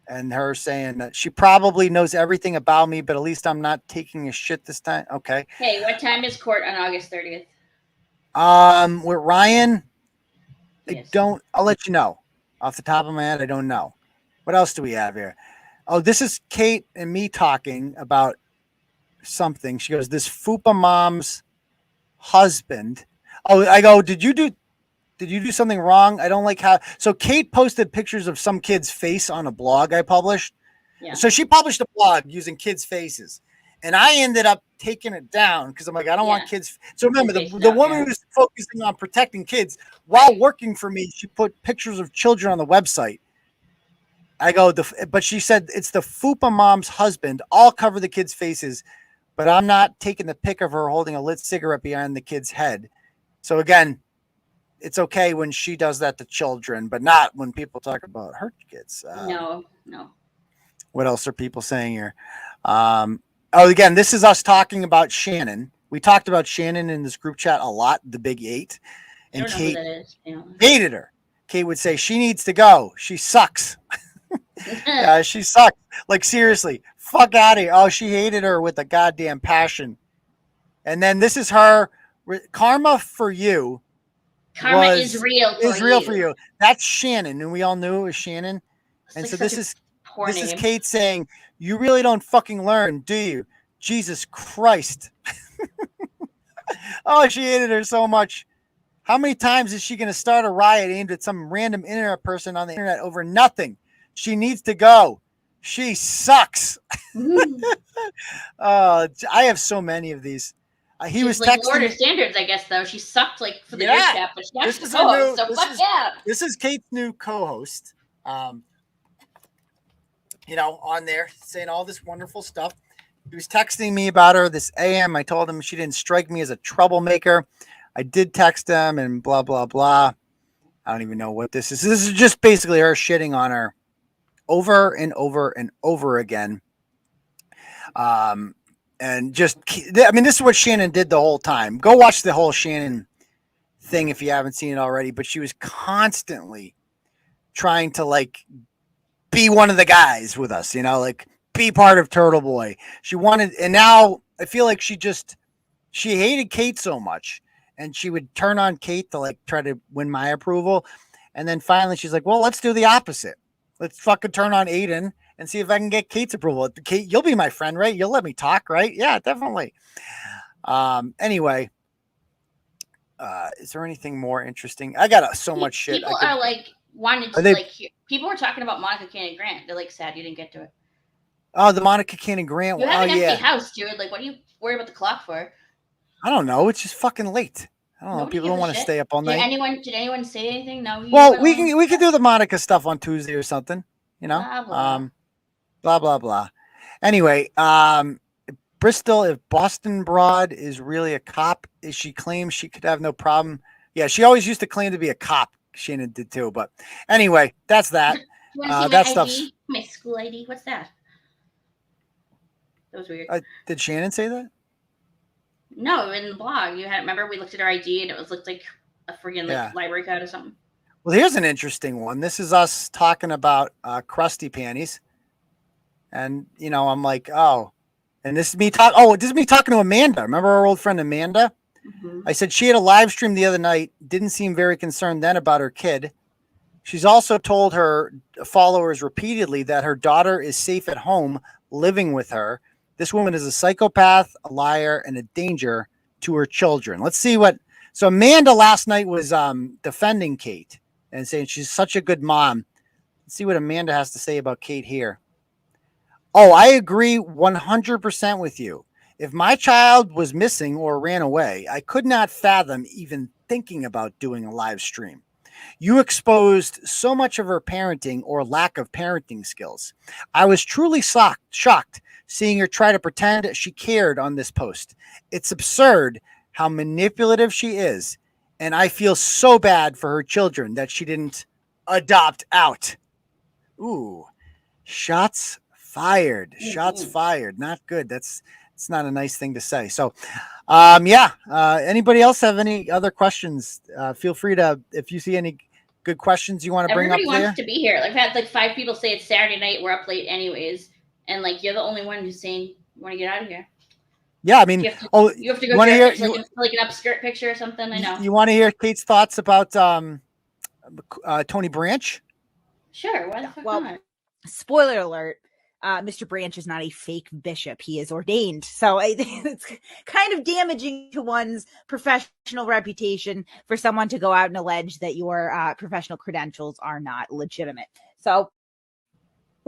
her saying that she probably knows everything about me, but at least I'm not taking a shit this time. Okay. Hey, what time is court on August 30th? With Rian, I'll let you know. Off the top of my head, I don't know. What else do we have here? Oh, this is Kate and me talking about something. She goes, this Fupa mom's husband. Oh, I go, did you do something wrong? I don't like how. So Kate posted pictures of some kid's face on a blog I published. Yeah. So she published a blog using kids' faces. And I ended up taking it down because I'm like, I don't want kids. So remember, the woman who's focusing on protecting kids while working for me, she put pictures of children on the website. I go, but she said it's the Fupa mom's husband. I'll cover the kids' faces, but I'm not taking the pic of her holding a lit cigarette behind the kid's head. So again, it's okay when she does that to children, but not when people talk about her kids. No. What else are people saying here? Again, this is us talking about Shannon. We talked about Shannon in this group chat a lot, the Big Eight. And Kate hated her. Kate would say, she needs to go. She sucks. She sucks. Like, seriously, fuck out of here. Oh, she hated her with a goddamn passion. And then this is her. Karma for you. Karma is real for you. That's Shannon, and we all knew it was Shannon. And so this is Kate saying, you really don't fucking learn, do you? Jesus Christ. Oh, she hated her so much. How many times is she going to start a riot aimed at some random internet person on the internet over nothing? She needs to go. She sucks. I have so many of these. He was like texting. Lowered her standards, I guess, though. She sucked like for the good chat, but she has to co-host, so fuck yeah. This is Kate's new co-host. On there saying all this wonderful stuff. He was texting me about her this AM. I told him she didn't strike me as a troublemaker. I did text them and blah, blah, blah. I don't even know what this is. This is just basically her shitting on her over and over and over again. And just, I mean, this is what Shannon did the whole time. Go watch the whole Shannon thing if you haven't seen it already, but she was constantly trying to like be one of the guys with us, you know, like be part of Turtleboy. She wanted, and now I feel like she hated Kate so much, and she would turn on Kate to like try to win my approval. And then finally she's like, well, let's do the opposite. Let's fucking turn on Aidan and see if I can get Kate's approval. Kate, you'll be my friend, right? You'll let me talk, right? Yeah, definitely. Anyway, is there anything more interesting? I got so much shit. People are like wanted to like hear. People were talking about Monica Cannon Grant. They're like sad you didn't get to it. Oh, the Monica Cannon Grant. You have an empty house, dude. Like, what are you worried about the clock for? I don't know. It's just fucking late. I don't know. People don't want to stay up all night. Did anyone say anything? No. Well, we can do the Monica stuff on Tuesday or something. You know. Blah blah blah. Anyway, Bristol, if Boston Broad is really a cop, is she claims she could have no problem? Yeah, she always used to claim to be a cop. Shannon did too. But anyway, that's that. That stuff's my school ID. What's that? That was weird. Did Shannon say that? No, in the blog you had. Remember, we looked at her ID and it looked like a friggin' like library card or something. Well, here's an interesting one. This is us talking about crusty panties, and you know, I'm like, oh, and this is me talking to Amanda. Remember our old friend Amanda? Mm-hmm. I said she had a live stream the other night. Didn't seem very concerned then about her kid. She's also told her followers repeatedly that her daughter is safe at home living with her. This woman is a psychopath, a liar, and a danger to her children. Let's see what. So Amanda last night was defending Kate and saying she's such a good mom. Let's see what Amanda has to say about Kate here. Oh, I agree 100% with you. If my child was missing or ran away, I could not fathom even thinking about doing a live stream. You exposed so much of her parenting or lack of parenting skills. I was truly shocked seeing her try to pretend she cared on this post. It's absurd how manipulative she is, and I feel so bad for her children that she didn't adopt out. Ooh, shots fired. Shots fired. Not good. It's not a nice thing to say. So, anybody else have any other questions? Feel free to, if you see any good questions you want to bring up there. Everybody wants to be here. I've had like 5 people say it's Saturday night. We're up late anyways. And like, you're the only one who's saying you want to get out of here. Yeah, I mean, you have to go hear, like an upskirt picture or something. I know. You want to hear Kate's thoughts about Tony Branch? Sure. Why the fuck not? Spoiler alert. Mr. Branch is not a fake bishop. He is ordained. So it's kind of damaging to one's professional reputation for someone to go out and allege that your professional credentials are not legitimate. So.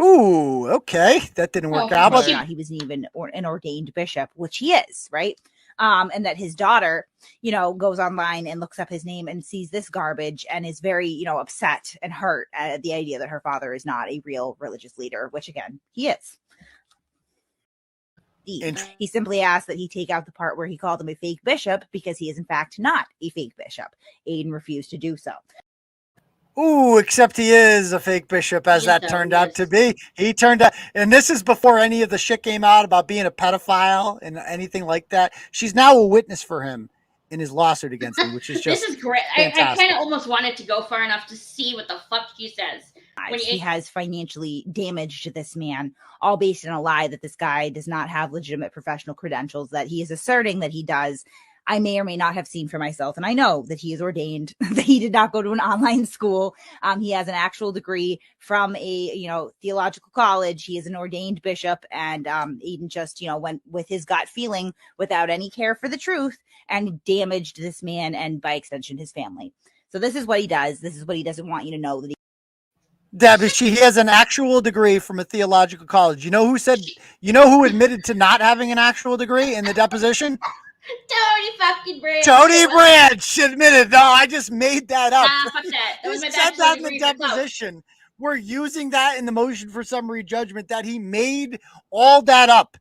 Ooh, okay. That didn't work out. Whether or not he was even an ordained bishop, which he is, right? And that his daughter, goes online and looks up his name and sees this garbage and is very, upset and hurt at the idea that her father is not a real religious leader, which again, he is. He simply asked that he take out the part where he called him a fake bishop because he is in fact not a fake bishop. Aidan refused to do so. Ooh, except he is a fake bishop, as that turned out to be. He turned out, and this is before any of the shit came out about being a pedophile and anything like that. She's now a witness for him in his lawsuit against him, which is just this is great. I kind of almost wanted to go far enough to see what the fuck he says. He has financially damaged this man, all based on a lie that this guy does not have legitimate professional credentials, that he is asserting that he does. I may or may not have seen for myself. And I know that he is ordained, that he did not go to an online school. He has an actual degree from a, theological college. He is an ordained bishop, and Aidan just, went with his gut feeling without any care for the truth and damaged this man and by extension, his family. So this is what he does. This is what he doesn't want you to know that Deb, he has an actual degree from a theological college. You know who admitted to not having an actual degree in the deposition? Tony fucking Branch. Tony Branch admitted. No, I just made that up. Fuck that. That was my said that in the deposition. We're using that in the motion for summary judgment that he made all that up.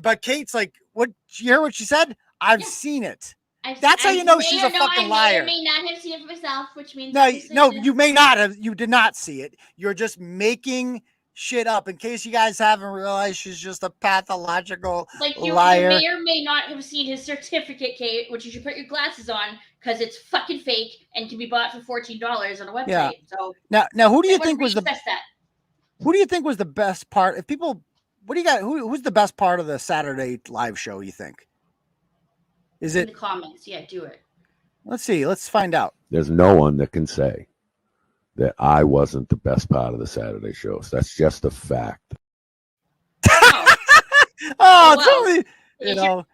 But Kate's like, what? You hear what she said? I've seen it. That's how you know she's a fucking liar. I may not have seen it for myself, which means no, you may not have. You did not see it. You're just making shit up. In case you guys haven't realized, she's just a pathological liar. You may or may not have seen his certificate, Kate, which you should put your glasses on because it's fucking fake and can be bought for $14 on a website. Yeah. So now, who do you think was the best part? If people, what do you got? Who's the best part of the Saturday live show? You think? Is it in the comments? Yeah, do it. Let's see. Let's find out. There's no one that can say that I wasn't the best part of the Saturday shows. That's just a fact. It's only, you know.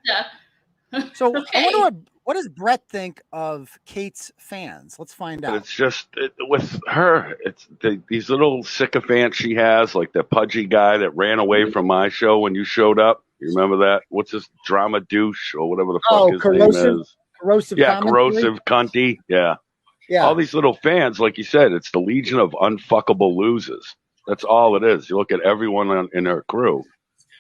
So I wonder what does Bret think of Kate's fans? Let's find out. It's just with her. It's these little sycophants she has, like the pudgy guy that ran away from my show when you showed up. You remember that? What's this drama douche or whatever the fuck his name is? Corrosive. Yeah, corrosive cunty. Yeah. Yeah. All these little fans, like you said, it's the legion of unfuckable losers. That's all it is. You look at everyone in her crew,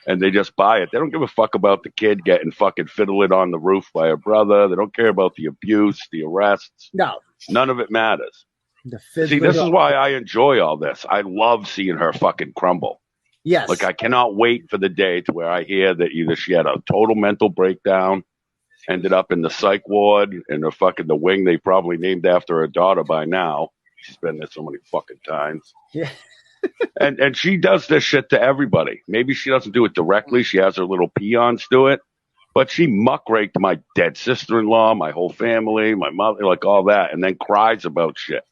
and they just buy it. They don't give a fuck about the kid getting fucking fiddled on the roof by her brother. They don't care about the abuse, the arrests. No. None of it matters. See, this is why I enjoy all this. I love seeing her fucking crumble. Yes. Like, I cannot wait for the day to where I hear that either she had a total mental breakdown, ended up in the psych ward, in the wing they probably named after her daughter by now. She's been there so many fucking times. Yeah. and she does this shit to everybody. Maybe she doesn't do it directly. She has her little peons do it. But she muckraked my dead sister-in-law, my whole family, my mother, like all that, and then cries about shit.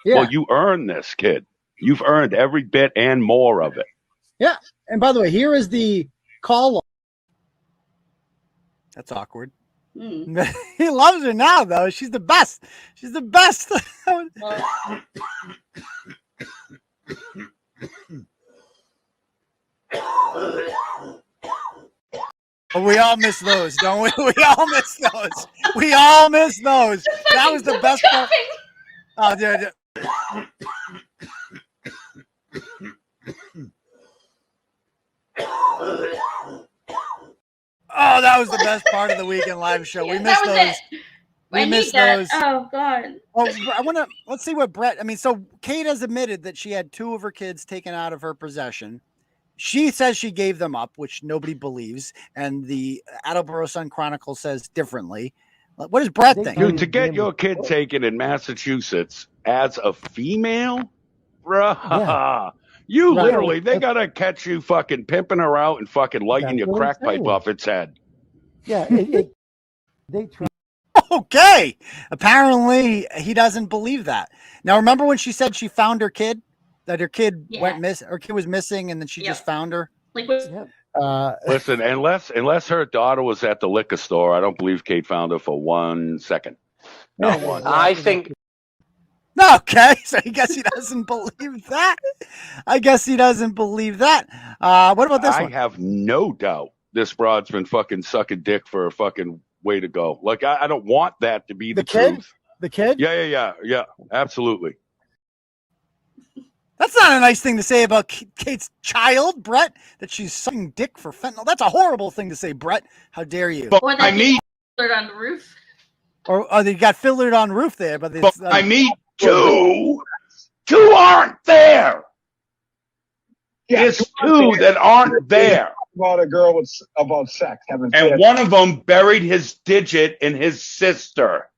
Yeah. Well, you earned this, kid. You've earned every bit and more of it. Yeah. And by the way, here is the call. That's awkward. He loves her now, though. She's the best. She's the best. We all miss those, don't we? We all miss those. We all miss those. That was the best part. Oh, dude. Oh, that was the best part of the weekend live show. We missed those. We missed those. Oh God. Oh, let's see what Bret. I mean, so Kate has admitted that she had 2 of her kids taken out of her possession. She says she gave them up, which nobody believes, and the Attleboro Sun Chronicle says differently. What does Bret think? Dude, to get your kid taken in Massachusetts as a female, bruh. Yeah. You literally, they gotta catch you fucking pimping her out and fucking lighting your crack pipe off its head. Yeah, they try. Okay. Apparently, he doesn't believe that. Now, remember when she said she found her kid? That her kid her kid was missing, and then she just found her? Like, listen, unless her daughter was at the liquor store, I don't believe Kate found her for 1 second. Not one. I think. Okay, so I guess he doesn't believe that. I guess he doesn't believe that. What about this one? I have no doubt this broad's been fucking sucking dick for a fucking way to go. Like, I don't want that to be the truth. The kid? Yeah, absolutely. That's not a nice thing to say about Kate's child, Bret, that she's sucking dick for fentanyl. That's a horrible thing to say, Bret. How dare you? Or that he fiddled on the roof. Or they got fiddled on the roof there. But I mean, two aren't there. It's 2 that aren't there. About a girl about sex. And one of them buried his digit in his sister.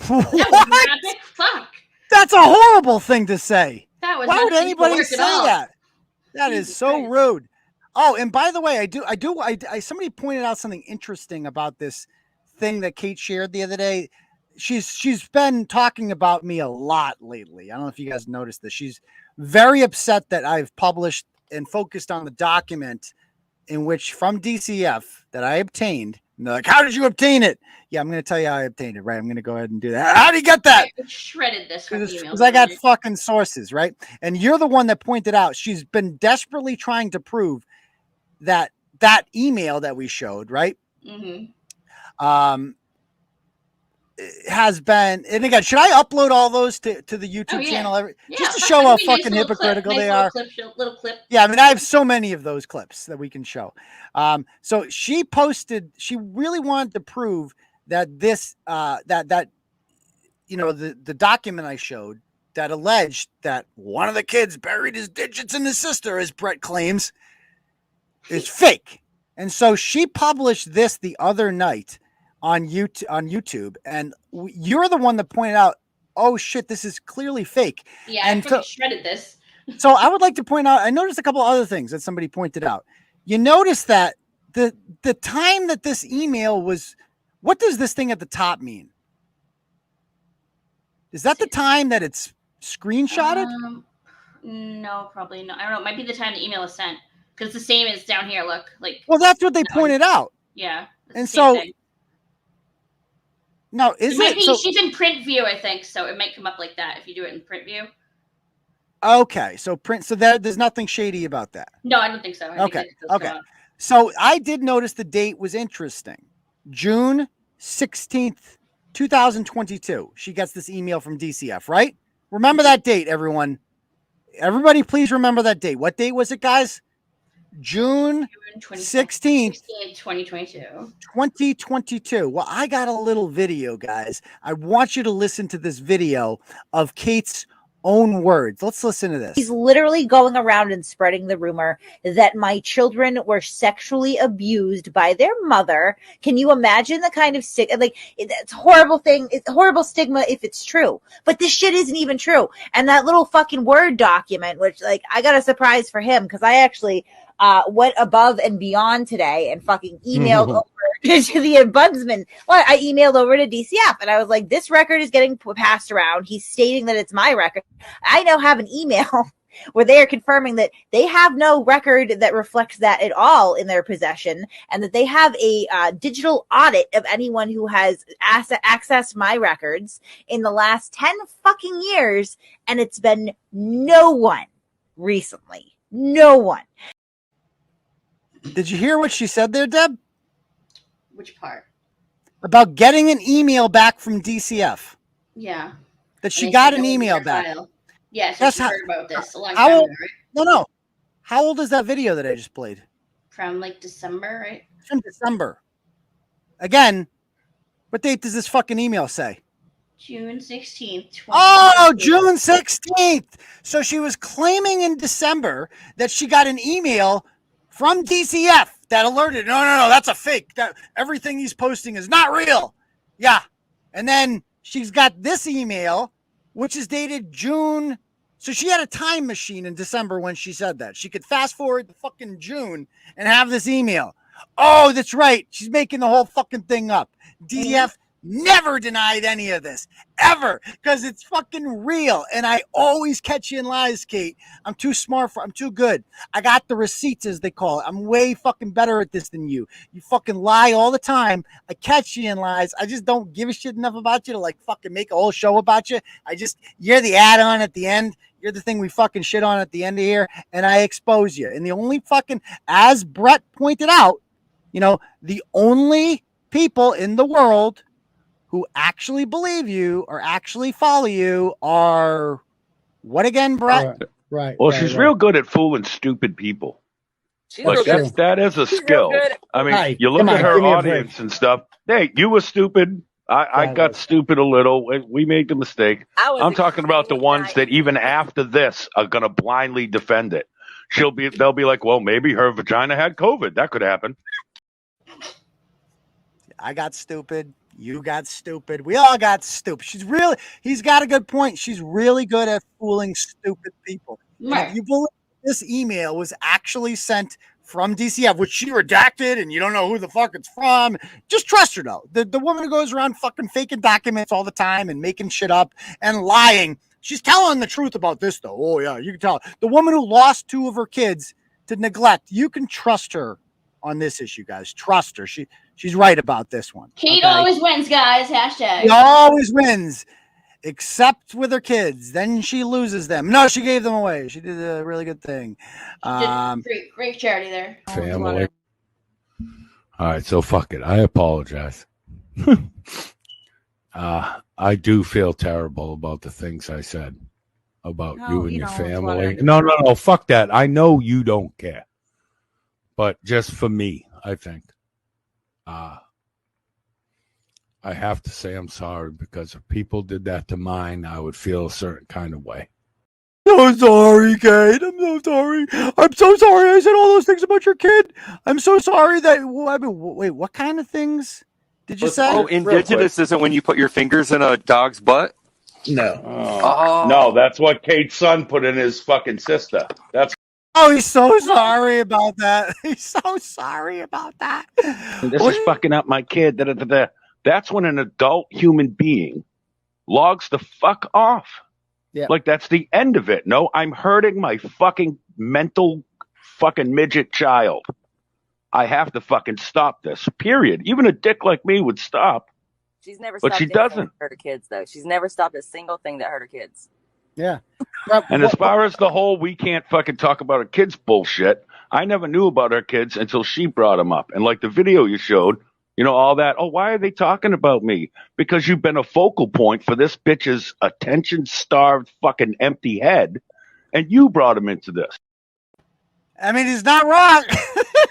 What? Fuck. That's a horrible thing to say. That was Why would anybody say that? That is so rude. Oh, and by the way, somebody pointed out something interesting about this thing that Kate shared the other day. She's been talking about me a lot lately. I don't know if you guys noticed this. She's very upset that I've published and focused on the document in which from DCF that I obtained. And they're like, how did you obtain it? Yeah, I'm going to tell you how I obtained it, right? I'm going to go ahead and do that. How do you get that? I shredded this because I got fucking sources, right? And you're the one that pointed out she's been desperately trying to prove that email that we showed, right? Mm-hmm. Has been, and again, should I upload all those to the YouTube channel just to show how fucking hypocritical they are? Little clip. Yeah, I mean, I have so many of those clips that we can show. So she really wanted to prove that this the document I showed that alleged that one of the kids buried his digits in his sister, as Bret claims, is fake. And so she published this the other night on YouTube, and you're the one that pointed out, oh shit, this is clearly fake. Yeah, and I fucking shredded this. So I would like to point out, I noticed a couple other things that somebody pointed out. You notice that the time that this email was, what does this thing at the top mean? Is that the time that it's screenshotted? No, probably not. I don't know. It might be the time the email is sent, because it's the same as down here. Look, like. Well, that's what they pointed out. Yeah. And so. Thing. No, is it? So, she's in print view, I think, so it might come up like that if you do it in print view. Okay, so there's nothing shady about that. No, I don't think so. Okay. So I did notice the date was interesting. June 16th, 2022. She gets this email from DCF, right? Remember that date, everyone. Everybody, please remember that date. What date was it, guys? June 16th, 2022. 2022. Well, I got a little video, guys. I want you to listen to this video of Kate's own words. Let's listen to this. He's literally going around and spreading the rumor that my children were sexually abused by their mother. Can you imagine the kind of it's a horrible thing. It's a horrible stigma if it's true, but this shit isn't even true. And that little fucking Word document, which I got a surprise for him, because I actually went above and beyond today and fucking emailed over to the ombudsman. Well, I emailed over to DCF and I was like, this record is getting passed around. He's stating that it's my record. I now have an email where they are confirming that they have no record that reflects that at all in their possession, and that they have a digital audit of anyone who has accessed my records in the last 10 fucking years, and it's been no one recently. No one. Did you hear what she said there, Deb? Which part? About getting an email back from DCF. Yeah. That she got an email back. File. Yeah, so she heard about this a long time ago, right? No. How old is that video that I just played? From December, right? From December. Again, what date does this fucking email say? June 16th. Oh, June 16th. So she was claiming in December that she got an email from DCF that alerted, no, that's a fake. That everything he's posting is not real. Yeah. And then she's got this email, which is dated June. So she had a time machine in December when she said that. She could fast forward to fucking June and have this email. Oh, that's right. She's making the whole fucking thing up. DCF never denied any of this, ever, because it's fucking real. And I always catch you in lies, Kate. I'm too smart I'm too good. I got the receipts, as they call it. I'm way fucking better at this than you. You fucking lie all the time. I catch you in lies. I just don't give a shit enough about you to fucking make a whole show about you. You're the add-on at the end. You're the thing we fucking shit on at the end of here, and I expose you. And the only fucking, as Bret pointed out, the only people in the world who actually believe you or actually follow you are what again, Bret? Right. Well, she's real good at fooling stupid people. That is a skill. I mean, you look at her audience and stuff. Hey, you were stupid. I got stupid a little. We made the mistake. I'm talking about the ones that even after this are going to blindly defend it. They'll be like, well, maybe her vagina had COVID. That could happen. I got stupid. You got stupid. We all got stupid. He's got a good point. She's really good at fooling stupid people. Right. If you believe this email was actually sent from DCF, which she redacted, and you don't know who the fuck it's from, just trust her, though. The woman who goes around fucking faking documents all the time and making shit up and lying, she's telling the truth about this, though. Oh, yeah, you can tell. The woman who lost 2 of her kids to neglect, you can trust her on this issue, guys. Trust her. She's right about this one. Kate always wins, guys. Hashtag. She always wins, except with her kids. Then she loses them. No, she gave them away. She did a really good thing. Great charity there. Family. All right, so fuck it. I apologize. I do feel terrible about the things I said about you and your family. No, fuck that. I know you don't care. But just for me, I think. I have to say I'm sorry, because if people did that to mine, I would feel a certain kind of way. So sorry, Kate. I'm so sorry. I'm so sorry I said all those things about your kid. I'm so sorry that, wait, what kind of things did you say? Oh, indigenous isn't when you put your fingers in a dog's butt? No. Oh. No, that's what Kate's son put in his fucking sister. That's. Oh, he's so sorry about that. He's so sorry about that. This is fucking up my kid. Da, da, da, da. That's when an adult human being logs the fuck off. Yeah. Like, that's the end of it. No, I'm hurting my fucking mental fucking midget child. I have to fucking stop this, period. Even a dick like me would stop. She's never But stopped she anything doesn't. that hurt her kids, though. She's never stopped a single thing that hurt her kids. Yeah. And as far as the whole we can't fucking talk about our kids bullshit, I never knew about our kids until she brought them up. And like the video you showed, you know, all that. Oh, why are they talking about me? Because you've been a focal point for this bitch's attention-starved fucking empty head, and you brought him into this. I mean, he's not wrong.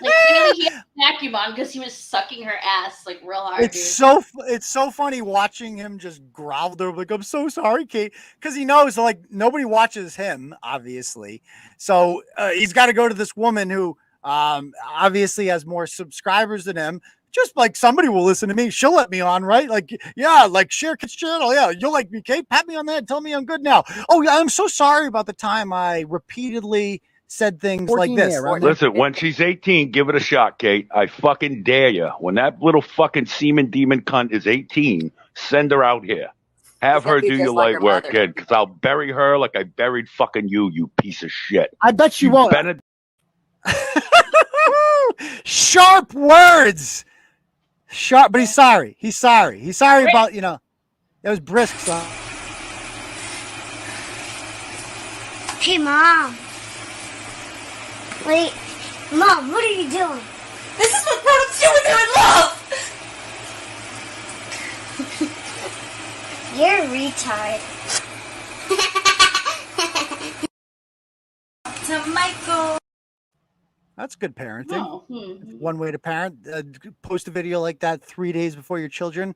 Like, clearly he had a vacuum on because he was sucking her ass like real hard. It's dude. so funny watching him just grovel there like, I'm so sorry, Kate, because he knows like nobody watches him, obviously. So he's got to go to this woman who obviously has more subscribers than him. Just like somebody will listen to me, she'll let me on, right? Like, yeah, like share Kate's channel. Yeah, you'll like me, Kate. Pat me on that. Tell me I'm good now. Oh yeah, I'm so sorry about the time I repeatedly said things like this. Listen, when she's 18, give it a shot, Kate. I fucking dare you. When that little fucking semen demon cunt is 18, send her out here. Have her do your light work, kid, because I'll bury her like I buried fucking you piece of shit. I bet she won't. Bennett- Sharp words. Sharp, but he's sorry. He's sorry. He's sorry about, you know, it was brisk, son. Hey, Mom. Wait, Mom, what are you doing? This is what grown-ups do when they're in love! You're a retard. To Michael. That's good parenting. Oh, One way to parent. Post a video like that 3 days before your children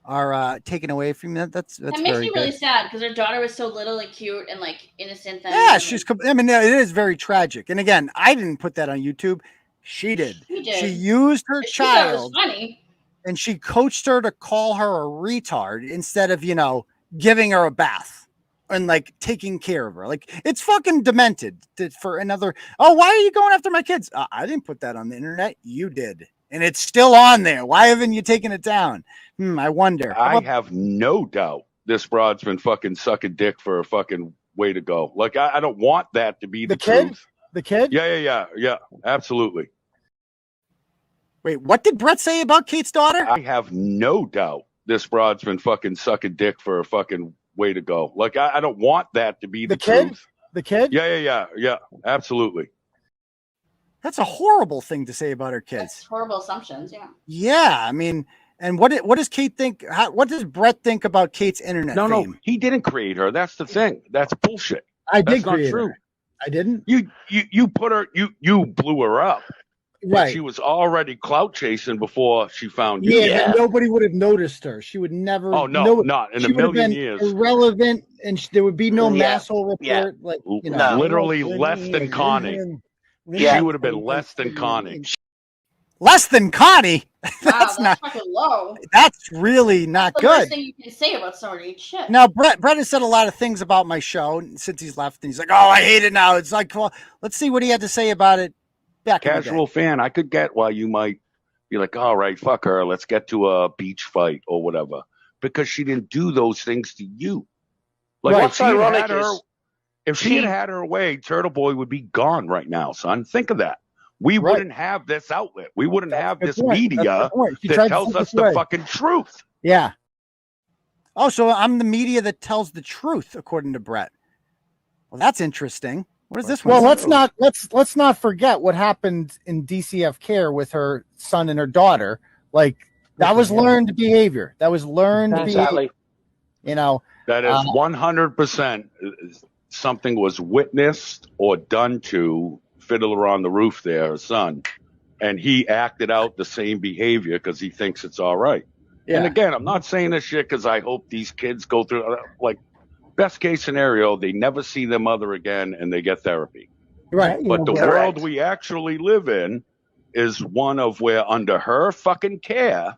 are taken away from you. That's That makes very me really good. sad because her daughter was so little and cute and like innocent. Then Yeah, I mean, it is very tragic. And again, I didn't put that on YouTube. She did. She did. She used her She thought it was child funny. and she coached her to call her a retard instead of, you know, giving her a bath and like taking care of her. Like, it's fucking demented for another. Oh, why are you going after my kids? I didn't put that on the internet. You did. And it's still on there. Why haven't you taken it down? I wonder. I have no doubt this broad's been fucking sucking dick for a fucking way to go. Like, I don't want that to be the kid? truth. The kid? Yeah, absolutely. Wait, what did Bret say about Kate's daughter? I have no doubt this broad's been fucking sucking dick for a fucking way to go. Like, I don't want that to be the kid? truth. The kid? Yeah, absolutely. That's a horrible thing to say about her kids. That's horrible assumptions. Yeah. Yeah, I mean, and what does Kate think? What does Bret think about Kate's internet No, fame? he didn't create her. That's the thing. That's bullshit. I That's did not create true. her. I didn't. You put her. You blew her up. But Right. she was already clout chasing before she found you. Yeah, but nobody would have noticed her. She would never. Oh, no, not in a she would have million been years. Irrelevant, and there would be no Yeah. masshole report. Yeah. Like, you know, Literally less than Connie. She would have been less than Connie. Less than Connie. That's Wow, not. that's fucking low. That's really not That's the worst good. thing you can say about somebody. Shit. Now, Bret has said a lot of things about my show since he's left, and he's like, "Oh, I hate it now." It's like, well, let's see what he had to say about it back in the day. Casual fan, I could get why you might be like, all right, fuck her. Let's get to a beach fight or whatever. Because she didn't do those things to you. Like, Right. if she had What's had ironic her, is if she had had her way, Turtleboy would be gone right now, son. Think of that. We wouldn't have this outlet. We wouldn't have this media that tells us the fucking truth. Yeah. Oh, so I'm the media that tells the truth, according to Bret. Well, that's interesting. What is this one? Well, let's not forget what happened in DCF Care with her son and her daughter. Like, that was learned behavior. That was learned behavior. You know, That is 100% something was witnessed or done to Fiddler on the Roof there, her son. And he acted out the same behavior because he thinks it's all right. And again, I'm not saying this shit because I hope these kids go through, like, best case scenario, they never see their mother again and they get therapy. Right. But the world we actually live in is one of where under her fucking care,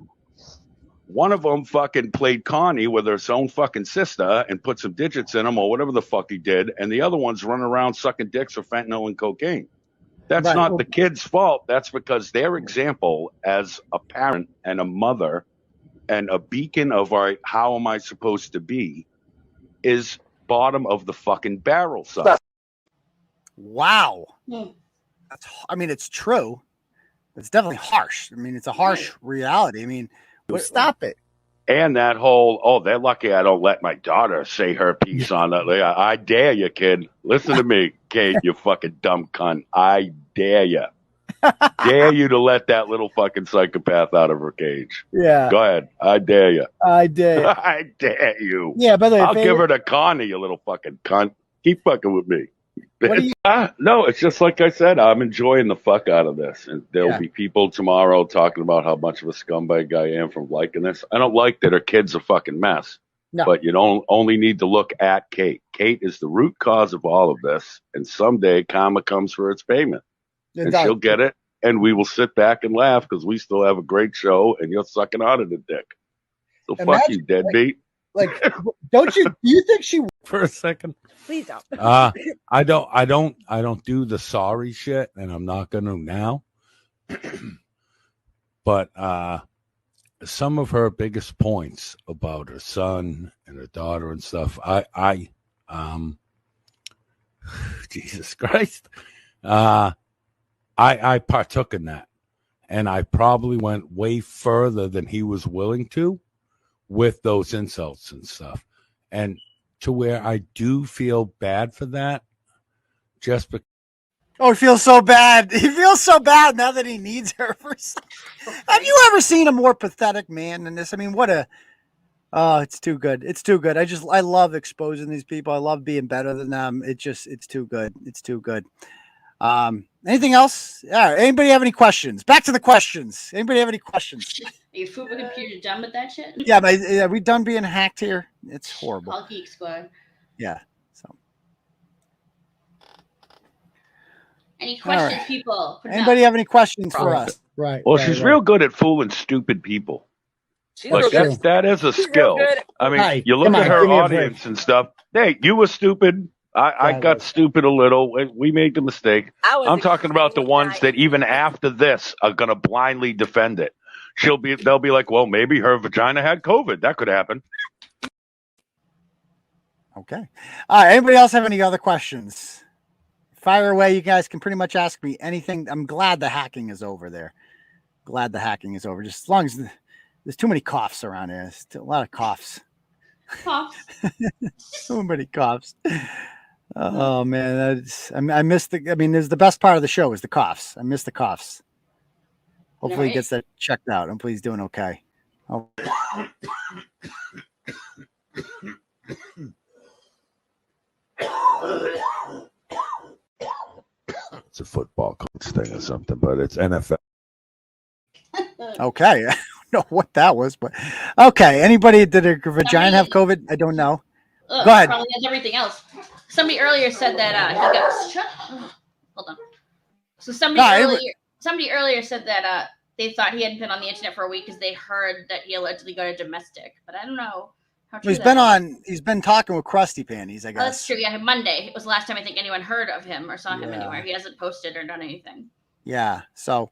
one of them fucking played Connie with her own fucking sister and put some digits in him or whatever the fuck he did. And the other one's running around sucking dicks for fentanyl and cocaine. That's not the kid's fault. That's because their example as a parent and a mother and a beacon of, all right, how am I supposed to be, is bottom of the fucking barrel, son. Wow. I mean, it's true. It's definitely harsh. I mean, it's a harsh reality. I mean, stop it. And that whole, they're lucky I don't let my daughter say her piece on that. I dare you, kid. Listen to me, Kate, you fucking dumb cunt. I dare you. Dare you to let that little fucking psychopath out of her cage. Yeah. Go ahead. I dare you. I dare. I dare you. Yeah, by the way, I'll give her to Connie, you little fucking cunt. Keep fucking with me. No, it's just like I said, I'm enjoying the fuck out of this. And there'll be people tomorrow talking about how much of a scumbag I am from liking this. I don't like that her kid's a fucking mess. No. But you don't only need to look at Kate. Kate is the root cause of all of this. And someday karma comes for its payment. And she'll get it. And we will sit back and laugh because we still have a great show and you're sucking out of the dick. So fuck you, deadbeat. Like, do you think she for a second? Please don't. I don't do the sorry shit, and I'm not going to now. But some of her biggest points about her son and her daughter and stuff, I Jesus Christ, I partook in that, and I probably went way further than he was willing to with those insults and stuff, and to where I do feel bad for that, just because. Oh, he feels so bad. He feels so bad now that he needs her for something. Have you ever seen a more pathetic man than this? I mean, it's too good. It's too good. I love exposing these people. I love being better than them. It's too good. It's too good. Anything else? Yeah. Anybody have any questions? Back to the questions. Anybody have any questions? Are your food computer done with that shit? Yeah, but are we done being hacked here? It's horrible. Call Geek Squad. Yeah. So. Any questions, right. people? Put it Anybody up. have any questions for us? Right. Well, she's real good at fooling stupid people. Like that is a skill. I mean, you look at her audience and stuff. Hey, you were stupid. I got stupid a little. We made the mistake. I'm talking about the ones that even after this are going to blindly defend it. They'll be like, well, maybe her vagina had COVID. That could happen. Okay. All right. Anybody else have any other questions? Fire away. You guys can pretty much ask me anything. I'm glad the hacking is over there. Glad the hacking is over. Just as long as there's too many coughs around here. There's a lot of coughs. Coughs. So many coughs. Oh man, I missed the. I mean, there's the best part of the show is the coughs. I miss the coughs. Hopefully, he gets that checked out. And please doing okay. Oh. It's a football coach thing or something, but it's NFL. Okay, I don't know what that was, but okay. Anybody did a vagina have COVID? I don't know. Go ahead. Probably has everything else. Somebody earlier said that he got. Hold on. So somebody earlier said that they thought he hadn't been on the internet for a week because they heard that he allegedly got a domestic, but I don't know how true He's been talking with Krusty Panties, I guess. Oh, that's true. Yeah, Monday. It was the last time I think anyone heard of him or saw him anywhere. He hasn't posted or done anything. Yeah. So,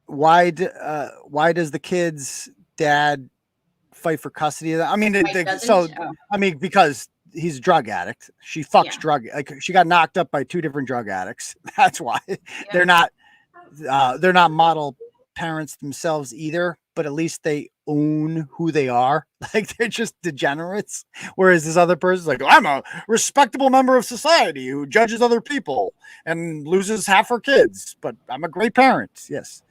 why does the kid's dad fight for custody of that? I mean, because he's a drug addict. She fucks she got knocked up by two different drug addicts. That's why they're not model parents themselves either, but at least they own who they are. Like they're just degenerates. Whereas this other person's like, I'm a respectable member of society who judges other people and loses half her kids, but I'm a great parent. Yes.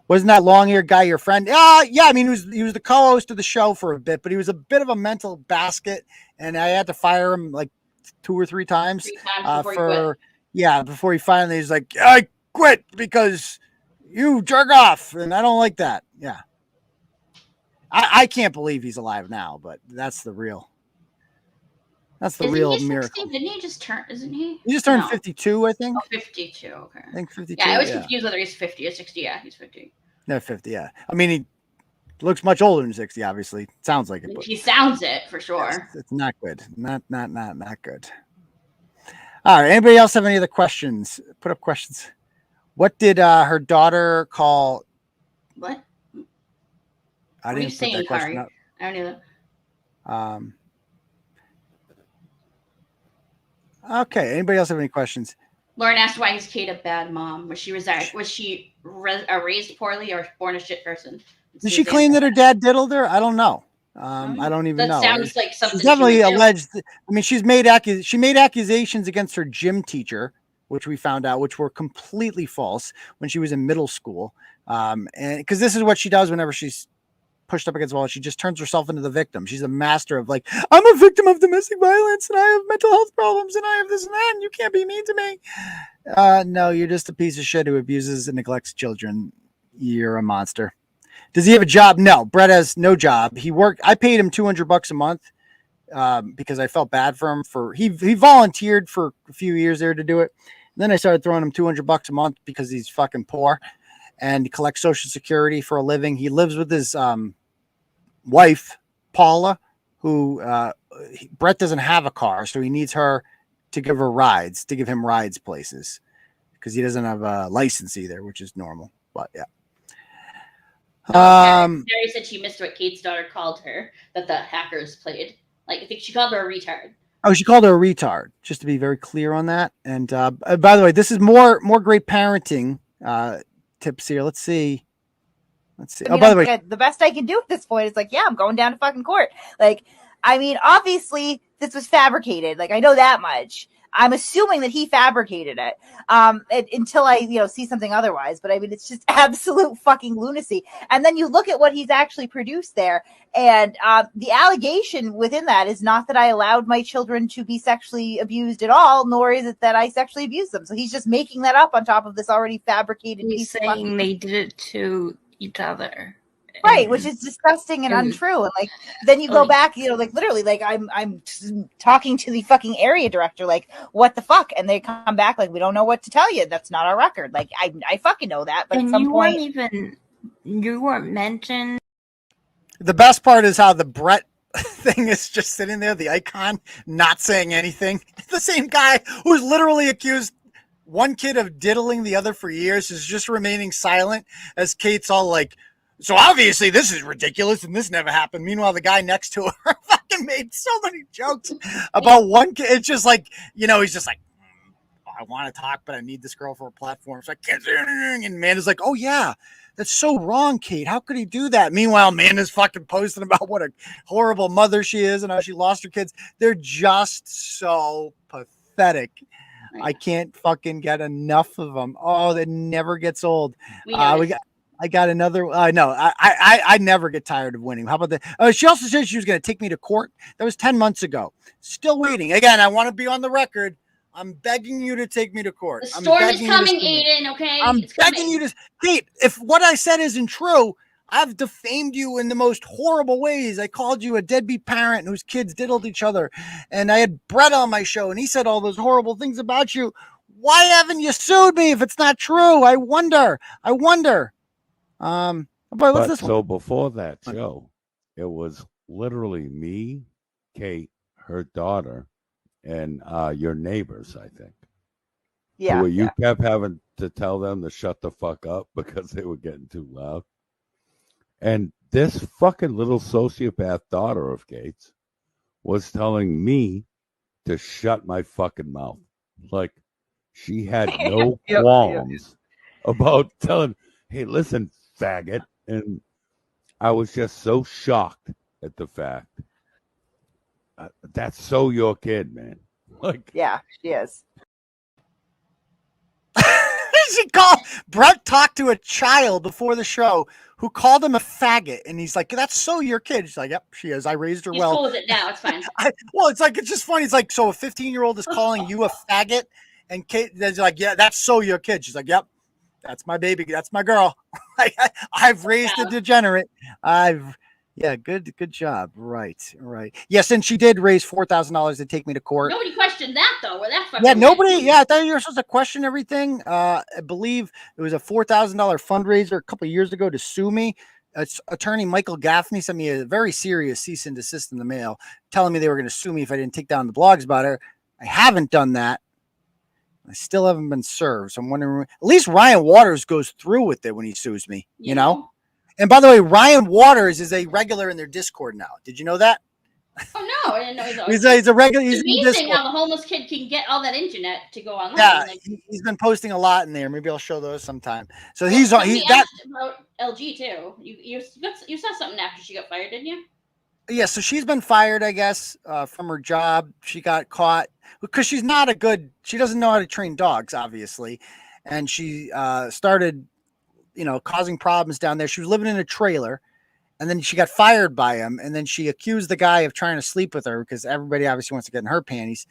Wasn't that long-haired guy your friend? Yeah. I mean, he was the co-host of the show for a bit, but he was a bit of a mental basket, and I had to fire him like 2 or 3 times. Before he finally is like, I quit because you jerk off, and I don't like that. Yeah. I can't believe he's alive now, but that's the real. That's the Isn't real he 60? miracle. Didn't he just turn? Isn't he? He just turned No. 52, I think. Oh, 52. Okay. I think 52. Yeah, I was confused whether he's 50 or 60. Yeah, he's 50. No, 50. Yeah. I mean, he looks much older than 60. Obviously, sounds like it. But He sounds it for sure. it's not good. Not good. All right. Anybody else have any other questions? Put up questions. What did her daughter call? What? I What are you didn't put saying, that question Kari? up. I don't know. Okay. Anybody else have any questions? Lauren asked, "Why is Kate a bad mom? Was she raised poorly or born a shit person?" Did she claim that her dad diddled her? I don't know. I don't even know. That sounds like something she's definitely she would do. alleged. I mean, she made accusations against her gym teacher, which we found out, which were completely false when she was in middle school. And because this is what she does whenever she's pushed up against the wall, she just turns herself into the victim. She's a master of like, I'm a victim of domestic violence and I have mental health problems and I have this and that, and you can't be mean to me. No, you're just a piece of shit who abuses and neglects children. You're a monster. Does he have a job? No, Bret has no job. I paid him $200 a month because I felt bad for him. He volunteered for a few years there to do it. And then I started throwing him $200 a month because he's fucking poor and he collects Social Security for a living. He lives with his wife, Paula, who Bret doesn't have a car, so he needs her to give him rides places because he doesn't have a license either, which is normal. But yeah. Mary said she missed what Kate's daughter called her that the hackers played. Like, I think she called her a retard. Oh, she called her a retard, just to be very clear on that. And by the way, this is more great parenting tips here. Let's see. I mean, by the way, the best I can do at this point is like, yeah, I'm going down to fucking court. Like, I mean, obviously this was fabricated. Like, I know that much. I'm assuming that he fabricated it until I, see something otherwise. But I mean, it's just absolute fucking lunacy. And then you look at what he's actually produced there. And the allegation within that is not that I allowed my children to be sexually abused at all, nor is it that I sexually abused them. So he's just making that up on top of this already fabricated He's saying they did it to each other. Right, which is disgusting and untrue. And like, then you go back, like literally, like I'm talking to the fucking area director, like, what the fuck? And they come back like, we don't know what to tell you. That's not our record. Like, I fucking know that, but and at some point, you weren't mentioned. The best part is how the Bret thing is just sitting there, the icon, not saying anything. The same guy who's literally accused one kid of diddling the other for years is just remaining silent as Kate's all like, so obviously this is ridiculous and this never happened. Meanwhile, the guy next to her fucking made so many jokes about one kid. It's just like, he's just like, I want to talk, but I need this girl for a platform. So I can't say anything. And Amanda's like, oh yeah, that's so wrong, Kate. How could he do that? Meanwhile, Amanda's fucking posting about what a horrible mother she is and how she lost her kids. They're just so pathetic. I can't fucking get enough of them. Oh, that never gets old. I got another. No, I never get tired of winning. How about that? She also said she was going to take me to court. That was 10 months ago. Still waiting. Again, I want to be on the record. I'm begging you to take me to court. The storm is coming, Aidan, okay? I'm begging you to. Kate, if what I said isn't true, I've defamed you in the most horrible ways. I called you a deadbeat parent whose kids diddled each other. And I had Bret on my show, and he said all those horrible things about you. Why haven't you sued me if it's not true? I wonder. But what's this one? So before that show, it was literally me, Kate, her daughter, and your neighbors, I think. Yeah. You kept having to tell them to shut the fuck up because they were getting too loud. And this fucking little sociopath daughter of Kate's was telling me to shut my fucking mouth. Like, she had no qualms about telling, hey, listen, faggot. And I was just so shocked at the fact that's so your kid, man. Like, yeah, she is. Bret talked to a child before the show who called him a faggot, and he's like, that's so your kid. She's like, yep, she is. I raised her well. He's cool with it now. It's fine. It's just funny. It's like, so a 15-year-old is calling you a faggot, and Kate is like, yeah, that's so your kid. She's like, yep, that's my baby. That's my girl. I've raised a degenerate. Yeah, good job. Right. Yeah, since she did raise $4,000 to take me to court. Nobody questioned that though. Where that fucking Yeah, nobody. went. Yeah, I thought you were supposed to question everything. I believe it was a $4,000 fundraiser a couple of years ago to sue me. Attorney Michael Gaffney sent me a very serious cease and desist in the mail, telling me they were going to sue me if I didn't take down the blogs about her. I haven't done that. I still haven't been served. So I'm wondering, at least Rian Waters goes through with it when he sues me. You know. And by the way, Rian Waters is a regular in their Discord now. Did you know that? Oh no, I didn't know he's a regular. He's it's amazing how the homeless kid can get all that internet to go online. Yeah, like, he's been posting a lot in there. Maybe I'll show those sometime. So he he's asked about LG too. You saw something after she got fired, didn't you? Yeah, so she's been fired, I guess, from her job. She got caught because she doesn't know how to train dogs, obviously, and she started, causing problems down there. She was living in a trailer. And then she got fired by him. And then she accused the guy of trying to sleep with her because everybody obviously wants to get in her panties.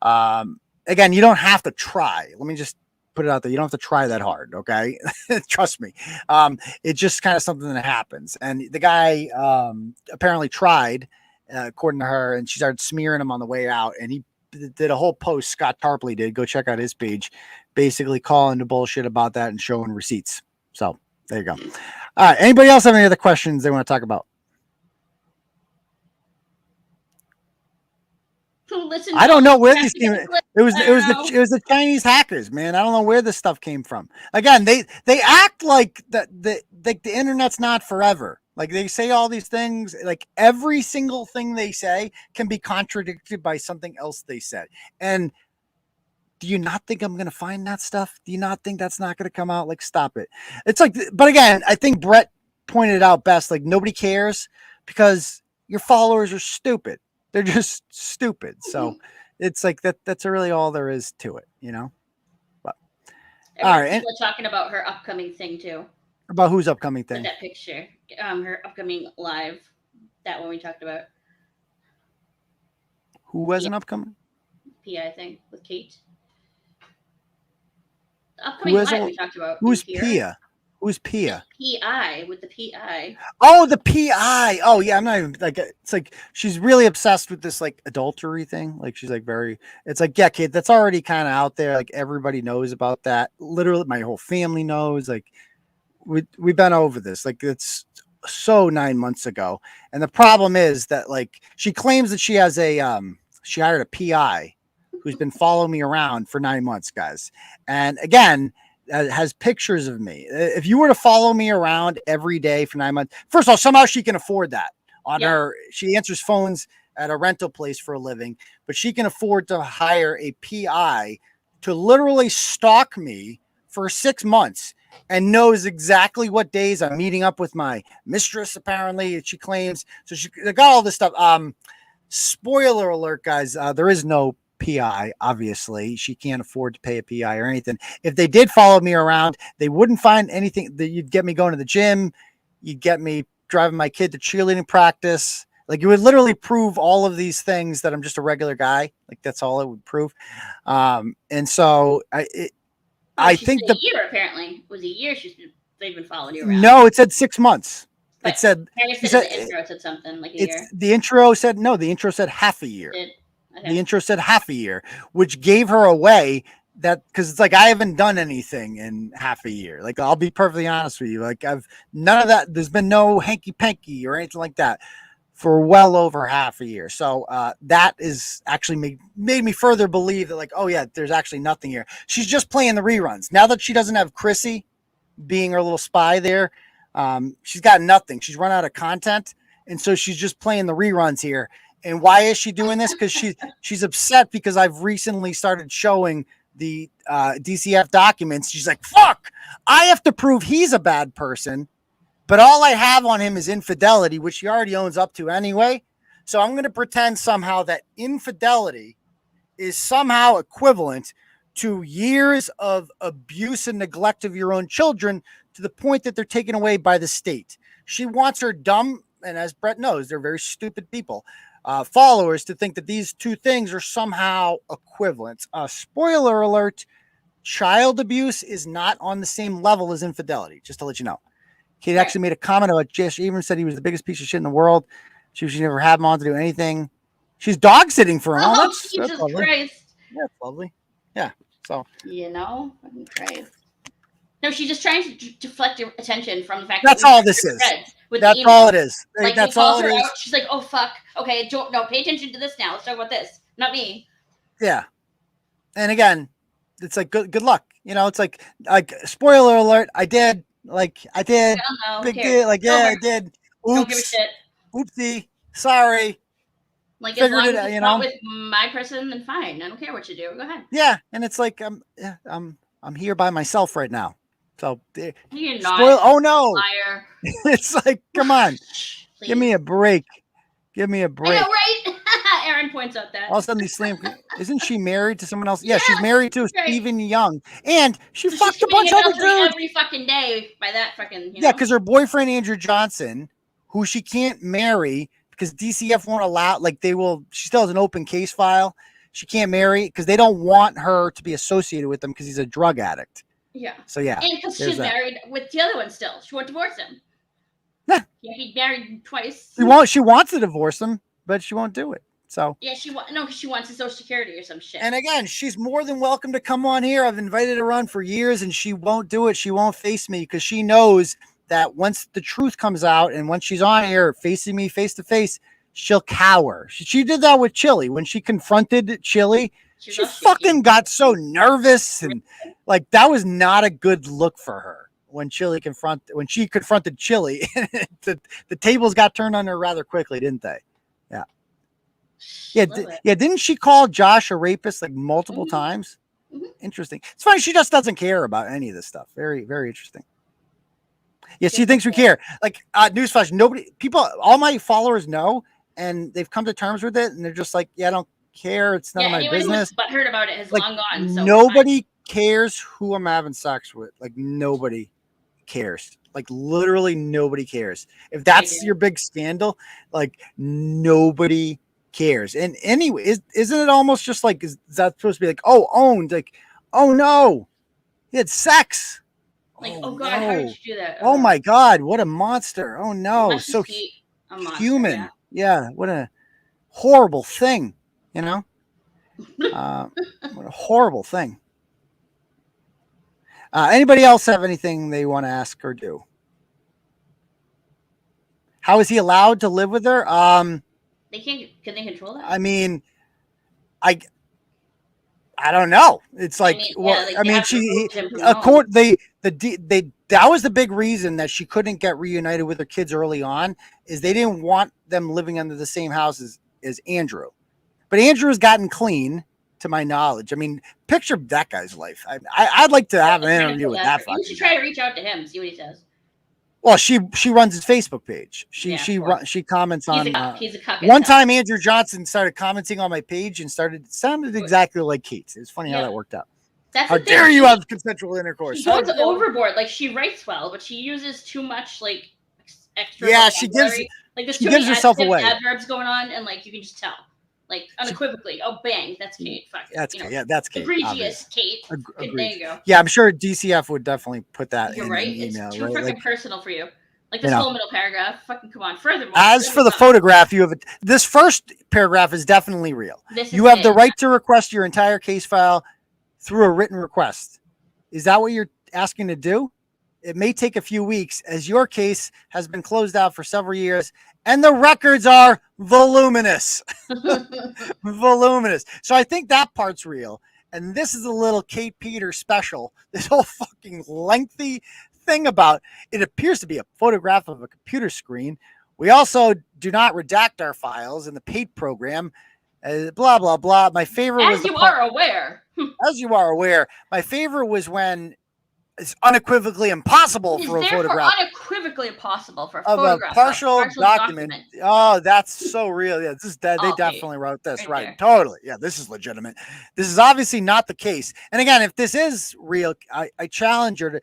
Again, you don't have to try. Let me just put it out there. You don't have to try that hard. Okay. Trust me. It's just kind of something that happens. And the guy apparently tried, according to her, and she started smearing him on the way out. And he did a whole post. Scott Tarpley did. Go check out his page, basically calling the bullshit about that and showing receipts. So there you go. All right. Anybody else have any other questions they want to talk about? Listen, I don't know where this came. It was the Chinese hackers, man. I don't know where this stuff came from. Again, they act like the internet's not forever. Like they say all these things, like every single thing they say can be contradicted by something else they said. And do you not think I'm going to find that stuff? Do you not think that's not going to come out? Like, stop it. It's like, but again, I think Bret pointed out best, like nobody cares because your followers are stupid. They're just stupid. So it's like that's really all there is to it, But all right. People are talking about her upcoming thing too. About whose upcoming thing? That picture. Her upcoming live. That one we talked about. Who has an upcoming? Pia, I think, with Kate. Upcoming live we talked about. Who's Pia? Who's Pia? PI with the PI. Oh, the PI. Oh, yeah. I'm not even like, it's like she's really obsessed with this like adultery thing. Like she's like it's like, yeah, kid, that's already kind of out there. Like everybody knows about that. Literally, my whole family knows. Like we've been over this. Like it's so 9 months ago. And the problem is that like she claims that she has she hired a PI who's been following me around for 9 months, guys. And again, has pictures of me. If you were to follow me around every day for 9 months, first of all, somehow she can afford that on her. She answers phones at a rental place for a living, but she can afford to hire a PI to literally stalk me for 6 months and knows exactly what days I'm meeting up with my mistress, apparently, she claims. So she got all this stuff. Spoiler alert, guys. There is no PI, obviously. She can't afford to pay a PI or anything. If they did follow me around, they wouldn't find anything that you'd get me going to the gym. You'd get me driving my kid to cheerleading practice. Like you would literally prove all of these things that I'm just a regular guy. Like that's all it would prove. And so I think a year apparently it was a year they've been following you around. No, it said 6 months. But it said the intro said something like a year. The intro said no. The intro said half a year. Okay. The intro said half a year, which gave her away that because it's like I haven't done anything in half a year. Like I'll be perfectly honest with you. Like I've none of that. There's been no hanky panky or anything like that for well over half a year. So that is actually made me further believe that like, oh yeah, there's actually nothing here. She's just playing the reruns now that she doesn't have Chrissy being her little spy there. She's got nothing. She's run out of content, and so she's just playing the reruns here. And why is she doing this? Because she's upset because I've recently started showing the DCF documents. She's like, fuck, I have to prove he's a bad person, but all I have on him is infidelity, which he already owns up to anyway. So I'm going to pretend somehow that infidelity is somehow equivalent to years of abuse and neglect of your own children to the point that they're taken away by the state. She wants her dumb, and as Bret knows, they're very stupid people, followers to think that these two things are somehow equivalent. Spoiler alert, child abuse is not on the same level as infidelity, just to let you know. Kate actually made a comment about Jay. She even said he was the biggest piece of shit in the world. She never had him on to do anything. She's dog sitting for him. Oh, That's Jesus lovely. Christ. Yeah, that's lovely. Yeah. So fucking Christ. No, she's just trying to deflect your attention from the fact that's that all this is. That's all it is. Like, that's all it is. Out, she's like, oh fuck. Okay, pay attention to this now. Let's talk about this. Not me. Yeah. And again, it's like good luck. It's like spoiler alert. I did. Big deal. I did. Oops. Don't give a shit. Oopsie. Sorry. Like, as long as it's not with my person, then fine. I don't care what you do. Go ahead. Yeah, and it's like I'm here by myself right now. So you're not. Oh no! Liar. It's like, come on, give me a break. Give me a break. I know, right? Aaron points out that. All of a sudden, these isn't she married to someone else? Yeah, she's married to Stephen Young, and she fucked a bunch of other dudes every fucking day by that fucking. Yeah, because her boyfriend Andrew Johnson, who she can't marry because DCF won't allow. Like they will. She still has an open case file. She can't marry because they don't want her to be associated with him because he's a drug addict. Yeah. So yeah. And because she's married with the other one still. She won't divorce him. Yeah. He married twice. She wants to divorce him, but she won't do it. So yeah, because she wants his Social Security or some shit. And again, she's more than welcome to come on here. I've invited her on for years, and she won't do it. She won't face me because she knows that once the truth comes out and once she's on here facing me face to face, she'll cower. She did that with Chili when she confronted Chili. She fucking got so nervous, and like that was not a good look for her when she confronted Chili. the tables got turned on her rather quickly, didn't they? Yeah. Yeah. Didn't she call Josh a rapist like multiple times? Mm-hmm. Interesting. It's funny. She just doesn't care about any of this stuff. Very, very interesting. Yeah. She thinks we care. Like newsflash, all my followers know, and they've come to terms with it, and they're just like, yeah, I don't care. It's none of my business. But heard about it has long gone. So nobody cares who I'm having sex with. Like nobody cares. Like literally nobody cares. If that's your big scandal, like nobody cares. And anyway, isn't it almost just like, is that supposed to be like, oh, owned? Like, oh no, he had sex. Like, oh God, how did you do that? Oh my God, what a monster. Oh no, so human. Yeah, what a horrible thing. What a horrible thing. Anybody else have anything they want to ask or do? How is he allowed to live with her? Can they control that? I mean, I don't know. It's like, that was the big reason that she couldn't get reunited with her kids early on, is they didn't want them living under the same house as Andrew. But Andrew has gotten clean, to my knowledge. I mean, picture that guy's life. I'd like to have an interview with that. You should try to reach out to him, see what he says. Well, she runs his Facebook page. She comments on. He's a cuck. One time, Andrew Johnson started commenting on my page and sounded exactly like Kate's. It's funny how that worked out. How dare you have consensual intercourse? She goes overboard. Like she writes well, but she uses too much like extra. Yeah, she gives herself away. Adverbs going on, and like you can just tell. Like unequivocally, oh bang, that's Kate. Fuck it. That's Kate. Yeah, that's Kate. Egregious Kate. There you go. Yeah, I'm sure DCF would definitely put that in right. An email. It's too freaking personal for you. Like this whole middle paragraph. Fucking come on. Furthermore, as for the photograph, you have this first paragraph is definitely real. You have the right to request your entire case file through a written request. Is that what you're asking to do? It may take a few weeks, as your case has been closed out for several years, and the records are voluminous. Voluminous. So I think that part's real. And this is a little Kate Peters special. This whole fucking lengthy thing about it appears to be a photograph of a computer screen. We also do not redact our files in the paid program. Blah, blah, blah. My favorite was as you are aware. My favorite was when it's unequivocally impossible for a photograph. Unequivocally impossible for a of photograph. A partial document. Oh, that's so real. Yeah, they definitely wrote this. Right. Totally. Yeah, this is legitimate. This is obviously not the case. And again, if this is real, I challenge her to,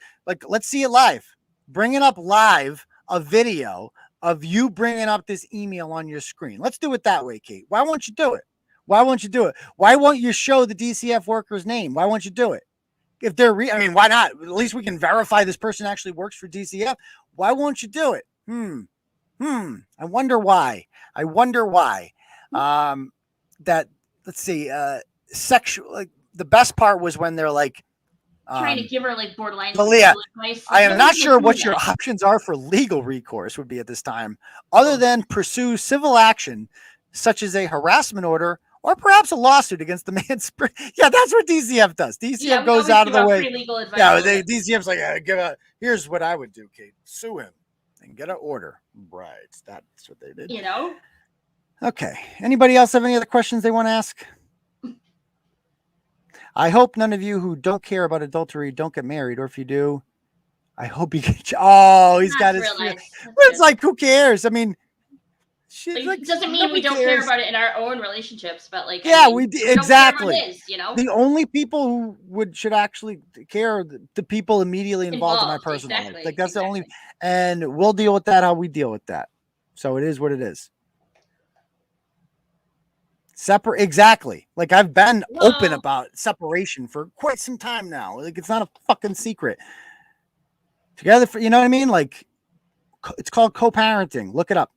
let's see it live. Bring it up live, a video of you bringing up this email on your screen. Let's do it that way, Kate. Why won't you do it? Why won't you do it? Why won't you show the DCF worker's name? Why won't you do it? if they're, I mean, why not? At least we can verify this person actually works for DCF. Why won't you do it? I wonder why. That, let's see, sexual, like the best part was when they're like, trying to give her like borderline Leigha, advice. I am not sure what your options are for legal recourse would be at this time, other than pursue civil action, such as a harassment order or perhaps a lawsuit against the man's. Yeah, that's what DCF does. DCF goes out of the way. Yeah, DCF's like, here's what I would do, Kate. Sue him and get an order. Right. That's what they did. You know? Okay. Anybody else have any other questions they want to ask? I hope none of you who don't care about adultery don't get married, or if you do, I hope you get. Oh, he's got his. It's like, who cares? I mean, like, doesn't mean we don't care about it in our own relationships, but like, yeah, we exactly. You know, the only people who should actually care are the people immediately involved in my personal life. Like that's the only, and we'll deal with that how we deal with that. So it is what it is. Separate, exactly. Like I've been open about separation for quite some time now. Like it's not a fucking secret. Together for, you know what I mean? Like it's called co-parenting. Look it up.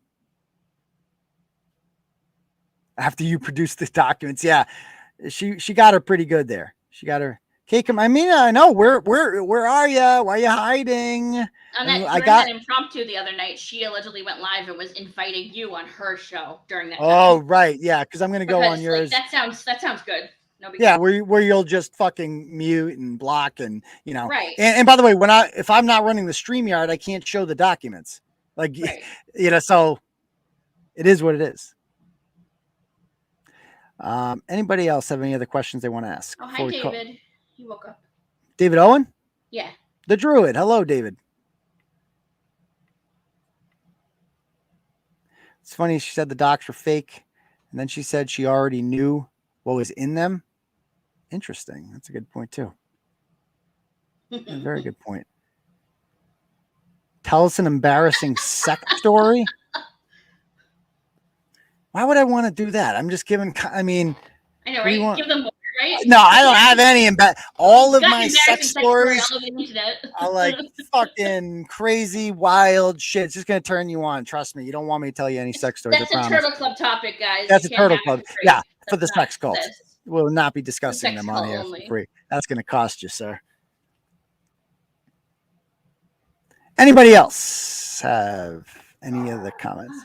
After you produce the documents, yeah, she got her pretty good there. She got her. Kate, I mean, I know where are you? Why are you hiding? On that, during that impromptu the other night, she allegedly went live and was inviting you on her show during that time. Oh, right. Yeah. Cause I'm going to go on yours. Like, that sounds good. No big deal. Where you'll just fucking mute and block and, you know, right. And by the way, if I'm not running the StreamYard, I can't show the documents. Like, right. You know, so it is what it is. Anybody else have any other questions they want to ask? Oh, hi, David. He woke up. David Owen? Yeah. The Druid. Hello, David. It's funny. She said the docs were fake. And then she said she already knew what was in them. Interesting. That's a good point, too. A very good point. Tell us an embarrassing sex story. Why would I want to do that? I'm just giving, I mean. I know, right? Give them more, right? No, I don't have any. All of my sex stories are like fucking crazy, wild shit. It's just going to turn you on. Trust me. You don't want me to tell you any sex stories. That's a Turtle Club topic, guys. That's a Turtle Club. Yeah, for the sex cult. We'll not be discussing them on here for free. That's going to cost you, sir. Anybody else have any other comments?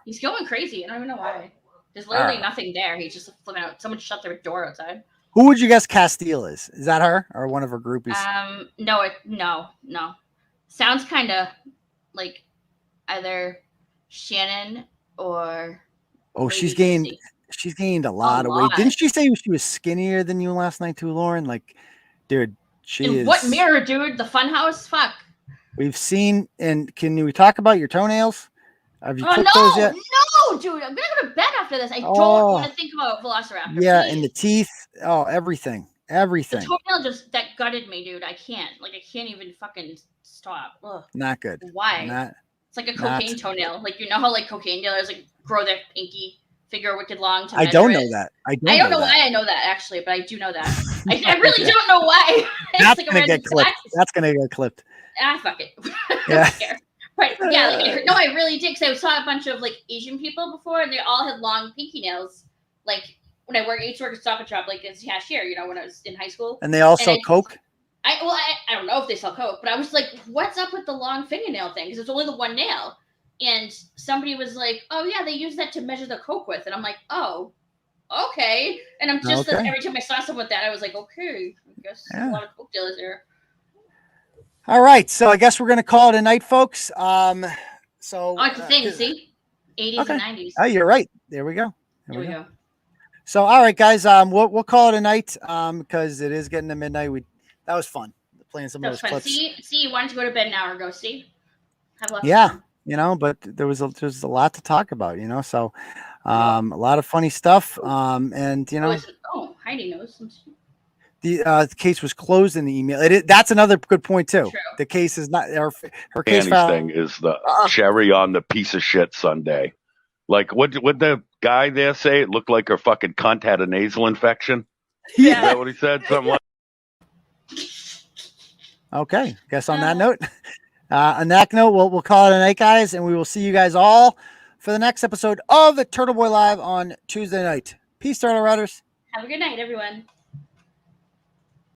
He's going crazy. I don't even know why. There's literally nothing there. He's just flipping out. Someone shut their door outside. Who would you guess Castile is? Is that her or one of her groupies? No. Sounds kind of like either Shannon or. Oh, she's gained a lot of weight. Didn't she say she was skinnier than you last night too, Lauren? Like, dude, she is. What mirror, dude? The Funhouse? Fuck. We've seen, and can we talk about your toenails? Have you clipped those yet? No, dude. I'm gonna go to bed after this. I don't want to think about Velociraptor. Yeah, please. And the teeth. Oh, everything. The toenail that gutted me, dude. I can't even fucking stop. Ugh. Not good. Why? It's like a cocaine toenail. Like, you know how like cocaine dealers like grow their pinky finger wicked long to measure I don't know that. I don't know why I know that actually, but I do know that. I really don't know why. That's gonna get clipped. That's gonna get clipped. Fuck it. I don't care. But yeah, I really did, because I saw a bunch of like Asian people before, and they all had long pinky nails. Like when I used to work at Stop and Shop, like as a cashier, you know, when I was in high school. And they all sell coke. I don't know if they sell coke, but I was like, what's up with the long fingernail thing? Because it's only the one nail. And somebody was like, oh yeah, they use that to measure the coke with, and I'm like, oh, okay. And I'm just every time I saw someone with that, I was like, okay, I guess a lot of coke dealers here. All right, so I guess we're going to call it a night, folks. It's the thing, see? 80s and 90s. Oh, you're right. There we go. There we go. So, all right, guys, we'll call it a night because it is getting to midnight. That was fun playing some of those clips. See, why don't you go to bed an hour ago? See, have a lot of fun. You know, but there's a lot to talk about. You know, so a lot of funny stuff. And you know, Heidi knows. The case was closed in the email. That's another good point too. True. The case is not her case thing is the cherry on the piece of shit Sunday. Like what the guy there say? It looked like her fucking cunt had a nasal infection. Yeah, is that what he said? Something like. Okay. Guess on that note, we'll call it a night, guys, and we will see you guys all for the next episode of the Turtle Boy Live on Tuesday night. Peace, Turtle Riders. Have a good night, everyone.